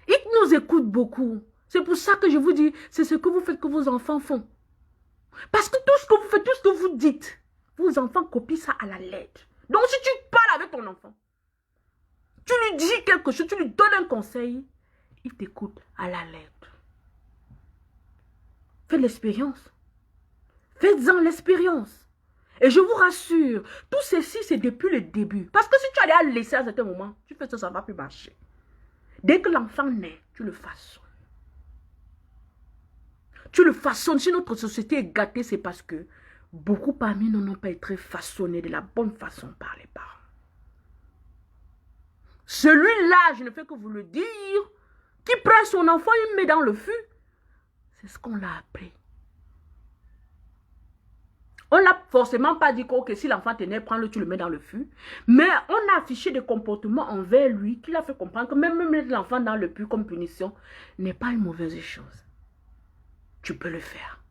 Ils nous écoutent beaucoup. C'est pour ça que je vous dis, c'est ce que vous faites que vos enfants font. Parce que tout ce que vous faites, tout ce que vous dites, vos enfants copient ça à la lettre. Donc si tu parles avec ton enfant, tu lui dis quelque chose, tu lui donnes un conseil, il t'écoute à la lettre. Faites l'expérience. Faites-en l'expérience. Et je vous rassure, tout ceci, c'est depuis le début. Parce que si tu allais à laisser à certain moment, tu fais ça, ça ne va plus marcher. Dès que l'enfant naît, tu le façonnes. Tu le façonnes. Si notre société est gâtée, c'est parce que beaucoup parmi nous n'ont pas été façonnés de la bonne façon par les parents. Celui-là, je ne fais que vous le dire, qui prend son enfant, il met dans le feu. C'est ce qu'on l'a appris. On n'a forcément pas dit que si l'enfant tenait, prends-le, tu le mets dans le feu. Mais on a affiché des comportements envers lui qui l'a fait comprendre que même mettre l'enfant dans le feu comme punition n'est pas une mauvaise chose. Tu peux le faire.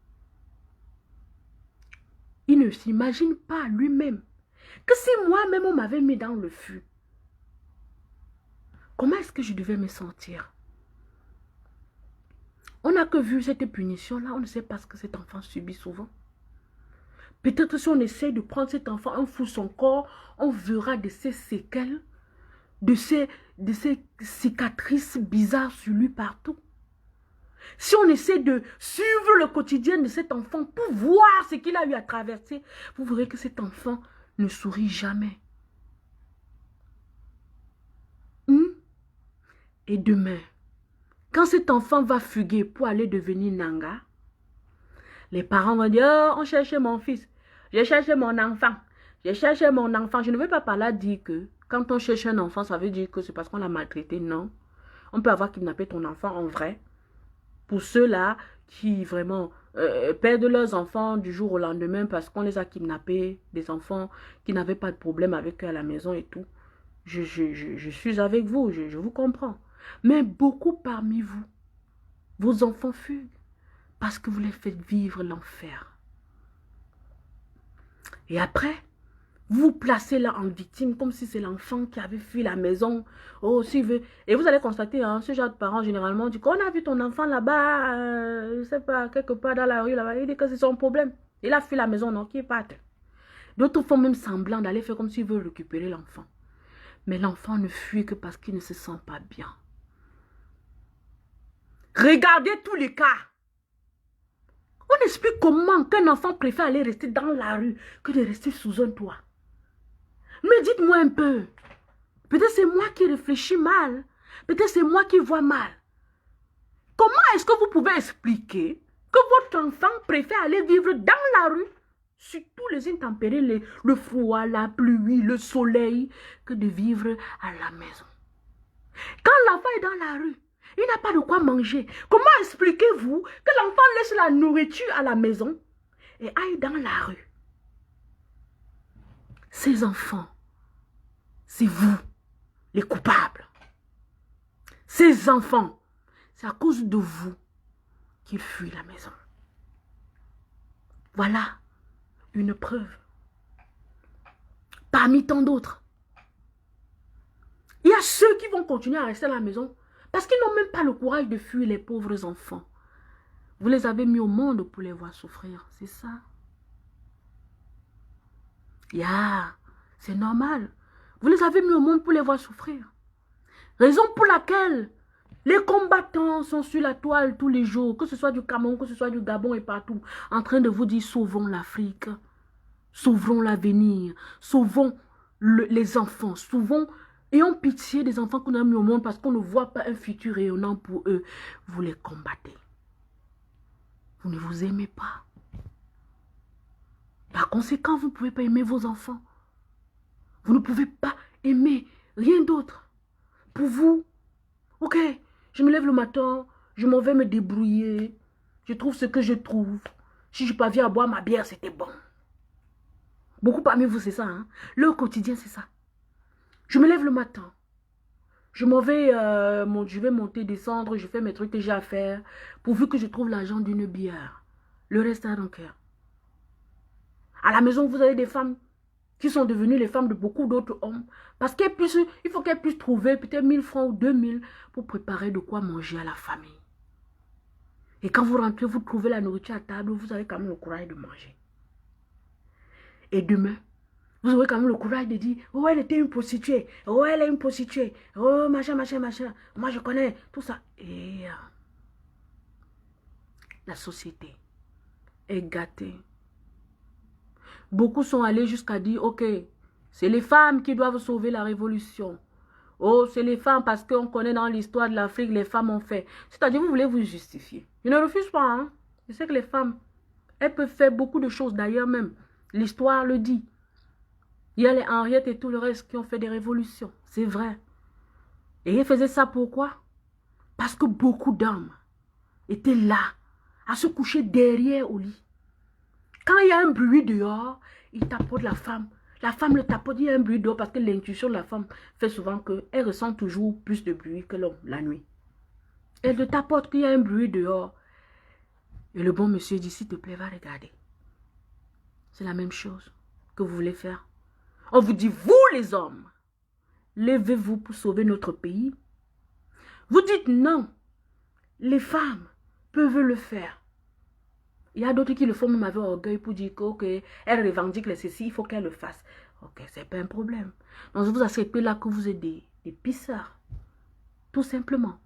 Il ne s'imagine pas lui-même que si moi-même on m'avait mis dans le feu, comment est-ce que je devais me sentir? On n'a que vu cette punition-là, on ne sait pas ce que cet enfant subit souvent. Peut-être que si on essaie de prendre cet enfant, on fout son corps, on verra de ces séquelles, de ces cicatrices bizarres sur lui partout. Si on essaie de suivre le quotidien de cet enfant pour voir ce qu'il a eu à traverser, vous verrez que cet enfant ne sourit jamais. Et demain, quand cet enfant va fuguer pour aller devenir Nanga, les parents vont dire, oh, on cherchait mon fils, j'ai cherché mon enfant, j'ai cherché mon enfant. Je ne veux pas par là dire que quand on cherche un enfant, ça veut dire que c'est parce qu'on l'a maltraité. Non. On peut avoir kidnappé ton enfant en vrai. Pour ceux-là qui vraiment perdent leurs enfants du jour au lendemain parce qu'on les a kidnappés, des enfants qui n'avaient pas de problème avec eux à la maison et tout. Je suis avec vous, je vous comprends. Mais beaucoup parmi vous, vos enfants fuguent parce que vous les faites vivre l'enfer. Et après, vous vous placez là en victime comme si c'est l'enfant qui avait fui la maison. Oh, s'il veut. Et vous allez constater, hein, ce genre de parents généralement disent qu'on a vu ton enfant là-bas, je ne sais pas, quelque part dans la rue là-bas. Il dit que c'est son problème. Il a fui la maison, non, qui parte. D'autres font même semblant d'aller faire comme s'ils veulent récupérer l'enfant. Mais l'enfant ne fuit que parce qu'il ne se sent pas bien. Regardez tous les cas. On explique comment qu'un enfant préfère aller rester dans la rue que de rester sous un toit. Mais dites-moi un peu. Peut-être c'est moi qui réfléchis mal. Peut-être c'est moi qui vois mal. Comment est-ce que vous pouvez expliquer que votre enfant préfère aller vivre dans la rue sur tous les intempéries, le froid, la pluie, le soleil, que de vivre à la maison. Quand l'enfant est dans la rue, il n'a pas de quoi manger. Comment expliquez-vous que l'enfant laisse la nourriture à la maison et aille dans la rue? Ces enfants, c'est vous, les coupables. Ces enfants, c'est à cause de vous qu'ils fuient la maison. Voilà une preuve. Parmi tant d'autres. Il y a ceux qui vont continuer à rester à la maison parce qu'ils n'ont même pas le courage de fuir les pauvres enfants. Vous les avez mis au monde pour les voir souffrir, c'est ça. C'est normal. Vous les avez mis au monde pour les voir souffrir. Raison pour laquelle les combattants sont sur la toile tous les jours, que ce soit du Cameroun, que ce soit du Gabon et partout, en train de vous dire sauvons l'Afrique, sauvons l'avenir, sauvons les enfants, ayons pitié des enfants qu'on a mis au monde parce qu'on ne voit pas un futur rayonnant pour eux. Vous les combattez. Vous ne vous aimez pas. Par conséquent, vous ne pouvez pas aimer vos enfants. Vous ne pouvez pas aimer rien d'autre. Pour vous, ok, je me lève le matin, je m'en vais me débrouiller, je trouve ce que je trouve. Si je parviens à boire ma bière, c'était bon. Beaucoup parmi vous, c'est ça, hein? Leur quotidien, c'est ça. Je me lève le matin, je m'en vais, je vais monter, descendre, je fais mes trucs que j'ai à faire, pourvu que je trouve l'argent d'une bière. Le reste a dans le cœur. À la maison, vous avez des femmes qui sont devenues les femmes de beaucoup d'autres hommes. Parce qu'il faut qu'elles puissent trouver peut-être 1000 francs ou 2000 pour préparer de quoi manger à la famille. Et quand vous rentrez, vous trouvez la nourriture à table, vous avez quand même le courage de manger. Et demain, vous aurez quand même le courage de dire, oh, elle était une prostituée, oh, elle est une prostituée, oh, machin, machin, machin, moi je connais tout ça. Et la société est gâtée. Beaucoup sont allés jusqu'à dire, ok, c'est les femmes qui doivent sauver la révolution. Oh, c'est les femmes parce qu'on connaît dans l'histoire de l'Afrique, les femmes ont fait. C'est-à-dire, vous voulez vous justifier. Je ne refuse pas, hein. Je sais que les femmes, elles peuvent faire beaucoup de choses. D'ailleurs même, l'histoire le dit. Il y a les Henriettes et tout le reste qui ont fait des révolutions. C'est vrai. Et elles faisaient ça pourquoi? Parce que beaucoup d'hommes étaient là, à se coucher derrière au lit. Quand il y a un bruit dehors, il tapote la femme. La femme le tapote, il y a un bruit dehors parce que l'intuition de la femme fait souvent qu'elle ressent toujours plus de bruit que l'homme la nuit. Elle le tapote qu'il y a un bruit dehors. Et le bon monsieur dit, s'il te plaît, va regarder. C'est la même chose que vous voulez faire. On vous dit, vous les hommes, levez-vous pour sauver notre pays. Vous dites non, les femmes peuvent le faire. Il y a d'autres qui le font même avec orgueil pour dire qu'elle revendique les ceci, il faut qu'elle le fasse. Ok, c'est pas un problème. Donc vous acceptez là que vous êtes des pisseurs. Tout simplement.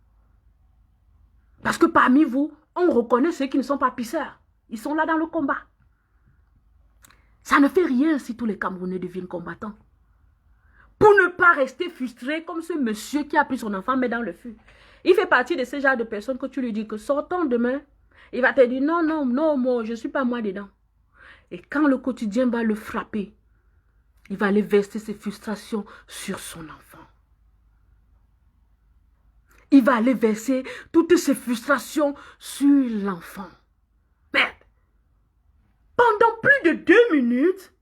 Parce que parmi vous, on reconnaît ceux qui ne sont pas pisseurs. Ils sont là dans le combat. Ça ne fait rien si tous les Camerounais deviennent combattants. Pour ne pas rester frustré comme ce monsieur qui a pris son enfant, mais dans le feu. Il fait partie de ce genre de personnes que tu lui dis que sortons demain. Il va te dire non, non, non, moi, je ne suis pas moi dedans. Et quand le quotidien va le frapper, il va aller verser ses frustrations sur son enfant. Il va aller verser toutes ses frustrations sur l'enfant. Merde. Pendant plus de 2 minutes,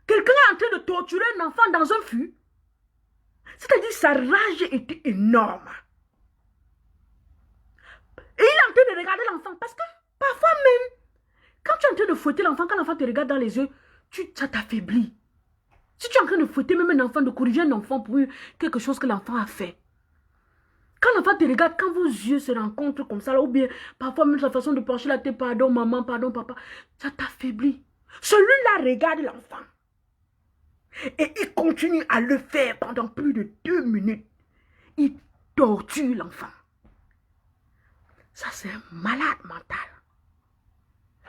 quelqu'un est en train de torturer un enfant dans un fût. C'est-à-dire sa rage était énorme. Et il est en train de regarder l'enfant. Parce que parfois même, quand tu es en train de fouetter l'enfant, quand l'enfant te regarde dans les yeux, ça t'affaiblit. Si tu es en train de fouetter même un enfant, de corriger un enfant pour quelque chose que l'enfant a fait. Quand l'enfant te regarde, quand vos yeux se rencontrent comme ça, là, ou bien parfois même sa façon de pencher la tête, pardon maman, pardon papa, ça t'affaiblit. Celui-là regarde l'enfant. Et il continue à le faire pendant plus de 2 minutes. Il torture l'enfant. Ça, c'est un malade mental.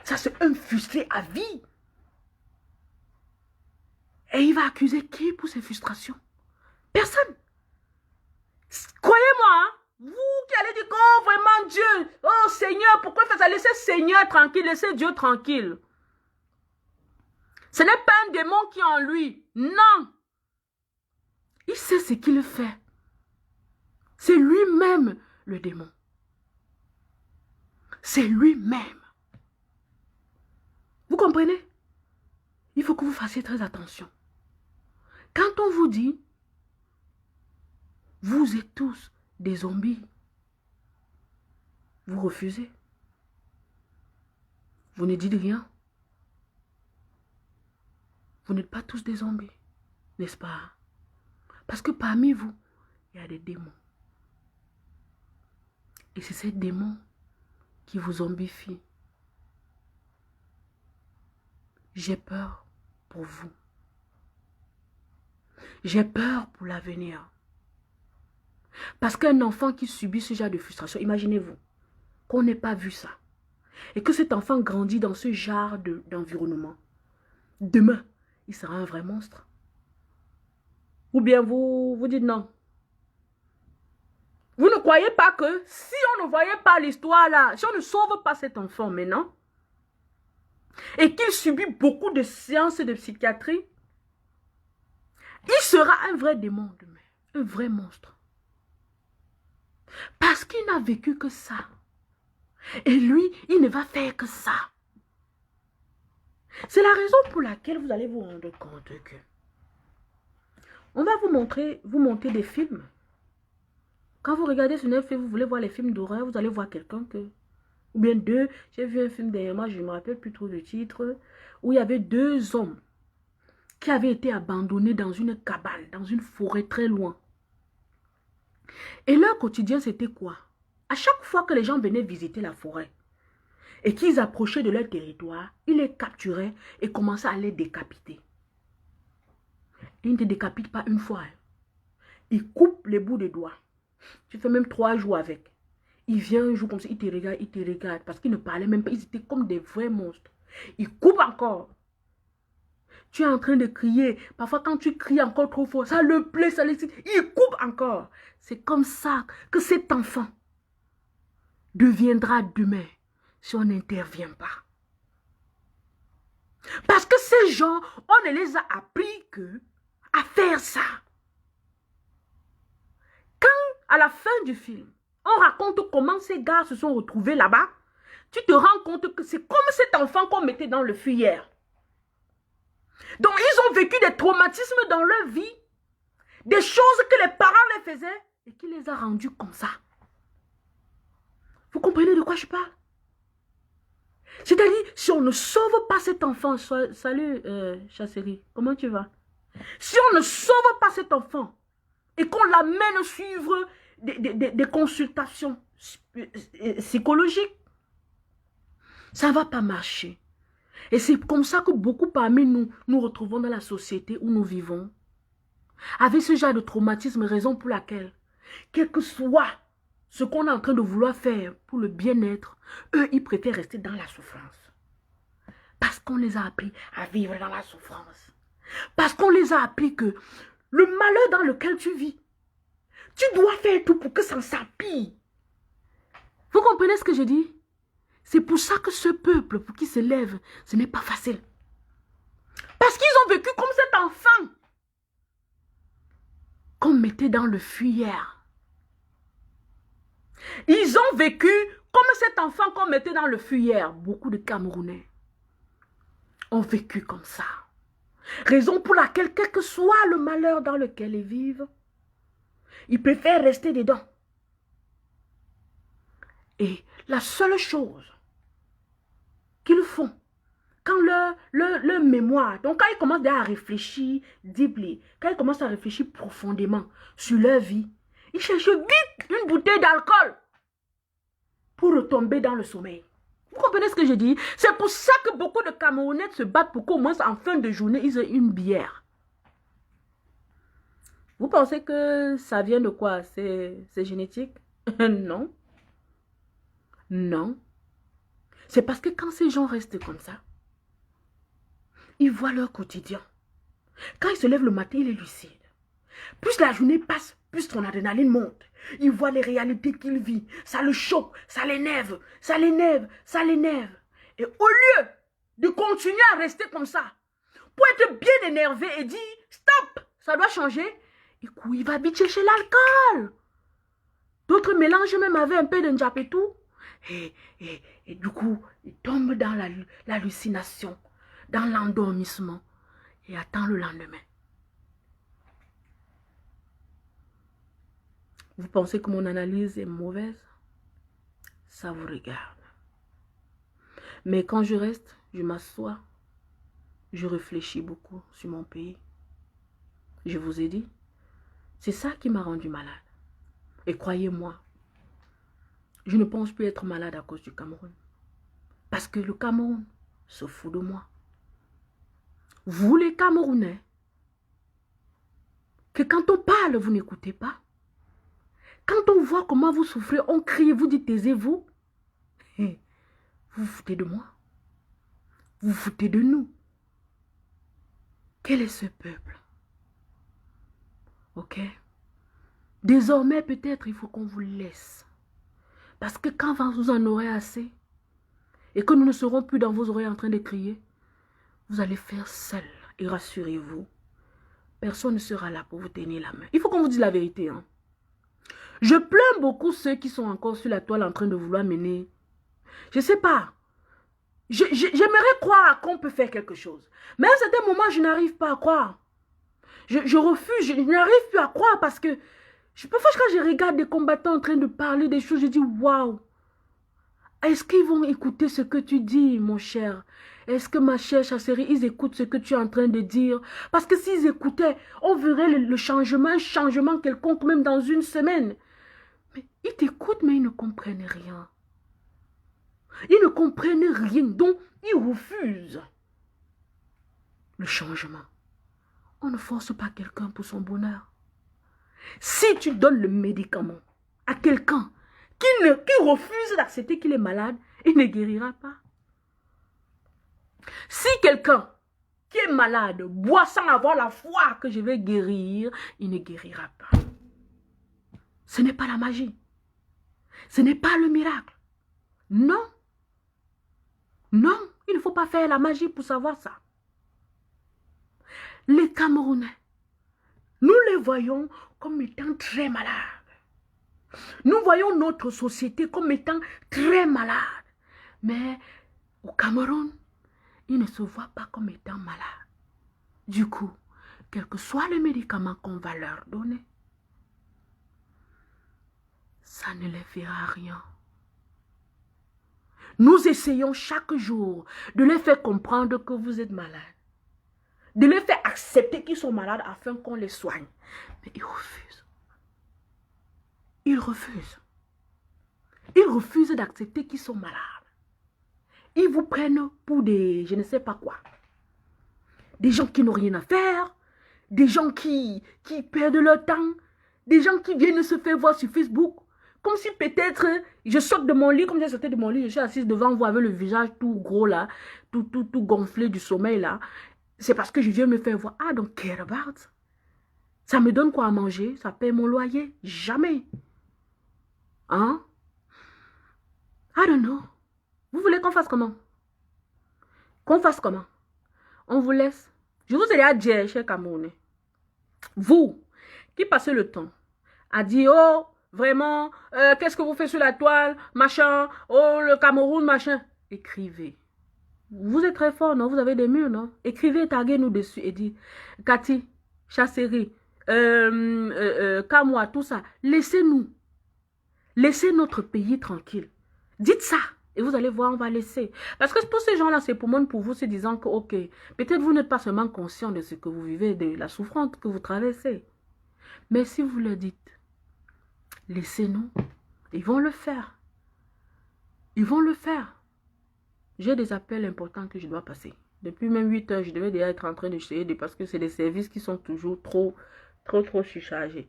Ça, c'est un frustré à vie. Et il va accuser qui pour ses frustrations? Personne. Croyez-moi, hein, vous qui allez dire, oh, vraiment Dieu, oh Seigneur, pourquoi tu as laissé Seigneur tranquille, laissez Dieu tranquille. Ce n'est pas un démon qui est en lui. Non. Il sait ce qu'il fait. C'est lui-même le démon. C'est lui-même. Vous comprenez? Il faut que vous fassiez très attention. Quand on vous dit, vous êtes tous des zombies, vous refusez. Vous ne dites rien. Vous n'êtes pas tous des zombies, n'est-ce pas? Parce que parmi vous, il y a des démons. Et c'est ces démons qui vous zombifient. J'ai peur pour vous. J'ai peur pour l'avenir. Parce qu'un enfant qui subit ce genre de frustration, imaginez-vous qu'on n'ait pas vu ça. Et que cet enfant grandit dans ce genre d'environnement. Demain, il sera un vrai monstre. Ou bien vous dites non. Vous ne croyez pas que si on ne voyait pas l'histoire là, si on ne sauve pas cet enfant maintenant, et qu'il subit beaucoup de séances de psychiatrie, il sera un vrai démon demain, un vrai monstre. Parce qu'il n'a vécu que ça. Et lui, il ne va faire que ça. C'est la raison pour laquelle vous allez vous rendre compte que on va vous montrer des films. Quand vous regardez sur Netflix, vous voulez voir les films d'horreur, vous allez voir quelqu'un que... Ou bien deux, j'ai vu un film derrière moi, je ne me rappelle plus trop le titre, où il y avait deux hommes qui avaient été abandonnés dans une cabane, dans une forêt très loin. Et leur quotidien, c'était quoi? À chaque fois que les gens venaient visiter la forêt et qu'ils approchaient de leur territoire, ils les capturaient et commençaient à les décapiter. Ils ne te décapitent pas une fois. Ils coupent les bouts de doigts. Tu fais même 3 jours avec. Il vient un jour comme ça, il te regarde parce qu'ils ne parlaient même pas. Ils étaient comme des vrais monstres. Ils coupent encore. Tu es en train de crier. Parfois, quand tu cries encore trop fort, ça le plaît, ça l'excite. Il coupe encore. C'est comme ça que cet enfant deviendra demain si on n'intervient pas. Parce que ces gens, on ne les a appris que à faire ça. Quand, à la fin du film, on raconte comment ces gars se sont retrouvés là-bas, tu te rends compte que c'est comme cet enfant qu'on mettait dans le feu hier. Donc, ils ont vécu des traumatismes dans leur vie, des choses que les parents les faisaient et qui les a rendus comme ça. Vous comprenez de quoi je parle? C'est-à-dire, si on ne sauve pas cet enfant, salut Chasserie, comment tu vas? Si on ne sauve pas cet enfant et qu'on l'amène suivre des consultations psychologiques, ça ne va pas marcher. Et c'est comme ça que beaucoup parmi nous, nous retrouvons dans la société où nous vivons, avec ce genre de traumatisme, raison pour laquelle, quel que soit ce qu'on est en train de vouloir faire pour le bien-être, eux, ils préfèrent rester dans la souffrance. Parce qu'on les a appris à vivre dans la souffrance. Parce qu'on les a appris que le malheur dans lequel tu vis, tu dois faire tout pour que ça s'empire. Vous comprenez ce que je dis? C'est pour ça que ce peuple, pour qu'il se lève, ce n'est pas facile. Parce qu'ils ont vécu comme cet enfant qu'on mettait dans le fuyère. Ils ont vécu comme cet enfant qu'on mettait dans le fuyère. Beaucoup de Camerounais ont vécu comme ça. Raison pour laquelle, quel que soit le malheur dans lequel ils vivent, ils préfèrent rester dedans. Et la seule chose qu'ils font, quand leur mémoire, donc quand ils commencent à réfléchir deeply, quand ils commencent à réfléchir profondément sur leur vie, ils cherchent vite une bouteille d'alcool pour retomber dans le sommeil. Vous comprenez ce que je dis? C'est pour ça que beaucoup de Camerounais se battent pour qu'au moins en fin de journée, ils aient une bière. Vous pensez que ça vient de quoi? C'est génétique? Non. Non. C'est parce que quand ces gens restent comme ça, ils voient leur quotidien. Quand ils se lèvent le matin, il est lucide. Plus la journée passe, plus son adrénaline monte. Il voit les réalités qu'il vit. Ça le choque, ça l'énerve, ça l'énerve, ça l'énerve. Et au lieu de continuer à rester comme ça, pour être bien énervé et dire stop, ça doit changer. Et il va vite chercher l'alcool. D'autres mélangent même avec un peu de Njapetou. Et du coup, il tombe dans l'hallucination, dans l'endormissement et attend le lendemain. Vous pensez que mon analyse est mauvaise? Ça vous regarde. Mais quand je reste, je m'assois, je réfléchis beaucoup sur mon pays. Je vous ai dit, c'est ça qui m'a rendu malade. Et croyez-moi, je ne pense plus être malade à cause du Cameroun. Parce que le Cameroun se fout de moi. Vous les Camerounais, que quand on parle, vous n'écoutez pas. Quand on voit comment vous souffrez, on crie, vous dites taisez-vous. Vous vous foutez de moi. Vous vous foutez de nous. Quel est ce peuple? Ok? Désormais, peut-être, il faut qu'on vous laisse. Parce que quand vous en aurez assez, et que nous ne serons plus dans vos oreilles en train de crier, vous allez faire seul. Et rassurez-vous, personne ne sera là pour vous tenir la main. Il faut qu'on vous dise la vérité. Hein. Je plains beaucoup ceux qui sont encore sur la toile en train de vouloir mener. Je ne sais pas. J'aimerais croire qu'on peut faire quelque chose. Mais à un certain moment, je n'arrive pas à croire. Je refuse, je n'arrive plus à croire parce que parfois quand je regarde des combattants en train de parler des choses, je dis waouh. Est-ce qu'ils vont écouter ce que tu dis, mon cher? Est-ce que ma chère Chasserie, ils écoutent ce que tu es en train de dire? Parce que s'ils écoutaient, on verrait le changement, un changement quelconque, même dans une semaine. Mais ils t'écoutent, mais ils ne comprennent rien. Ils ne comprennent rien, donc ils refusent le changement. On ne force pas quelqu'un pour son bonheur. Si tu donnes le médicament à quelqu'un qui refuse d'accepter qu'il est malade, il ne guérira pas. Si quelqu'un qui est malade boit sans avoir la foi que je vais guérir, il ne guérira pas. Ce n'est pas la magie. Ce n'est pas le miracle. Non. Non, il ne faut pas faire la magie pour savoir ça. Les Camerounais, nous les voyons comme étant très malades. Nous voyons notre société comme étant très malade. Mais au Cameroun, ils ne se voient pas comme étant malades. Du coup, quel que soit le médicament qu'on va leur donner, ça ne les fera rien. Nous essayons chaque jour de les faire comprendre que vous êtes malades. De les faire accepter qu'ils sont malades afin qu'on les soigne. Mais ils refusent. Ils refusent. Ils refusent d'accepter qu'ils sont malades. Ils vous prennent pour des je ne sais pas quoi. Des gens qui n'ont rien à faire. Des gens qui perdent leur temps. Des gens qui viennent se faire voir sur Facebook. Comme si peut-être je saute de mon lit, comme j'ai sauté de mon lit, je suis assise devant vous avec le visage tout gros là, tout gonflé du sommeil là. C'est parce que je viens me faire voir. I don't care about. Ça me donne quoi à manger? Ça paie mon loyer? Jamais. Hein? I don't know. Vous voulez qu'on fasse comment? Qu'on fasse comment? On vous laisse. Je vous ai déjà dit, cher Camerounais. Vous, qui passez le temps à dire, oh, vraiment, qu'est-ce que vous faites sur la toile? Machin, oh, le Cameroun, machin. Écrivez. Vous êtes très fort, non? Vous avez des murs, non? Écrivez, taguez-nous dessus et dites, Cathy, Chasserie, Kamoa, tout ça. Laissez-nous. Laissez notre pays tranquille. Dites ça. Et vous allez voir, on va laisser. Parce que tous ces gens-là, c'est pour moi, pour vous, se disant que, ok, peut-être vous n'êtes pas seulement conscient de ce que vous vivez, de la souffrance que vous traversez. Mais si vous le dites, laissez-nous, ils vont le faire. Ils vont le faire. J'ai des appels importants que je dois passer. Depuis même 8 heures, je devais déjà être en train d'essayer parce que c'est des services qui sont toujours trop surchargés.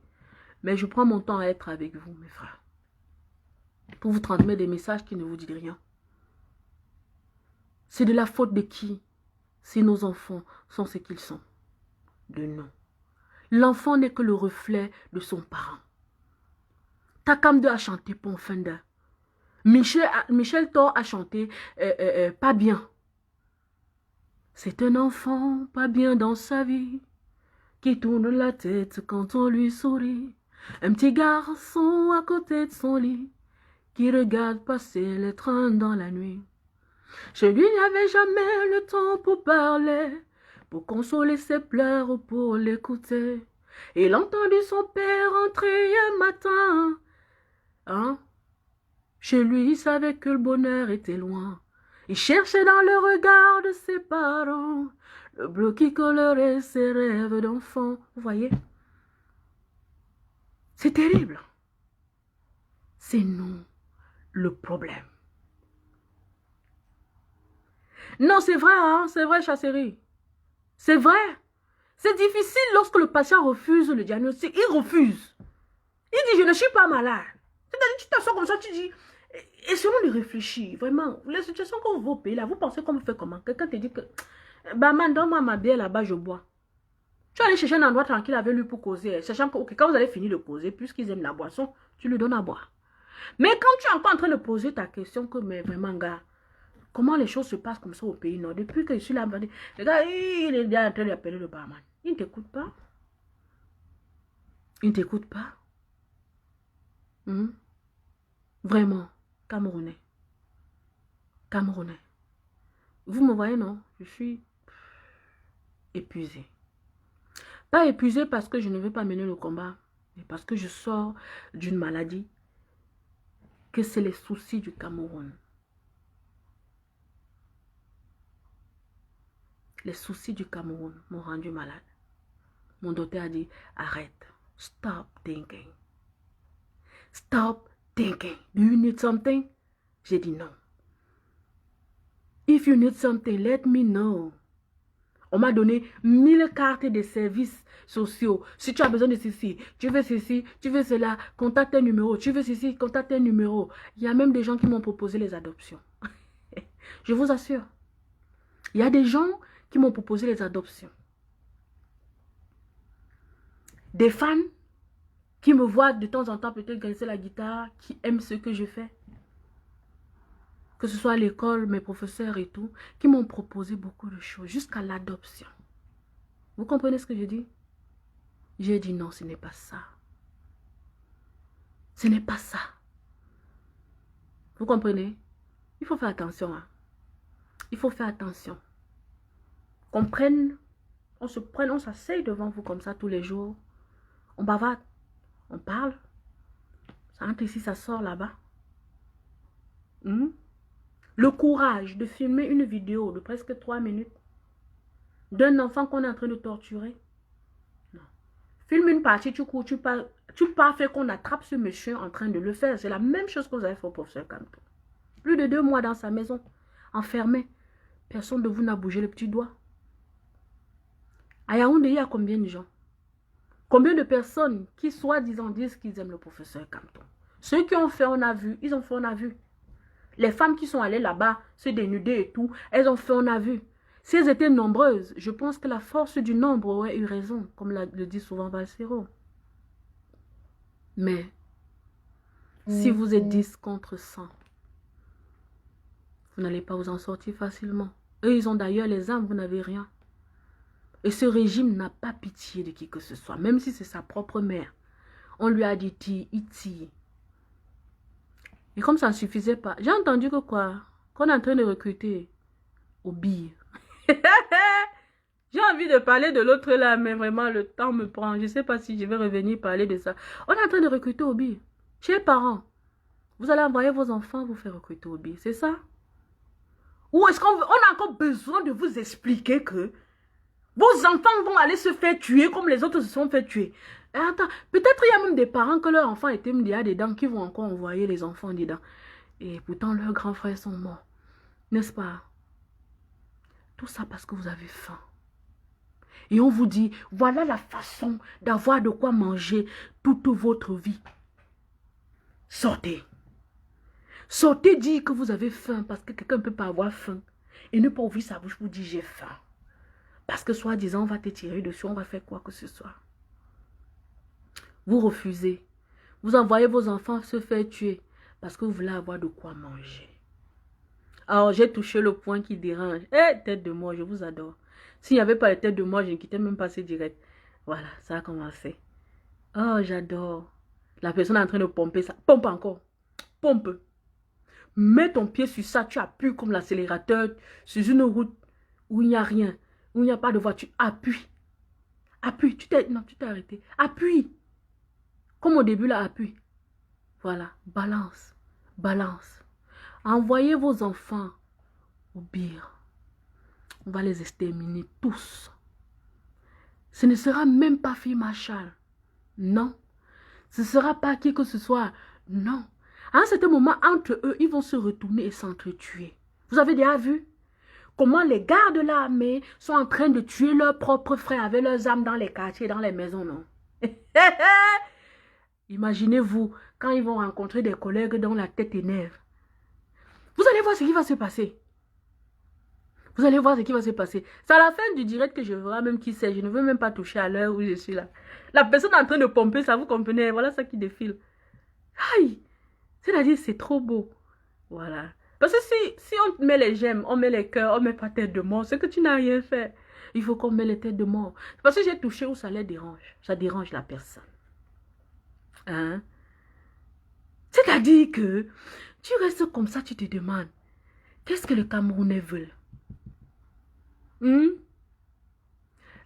Mais je prends mon temps à être avec vous, mes frères. Pour vous transmettre des messages qui ne vous disent rien. C'est de la faute de qui? Si nos enfants sont ce qu'ils sont. De nous. L'enfant n'est que le reflet de son parent. Takam a chanté Ponfenda. Michel Thor a chanté pas bien. C'est un enfant pas bien dans sa vie, qui tourne la tête quand on lui sourit. Un petit garçon à côté de son lit, qui regarde passer les trains dans la nuit. Chez lui, il n'y avait jamais le temps pour parler, pour consoler ses pleurs ou pour l'écouter. Il a entendu son père entrer un matin. Hein? Chez lui, il savait que le bonheur était loin. Il cherchait dans le regard de ses parents le bleu qui colorait ses rêves d'enfant. Vous voyez? C'est terrible. C'est nous le problème. Non, c'est vrai, Chassérie. C'est vrai. C'est difficile lorsque le patient refuse le diagnostic. Il refuse. Il dit, je ne suis pas malade. C'est-à-dire, tu t'assois comme ça, tu dis, essayons de réfléchir. Vraiment, les situations que vous payez là, vous pensez qu'on me fait comment? Quelqu'un te dit que, bah, man, donne-moi ma bière là-bas, je bois. Tu vas aller chercher un endroit tranquille avec lui pour causer, sachant que quand vous allez finir de causer, puisqu'ils aiment la boisson, tu lui donnes à boire. Mais quand tu es encore en train de poser ta question, que, mais vraiment, gars, comment les choses se passent comme ça au pays nord? Depuis que je suis là, le gars, il est déjà en train d'appeler le barman. Il ne t'écoute pas. Il ne t'écoute pas. Vraiment, Camerounais. Camerounais. Vous me voyez, non? Je suis épuisée. Pas épuisée parce que je ne veux pas mener le combat, mais parce que je sors d'une maladie, que c'est les soucis du Cameroun. Les soucis du Cameroun m'ont rendu malade. Mon docteur a dit, arrête, stop thinking. Stop thinking. Do you need something? J'ai dit non. If you need something, let me know. On m'a donné 1000 cartes de services sociaux. Si tu as besoin de ceci, tu veux ceci, tu veux cela, contacte un numéro. Tu veux ceci, contacte un numéro. Il y a même des gens qui m'ont proposé les adoptions. Je vous assure. Il y a des gens qui m'ont proposé les adoptions. Des fans qui me voient de temps en temps peut-être grincer la guitare, qui aiment ce que je fais. Que ce soit à l'école, mes professeurs et tout, qui m'ont proposé beaucoup de choses, jusqu'à l'adoption. Vous comprenez ce que je dis? J'ai dit non, ce n'est pas ça. Ce n'est pas ça. Vous comprenez? Il faut faire attention. Hein? Il faut faire attention. Qu'on prenne, on se prenne, on s'asseye devant vous comme ça tous les jours. On bavarde, on parle. Ça entre ici, ça sort là-bas. Le courage de filmer une vidéo de presque 3 minutes d'un enfant qu'on est en train de torturer. Non. Filme une partie, tu cours, tu pars faire qu'on attrape ce monsieur en train de le faire. C'est la même chose que vous avez fait au professeur Kanto. Plus de 2 mois dans sa maison, enfermé. Personne de vous n'a bougé le petit doigt. À Yaoundé, il y a combien de gens? Combien de personnes qui soi-disant disent qu'ils aiment le professeur Kanto? Ceux qui ont fait, on a vu. Ils ont fait, on a vu. Les femmes qui sont allées là-bas, se dénuder et tout, elles ont fait, on a vu. Si elles étaient nombreuses, je pense que la force du nombre aurait eu raison, comme le dit souvent Valsero. Mais, si vous êtes 10 contre 100, vous n'allez pas vous en sortir facilement. Eux, ils ont d'ailleurs les armes, vous n'avez rien. Et ce régime n'a pas pitié de qui que ce soit, même si c'est sa propre mère. On lui a dit, il tire. Et comme ça ne suffisait pas, j'ai entendu que quoi? Qu'on est en train de recruter au billes. J'ai envie de parler de l'autre là, mais vraiment le temps me prend. Je ne sais pas si je vais revenir parler de ça. On est en train de recruter au billes. Chez les parents, vous allez envoyer vos enfants vous faire recruter au billes, c'est ça? Ou est-ce qu'on a encore besoin de vous expliquer que vos enfants vont aller se faire tuer comme les autres se sont fait tuer? Et attends, peut-être il y a même des parents que leurs enfants étaient dedans qui vont encore envoyer les enfants dedans. Et pourtant leurs grands frères sont morts. N'est-ce pas? Tout ça parce que vous avez faim. Et on vous dit, voilà la façon d'avoir de quoi manger toute votre vie. Sortez. Sortez dire que vous avez faim parce que quelqu'un ne peut pas avoir faim. Et ne pas ouvrir sa bouche pour dire j'ai faim. Parce que soi-disant, on va te tirer dessus, on va faire quoi que ce soit. Vous refusez. Vous envoyez vos enfants se faire tuer parce que vous voulez avoir de quoi manger. Alors, j'ai touché le point qui dérange. Eh, tête de mort, je vous adore. S'il n'y avait pas de tête de mort, je ne quittais même pas ce direct. Voilà, ça a commencé. Oh, j'adore. La personne est en train de pomper ça. Pompe encore. Pompe. Mets ton pied sur ça, tu appuies comme l'accélérateur sur une route où il n'y a rien, où il n'y a pas de voiture. Appuie. Appuie. Non, tu t'es arrêté. Appuie. Comme au début, là, appuie. Voilà. Balance. Balance. Envoyez vos enfants au pire. On va les exterminer tous. Ce ne sera même pas Fille Marshall. Non. Ce ne sera pas qui que ce soit. Non. À un certain moment, entre eux, ils vont se retourner et s'entretuer. Vous avez déjà vu comment les gardes de l'armée sont en train de tuer leurs propres frères avec leurs armes dans les quartiers, dans les maisons, non? Imaginez-vous quand ils vont rencontrer des collègues dont la tête énerve. Vous allez voir ce qui va se passer. Vous allez voir ce qui va se passer. C'est à la fin du direct que je verrai même qui c'est. Je ne veux même pas toucher à l'heure où je suis là. La personne est en train de pomper, ça vous comprenez? Voilà ça qui défile. Aïe! C'est-à-dire, c'est trop beau. Voilà. Parce que si on met les j'aime, on met les cœurs, on met pas tête de mort, c'est que tu n'as rien fait. Il faut qu'on mette les têtes de mort. Parce que j'ai touché où ça les dérange. Ça dérange la personne. Hein? C'est-à-dire que tu restes comme ça, tu te demandes, qu'est-ce que les Camerounais veulent?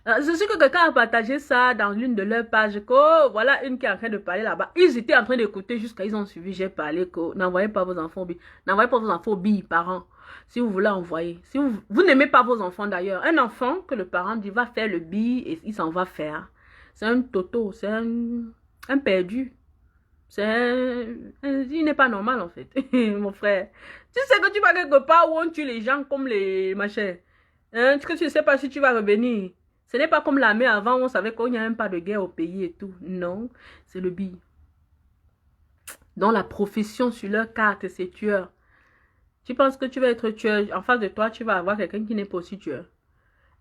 Je sais que quelqu'un a partagé ça dans l'une de leurs pages. Que, voilà une qui est en train de parler là-bas. Ils étaient en train d'écouter jusqu'à ils ont suivi. J'ai parlé que n'envoyez pas vos enfants au billes. N'envoyez pas vos enfants au billes, parents. Si vous voulez envoyer. Si vous n'aimez pas vos enfants d'ailleurs. Un enfant que le parent dit va faire le billes et il s'en va faire. C'est un toto. C'est un perdu. Il n'est pas normal en fait. Mon frère. Tu sais que tu vas quelque part où on tue les gens comme les machins. Hein? Tu ne sais pas si tu vas revenir. Ce n'est pas comme l'armée avant où on savait qu'il n'y a même pas de guerre au pays et tout. Non, c'est le billes. Dans la profession sur leur carte, c'est tueur. Tu penses que tu vas être tueur. En face de toi, tu vas avoir quelqu'un qui n'est pas aussi tueur.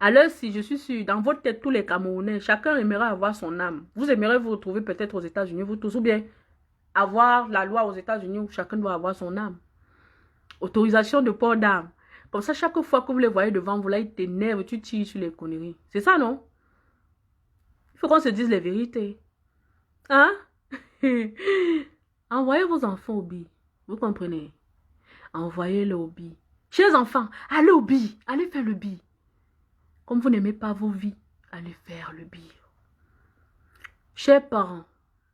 Alors si je suis sûre, dans votre tête, tous les Camerounais, chacun aimerait avoir son âme. Vous aimeriez vous retrouver peut-être aux États-Unis, vous tous, ou bien avoir la loi aux États-Unis où chacun doit avoir son âme. Autorisation de port d'armes. Comme ça, chaque fois que vous les voyez devant vous, là, ils t'énervent, tu tires sur les conneries. C'est ça, non? Il faut qu'on se dise les vérités. Hein? Envoyez vos enfants au billes. Vous comprenez? Envoyez-les au billes. Chers enfants, allez au billes. Allez faire le billes. Comme vous n'aimez pas vos vies, allez faire le billes. Chers parents,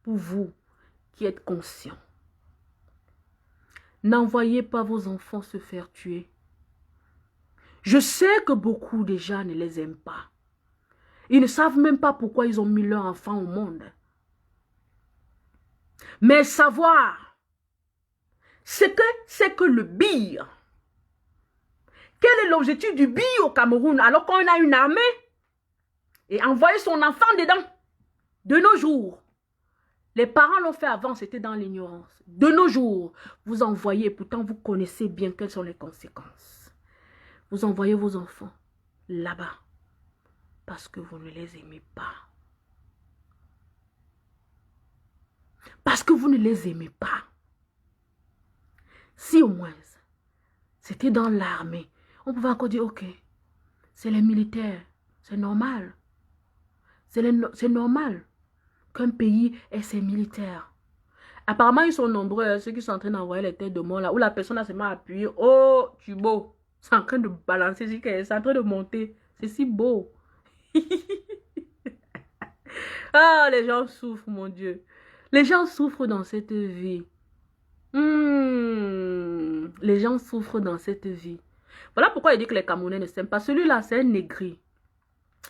pour vous qui êtes conscients, n'envoyez pas vos enfants se faire tuer. Je sais que beaucoup déjà ne les aiment pas. Ils ne savent même pas pourquoi ils ont mis leur enfant au monde. Mais savoir, c'est que le billes. Quel est l'objectif du billes au Cameroun alors qu'on a une armée? Et envoyer son enfant dedans. De nos jours, les parents l'ont fait avant, c'était dans l'ignorance. De nos jours, vous envoyez, pourtant vous connaissez bien quelles sont les conséquences. Vous envoyez vos enfants là-bas parce que vous ne les aimez pas. Parce que vous ne les aimez pas. Si au moins c'était dans l'armée, on pouvait encore dire, ok, c'est les militaires, c'est normal. C'est normal qu'un pays ait ses militaires. Apparemment, ils sont nombreux, ceux qui sont en train d'envoyer les têtes de mort là, où la personne a seulement appuyé. Oh, tu es beau. C'est en train de balancer, c'est en train de monter. C'est si beau. Ah, les gens souffrent, mon Dieu. Les gens souffrent dans cette vie. Les gens souffrent dans cette vie. Voilà pourquoi il dit que les Camerounais ne s'aiment pas. Celui-là, c'est un négri.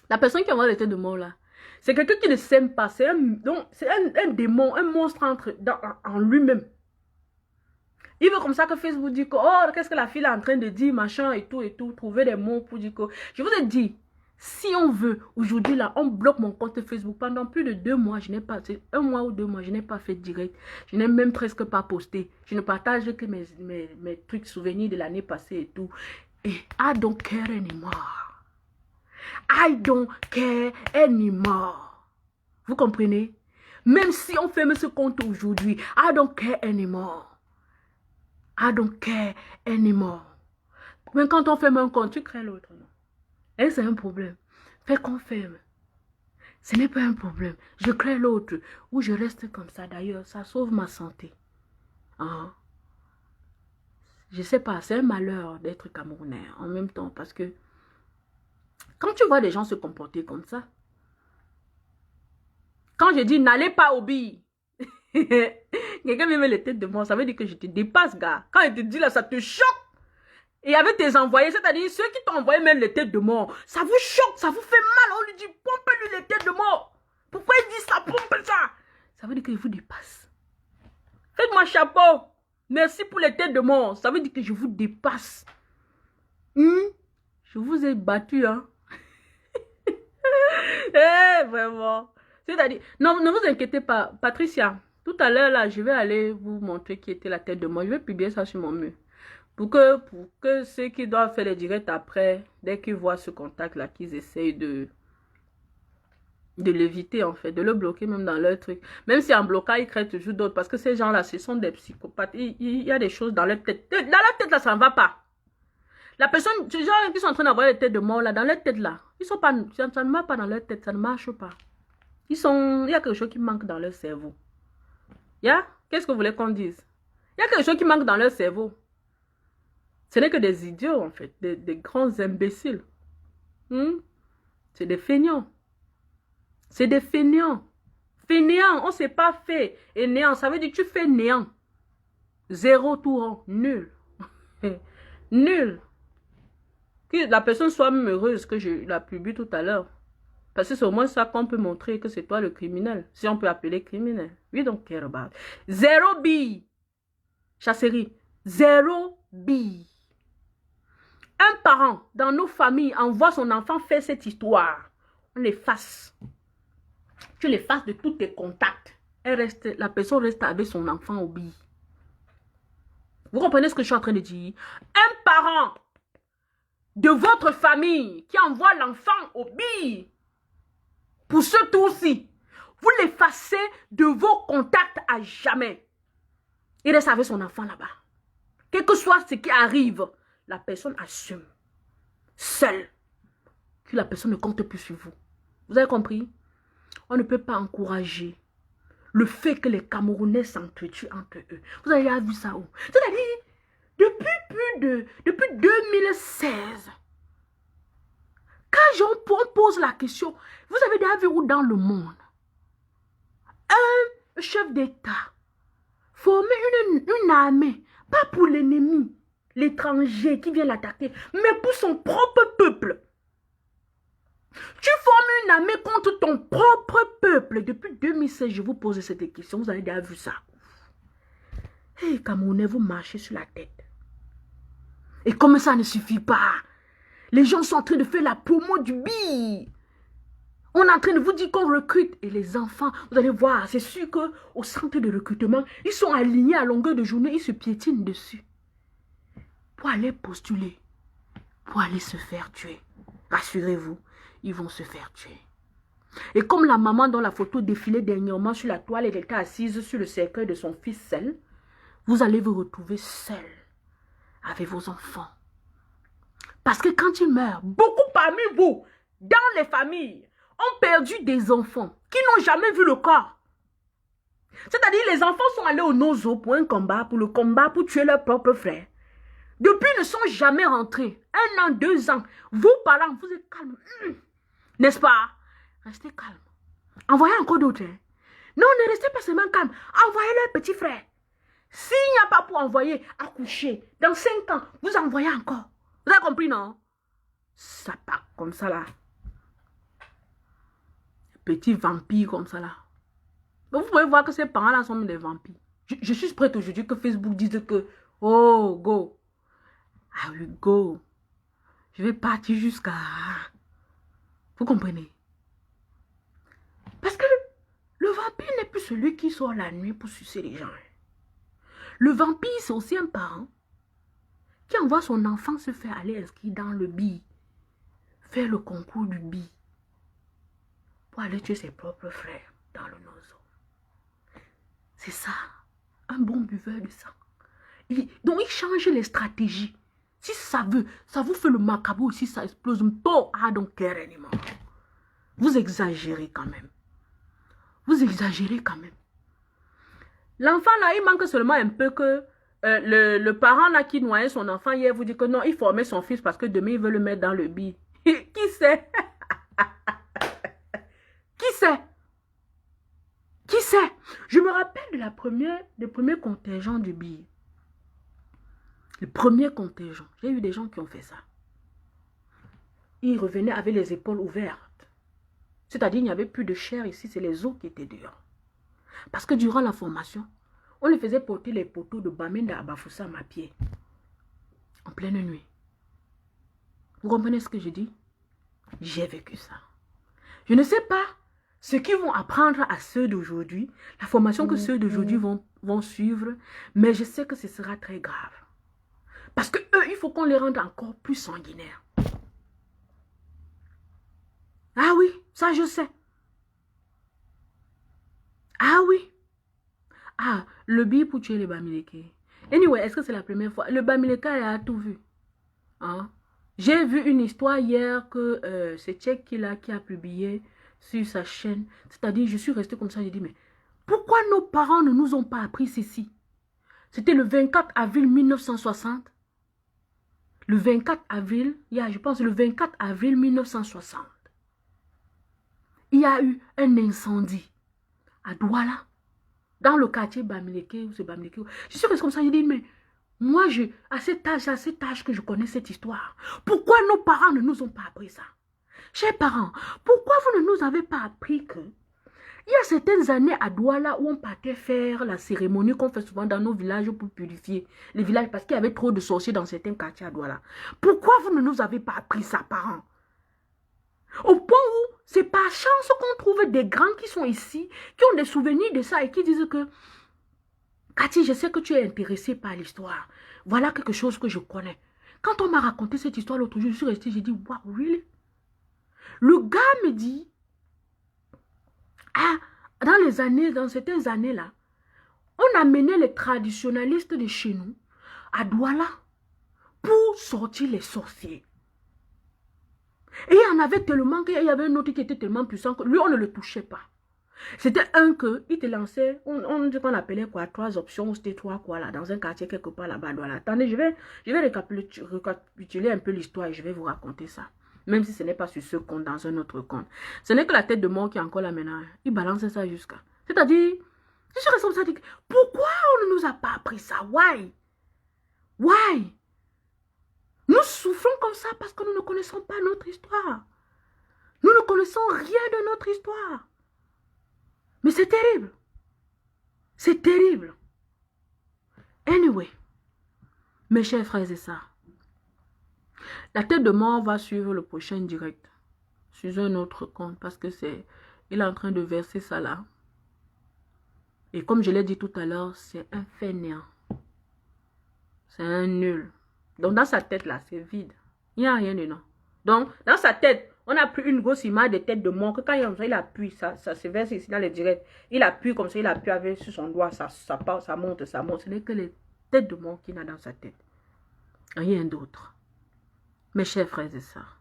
La personne qui envoie les têtes de mort là, c'est quelqu'un qui ne s'aime pas. C'est un démon, un monstre en lui-même. Il veut comme ça que Facebook dit que, oh, qu'est-ce que la fille est en train de dire, machin et tout, trouver des mots pour dire que... Je vous ai dit, si on veut, aujourd'hui là, on bloque mon compte Facebook pendant plus de 2 mois, je n'ai pas, 1 mois ou 2 mois, je n'ai pas fait direct. Je n'ai même presque pas posté. Je ne partage que mes trucs souvenirs de l'année passée et tout. Et I don't care anymore. I don't care anymore. Vous comprenez? Même si on ferme ce compte aujourd'hui, I don't care anymore. I don't care anymore. Mais quand on ferme un compte, tu crées l'autre, non? Et c'est un problème. Fais qu'on ferme. Ce n'est pas un problème. Je crée l'autre ou je reste comme ça. D'ailleurs, ça sauve ma santé. Hein? Je sais pas, c'est un malheur d'être Camerounais en même temps parce que quand tu vois des gens se comporter comme ça, quand je dis n'allez pas au billes, quelqu'un me met les têtes de moi, ça veut dire que je te dépasse, gars. Quand il te dit là, ça te choque. Et avec tes envoyés, c'est-à-dire ceux qui t'ont envoyé même les têtes de mort, ça vous choque, ça vous fait mal. On lui dit, pompe-lui les têtes de mort. Pourquoi il dit ça, pompe ça? Ça veut dire qu'il vous dépasse. Faites-moi chapeau. Merci pour les têtes de mort. Ça veut dire que je vous dépasse. Je vous ai battu, hein. Eh, vraiment. C'est-à-dire, non, ne vous inquiétez pas, Patricia. Tout à l'heure, là, je vais aller vous montrer qui était la tête de mort. Je vais publier ça sur mon mur. Pour que ceux qui doivent faire les directs après, dès qu'ils voient ce contact-là, qu'ils essayent de l'éviter, en fait, de le bloquer même dans leur truc. Même si en bloquant, ils créent toujours d'autres. Parce que ces gens-là, ce sont des psychopathes. Il y a des choses dans leur tête. Dans leur tête, là, ça ne va pas. La personne, ces gens qui sont en train d'avoir les têtes de mort, là, dans leur tête, là, ils sont pas, ça ne marche pas dans leur tête, ça ne marche pas. Il y a quelque chose qui manque dans leur cerveau. Qu'est-ce que vous voulez qu'on dise? Il y a quelque chose qui manque dans leur cerveau. Ce n'est que des idiots, en fait. Des grands imbéciles. C'est des feignants. C'est des feignants. Fainéant, on ne s'est pas fait. Et néant, ça veut dire que tu fais néant. Zéro tout rond. Nul. Nul. Que la personne soit même heureuse que je la publie tout à l'heure. Parce que c'est au moins ça qu'on peut montrer que c'est toi le criminel. Si on peut appeler criminel. We don't care about. Zéro bille. Chasserie. Zéro bille. Un parent dans nos familles envoie son enfant faire cette histoire. On l'efface. Tu l'effaces de tous tes contacts. La personne reste avec son enfant au billes. Vous comprenez ce que je suis en train de dire? Un parent de votre famille qui envoie l'enfant au billes pour ce tour-ci, vous l'effacez de vos contacts à jamais. Il reste avec son enfant là-bas. Quel que soit ce qui arrive, la personne assume seule que la personne ne compte plus sur vous. Vous avez compris? On ne peut pas encourager le fait que les Camerounais s'entretuent entre eux. Vous avez déjà vu ça où? C'est-à-dire, depuis 2016, quand on pose la question, vous avez déjà vu où dans le monde un chef d'État former une armée, pas pour l'ennemi, l'étranger qui vient l'attaquer, mais pour son propre peuple. Tu formes une armée contre ton propre peuple. Depuis 2016, je vous pose cette question. Vous avez déjà vu ça. Hey, Camerounais, vous marchez sur la tête. Et comme ça ne suffit pas, les gens sont en train de faire la promo du billes. On est en train de vous dire qu'on recrute. Et les enfants, vous allez voir, c'est sûr qu'au centre de recrutement, ils sont alignés à longueur de journée, ils se piétinent dessus. Pour aller postuler, pour aller se faire tuer. Rassurez-vous, ils vont se faire tuer. Et comme la maman dont la photo défilait dernièrement sur la toile, elle était assise sur le cercueil de son fils seul, vous allez vous retrouver seul avec vos enfants. Parce que quand ils meurent, beaucoup parmi vous, dans les familles, ont perdu des enfants qui n'ont jamais vu le corps. C'est-à-dire les enfants sont allés au Nozo pour un combat, pour tuer leur propre frère. Depuis, ils ne sont jamais rentrés. 1 an, 2 ans. Vous, parents, vous êtes calme. N'est-ce pas? Restez calme. Envoyez encore d'autres. Hein? Non, ne restez pas seulement calme. Envoyez leur petit frère. S'il n'y a pas pour envoyer, accoucher. Dans 5 ans, vous envoyez encore. Vous avez compris, non? Ça part comme ça, là. Petit vampire comme ça, là. Donc, vous pouvez voir que ces parents-là sont des vampires. Je suis prête aujourd'hui que Facebook dise que, oh, go. I will go. Je vais partir jusqu'à... Vous comprenez? Parce que le vampire n'est plus celui qui sort la nuit pour sucer les gens. Le vampire, c'est aussi un parent qui envoie son enfant se faire aller inscrire dans le billes, faire le concours du billes, pour aller tuer ses propres frères dans le nozo. C'est ça, un bon buveur de sang. Donc il change les stratégies. Si ça vous fait le macabre, si ça explose, I don't care anymore. Vous exagérez quand même. Vous exagérez quand même. L'enfant là, il manque seulement un peu que le parent là qui noyait son enfant hier vous dit que non, il formait son fils parce que demain il veut le mettre dans le billes. Qui sait? Qui sait? Qui sait? Je me rappelle de le premier contingent du billes. Le premier contingent. J'ai eu des gens qui ont fait ça. Ils revenaient avec les épaules ouvertes. C'est-à-dire, il n'y avait plus de chair ici, c'est les os qui étaient dehors. Parce que durant la formation, on les faisait porter les poteaux de Bamenda à Bafoussam à pied. En pleine nuit. Vous comprenez ce que je dis? J'ai vécu ça. Je ne sais pas ce qu'ils vont apprendre à ceux d'aujourd'hui, la formation que ceux d'aujourd'hui vont suivre, mais je sais que ce sera très grave. Parce que eux, il faut qu'on les rende encore plus sanguinaires. Ah oui, ça je sais. Ah oui. Ah, le billet pour tuer les Bamileke. Anyway, est-ce que c'est la première fois? Le Bamileke a tout vu. Hein? J'ai vu une histoire hier que c'est Tchèque qui a publié sur sa chaîne. C'est-à-dire, je suis restée comme ça, j'ai dit, mais pourquoi nos parents ne nous ont pas appris ceci? C'était le 24 avril 1960. Le 24 avril, je pense le 24 avril 1960. Il y a eu un incendie à Douala, dans le quartier Bamileke, je suis restée comme ça, j'ai dit, mais moi, à cet âge que je connais cette histoire, pourquoi nos parents ne nous ont pas appris ça? Chers parents, pourquoi vous ne nous avez pas appris que il y a certaines années à Douala où on partait faire la cérémonie qu'on fait souvent dans nos villages pour purifier les villages parce qu'il y avait trop de sorciers dans certains quartiers à Douala. Pourquoi vous ne nous avez pas appris ça, parents? Au point où c'est par chance qu'on trouve des grands qui sont ici, qui ont des souvenirs de ça et qui disent que Cathy, je sais que tu es intéressée par l'histoire. Voilà quelque chose que je connais. Quand on m'a raconté cette histoire l'autre jour, je suis restée, j'ai dit, wow, really? Le gars me dit, dans certaines années-là, on amenait les traditionnalistes de chez nous à Douala pour sortir les sorciers. Et il y en avait tellement qu'il y avait un autre qui était tellement puissant que lui, on ne le touchait pas. C'était un que, il te lançait, on dit qu'on appelait quoi, 3 options, c'était 3 quoi là, dans un quartier quelque part là-bas. Voilà. Attendez, je vais récapituler un peu l'histoire et je vais vous raconter ça. Même si ce n'est pas sur ce compte, dans un autre compte. Ce n'est que la tête de mort qui est encore là maintenant. Il balançait ça jusqu'à. C'est-à-dire, je suis restée comme ça, pourquoi on ne nous a pas appris ça? Why? Why? Nous souffrons comme ça parce que nous ne connaissons pas notre histoire. Nous ne connaissons rien de notre histoire. Mais c'est terrible. C'est terrible. Anyway, mes chers frères et sœurs, la tête de mort va suivre le prochain direct sur un autre compte parce que il est en train de verser ça là. Et comme je l'ai dit tout à l'heure, c'est un fainéant. C'est un nul. Donc dans sa tête là, c'est vide. Il n'y a rien dedans. Donc dans sa tête, on a pris une grosse image de tête de mort que quand il appuie, ça se verse ici dans les directs. Il appuie comme ça, il appuie avec sur son doigt, ça monte, ça monte. Ce n'est que les têtes de mort qu'il a dans sa tête. Rien d'autre. Mes chers frères et sœurs,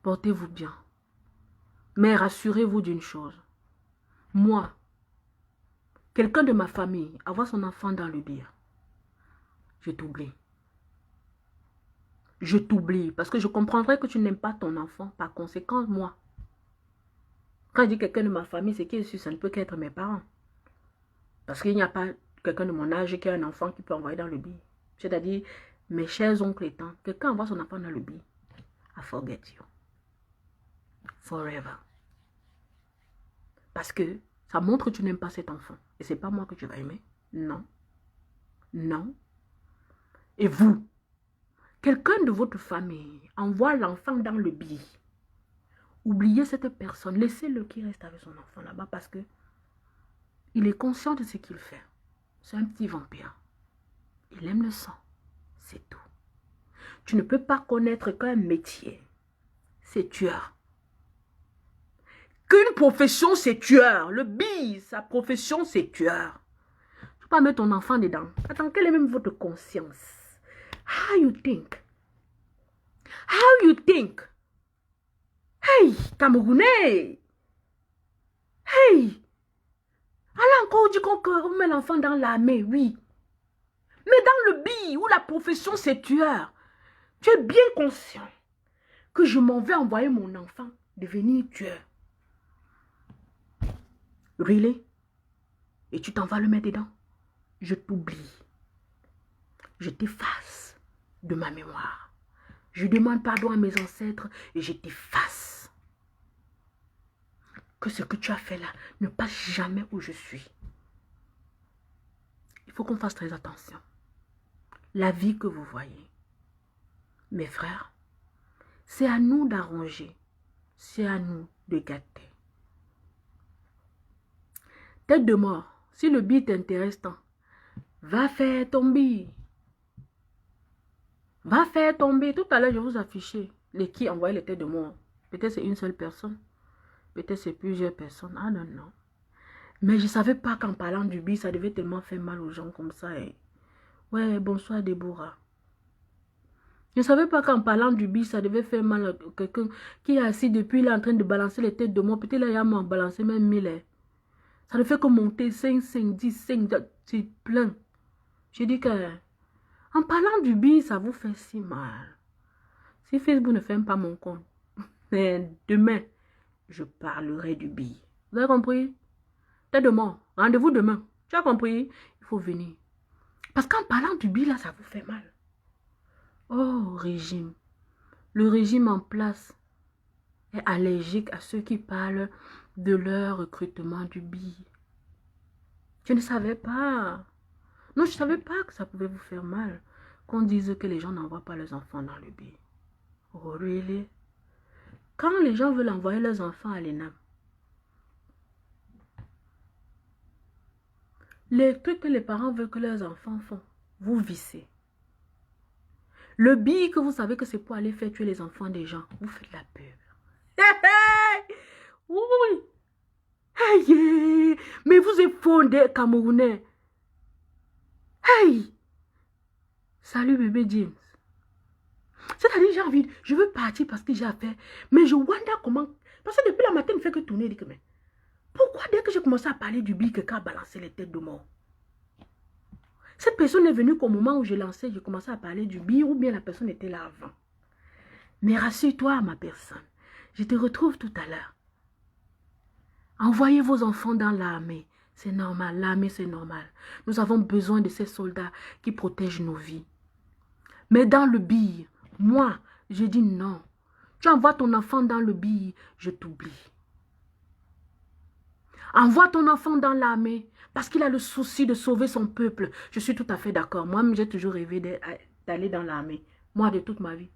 portez-vous bien. Mais rassurez-vous d'une chose. Moi, quelqu'un de ma famille, avoir son enfant dans le bière, je t'oublie. Je t'oublie parce que je comprendrai que tu n'aimes pas ton enfant. Par conséquent, moi, quand je dis quelqu'un de ma famille, c'est que ça ne peut qu'être mes parents. Parce qu'il n'y a pas quelqu'un de mon âge qui a un enfant qui peut envoyer dans le billet. C'est-à-dire, mes chers oncles et tantes, quelqu'un envoie son enfant dans le billet. I forget you. Forever. Parce que ça montre que tu n'aimes pas cet enfant. Et c'est pas moi que tu vas aimer. Non. Non. Et vous, quelqu'un de votre famille envoie l'enfant dans le billet. Oubliez cette personne. Laissez-le qui reste avec son enfant là-bas parce que il est conscient de ce qu'il fait. C'est un petit vampire. Il aime le sang. C'est tout. Tu ne peux pas connaître qu'un métier. C'est tueur. Qu'une profession, c'est tueur. Le billet, sa profession, c'est tueur. Tu ne peux pas mettre ton enfant dedans. Attends, quelle est même votre conscience? How you think? How you think? Hey, Camerounais! Hey! Alors encore dit qu'on met l'enfant dans l'armée, oui. Mais dans le billet où la profession c'est tueur, tu es bien conscient que je m'en vais envoyer mon enfant devenir tueur. Really? Et tu t'en vas le mettre dedans? Je t'oublie. Je t'efface de ma mémoire. Je demande pardon à mes ancêtres et je t'efface. Que ce que tu as fait là ne passe jamais où je suis. Il faut qu'on fasse très attention. La vie que vous voyez, mes frères, c'est à nous d'arranger. C'est à nous de gâter. Tête de mort, si le billet t'intéresse tant, va faire ton billet. Va faire tomber. Tout à l'heure, je vous affichais les qui envoyaient les têtes de mort. Peut-être c'est une seule personne. Peut-être c'est plusieurs personnes. Ah non, non. Mais je ne savais pas qu'en parlant du billet, ça devait tellement faire mal aux gens comme ça. Et... ouais, bonsoir Déborah. Je ne savais pas qu'en parlant du billet, ça devait faire mal à quelqu'un qui est assis depuis là en train de balancer les têtes de mort. Peut-être là, il y a m'en balancé même 1000. Ça ne fait que monter 5, 5, 10, 5, c'est plein. Je dis que... en parlant du billet, ça vous fait si mal. Si Facebook ne ferme pas mon compte, mais demain, je parlerai du billet. Vous avez compris? Tête de mort, rendez-vous demain. Tu as compris? Il faut venir. Parce qu'en parlant du billet, là, ça vous fait mal. Oh, régime. Le régime en place est allergique à ceux qui parlent de leur recrutement du billet. Je ne savais pas. Non, je ne savais pas que ça pouvait vous faire mal. Qu'on dise que les gens n'envoient pas leurs enfants dans le billet. Oh, really? Quand les gens veulent envoyer leurs enfants à l'ENAM, les trucs que les parents veulent que leurs enfants font, vous vissez. Le billet que vous savez que c'est pour aller faire tuer les enfants des gens, vous faites la peur. Oui. Hey, mais vous êtes fondé Camerounais. Hey. Salut bébé James. C'est-à-dire, j'ai envie, je veux partir parce que j'ai affaire. Mais je wonder comment. Parce que depuis la matin, il ne fait que tourner. Il dit que, mais pourquoi dès que j'ai commencé à parler du billet, quelqu'un a balancé les têtes de mort? Cette personne est venue qu'au moment où je lançais, j'ai commencé à parler du billet, ou bien la personne était là avant. Mais rassure-toi, ma personne. Je te retrouve tout à l'heure. Envoyez vos enfants dans l'armée. C'est normal, l'armée c'est normal. Nous avons besoin de ces soldats qui protègent nos vies. Mais dans le billet, moi, je dis non. Tu envoies ton enfant dans le billet, je t'oublie. Envoie ton enfant dans l'armée parce qu'il a le souci de sauver son peuple. Je suis tout à fait d'accord. Moi-même, j'ai toujours rêvé d'aller dans l'armée. Moi, de toute ma vie.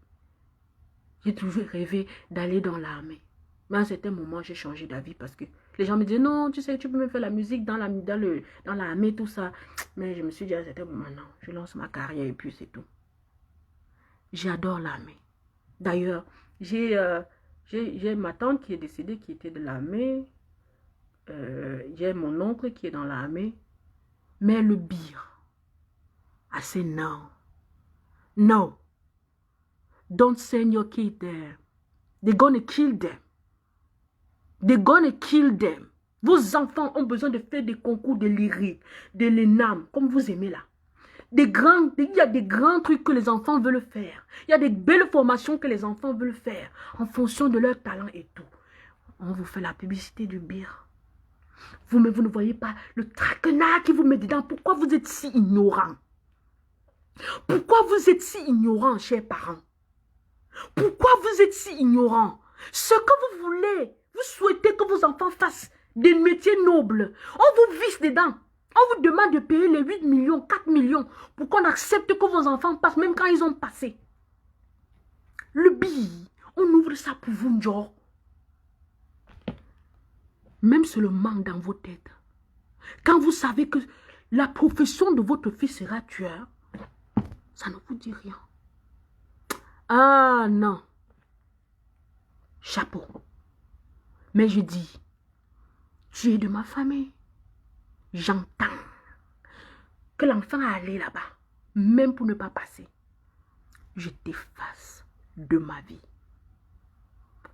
J'ai toujours rêvé d'aller dans l'armée. Mais à un certain moment, j'ai changé d'avis parce que les gens me disaient, non, tu sais, tu peux même faire la musique dans l'armée, tout ça. Mais je me suis dit à un certain moment, non, je lance ma carrière et puis c'est tout. J'adore l'armée. D'ailleurs, j'ai ma tante qui est décédée, qui était de l'armée. J'ai mon oncle qui est dans l'armée. Mais le bir, I say no. No. Don't send your kid there. They're gonna kill them. They're gonna kill them. Vos enfants ont besoin de faire des concours de lyrique, de l'ENAM, comme vous aimez là. Il y a des grands trucs que les enfants veulent faire. Il y a des belles formations que les enfants veulent faire en fonction de leur talent et tout. On vous fait la publicité du bir. Vous ne voyez pas le traquenard qui vous met dedans. Pourquoi vous êtes si ignorants? Pourquoi vous êtes si ignorants, chers parents? Pourquoi vous êtes si ignorants? Ce que vous voulez, vous souhaitez que vos enfants fassent des métiers nobles. On vous visse dedans. On vous demande de payer les 8 millions, 4 millions pour qu'on accepte que vos enfants passent, même quand ils ont passé. Le billet, on ouvre ça pour vous, genre. Même seulement dans vos têtes. Quand vous savez que la profession de votre fils sera tueur, ça ne vous dit rien. Ah non. Chapeau. Mais je dis, tu es de ma famille. J'entends que l'enfant a allé là-bas, même pour ne pas passer. je t'efface de ma vie.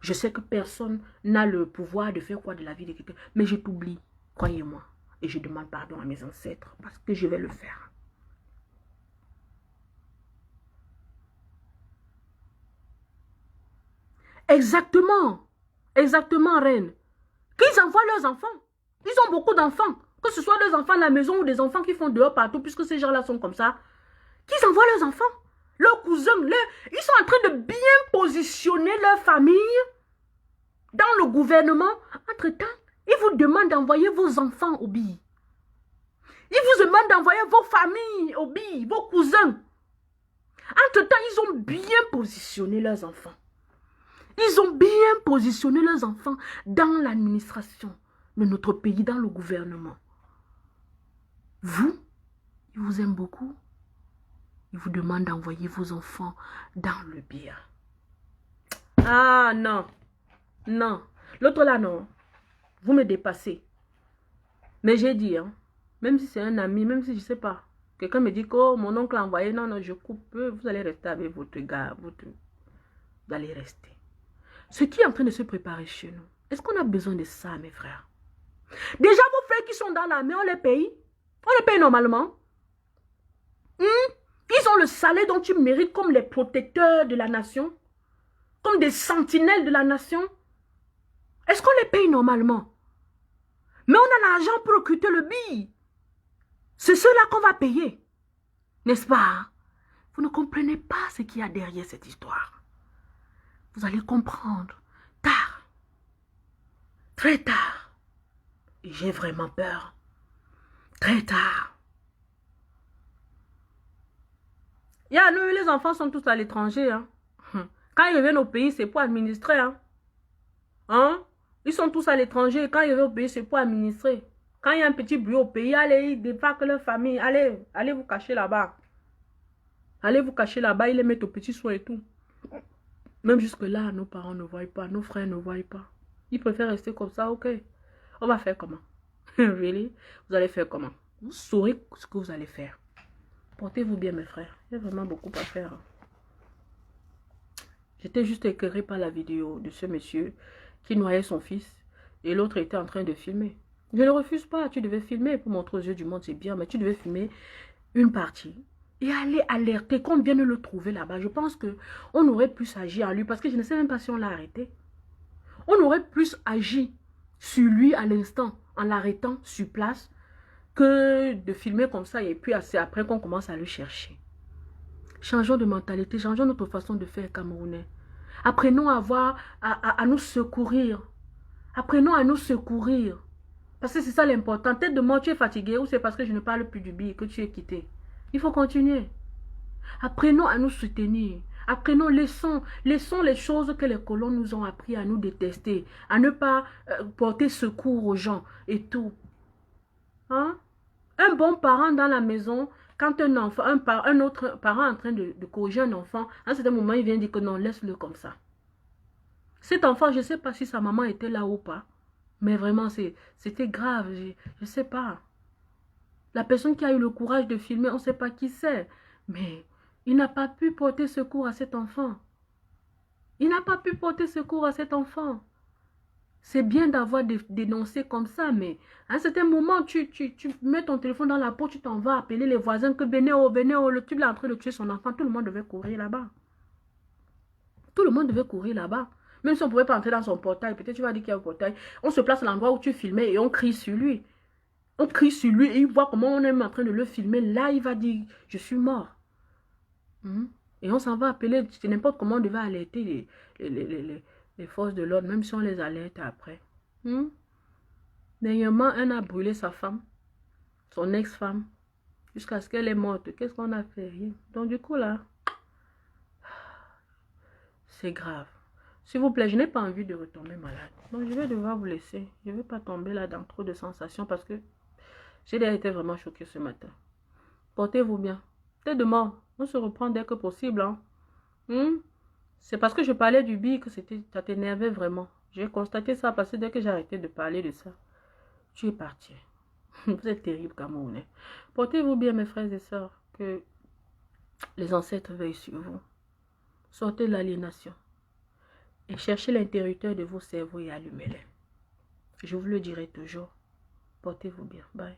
Je sais que personne n'a le pouvoir de faire quoi de la vie de quelqu'un, mais je t'oublie, croyez-moi. Et je demande pardon à mes ancêtres parce que je vais le faire. Exactement. Exactement, reine. Qu'ils envoient leurs enfants. Ils ont beaucoup d'enfants. Que ce soit leurs enfants à la maison ou des enfants qui font dehors partout, puisque ces gens-là sont comme ça. Qu'ils envoient leurs enfants. Leurs cousins. Ils sont en train de bien positionner leur famille dans le gouvernement. Entre-temps, ils vous demandent d'envoyer vos enfants au billet. Ils vous demandent d'envoyer vos familles au billet, vos cousins. Entre-temps, ils ont bien positionné leurs enfants. Ils ont bien positionné leurs enfants dans l'administration de notre pays, dans le gouvernement. Vous, ils vous aiment beaucoup. Ils vous demandent d'envoyer vos enfants dans le bien. Ah non, non. L'autre là, non. Vous me dépassez. Mais j'ai dit, hein, même si c'est un ami, même si je ne sais pas, quelqu'un me dit que oh, mon oncle a envoyé, non, non, je coupe, vous allez rester avec votre gars, vous allez rester. Ce qui est en train de se préparer chez nous, est-ce qu'on a besoin de ça, mes frères? Déjà, vos frères qui sont dans l'armée, on les paye. On les paye normalement. Ils ont le salaire dont tu mérites comme les protecteurs de la nation, comme des sentinelles de la nation. Est-ce qu'on les paye normalement? Mais on a l'argent pour recruter le billet. C'est ceux-là qu'on va payer. N'est-ce pas? Vous ne comprenez pas ce qu'il y a derrière cette histoire. Vous allez comprendre tard. Très tard. Et j'ai vraiment peur. Très tard. Nous, les enfants sont tous à l'étranger. Hein. Quand ils reviennent au pays, c'est pour administrer. Hein? Ils sont tous à l'étranger. Quand ils reviennent au pays, c'est pour administrer. Quand il y a un petit bruit au pays, allez, ils débarquent leur famille. Allez vous cacher là-bas. Allez vous cacher là-bas, ils les mettent aux petits soins et tout. Même jusque-là, nos parents ne voient pas, nos frères ne voient pas. Ils préfèrent rester comme ça, ok. On va faire comment? Really? Vous allez faire comment? Vous saurez ce que vous allez faire. Portez-vous bien, mes frères. Il y a vraiment beaucoup à faire. J'étais juste écœurée par la vidéo de ce monsieur qui noyait son fils et l'autre était en train de filmer. Je ne refuse pas, tu devais filmer pour montrer aux yeux du monde, c'est bien, mais tu devais filmer une partie et aller alerter qu'on vienne le trouver là-bas. Je pense qu'on aurait plus agi à lui parce que je ne sais même pas si on l'a arrêté. On aurait plus agi sur lui à l'instant en l'arrêtant sur place que de filmer comme ça et puis c'est après qu'on commence à le chercher. Changeons de mentalité, changeons notre façon de faire camerounais. Apprenons à nous secourir. Apprenons à nous secourir. Parce que c'est ça l'important. Peut-être de moi, tu es fatigué ou c'est parce que je ne parle plus du billet que tu es quitté. Il faut continuer. Apprenons à nous soutenir. Apprenons, laissons les choses que les colons nous ont appris à nous détester, à ne pas porter secours aux gens et tout. Hein? Un bon parent dans la maison, quand un enfant, un autre parent est en train de corriger un enfant, à un certain moment, il vient dire que non, laisse-le comme ça. Cet enfant, je ne sais pas si sa maman était là ou pas, mais vraiment, c'était grave, je ne sais pas. La personne qui a eu le courage de filmer, on ne sait pas qui c'est, mais il n'a pas pu porter secours à cet enfant. Il n'a pas pu porter secours à cet enfant. C'est bien d'avoir dénoncé comme ça, mais à un certain moment, tu mets ton téléphone dans la poche, tu t'en vas appeler les voisins que venez, le type est en train de tuer son enfant. Tout le monde devait courir là-bas. Tout le monde devait courir là-bas. Même si on ne pouvait pas entrer dans son portail, peut-être tu vas dire qu'il y a un portail. On se place à l'endroit où tu filmais et on crie sur lui. On crie sur lui et il voit comment on est en train de le filmer. Là, il va dire, je suis mort. Et on s'en va appeler, c'est n'importe comment on devait alerter les forces de l'ordre, même si on les alerte après. Dernièrement, un a brûlé sa femme, son ex-femme, jusqu'à ce qu'elle est morte. Qu'est-ce qu'on a fait? Rien. Donc du coup là, c'est grave. S'il vous plaît, je n'ai pas envie de retomber malade. Donc je vais devoir vous laisser. Je ne vais pas tomber là dans trop de sensations parce que j'ai déjà été vraiment choquée ce matin. Portez-vous bien. Dès demain, on se reprend dès que possible. C'est parce que je parlais du billet que ça t'énervait vraiment. J'ai constaté ça parce que dès que j'ai arrêté de parler de ça, tu es parti. Vous êtes terrible, Camerounais. Portez-vous bien, mes frères et sœurs. Que les ancêtres veillent sur vous. Sortez de l'aliénation. Et cherchez l'interrupteur de vos cerveaux et allumez-les. Je vous le dirai toujours. Portez-vous bien. Bye.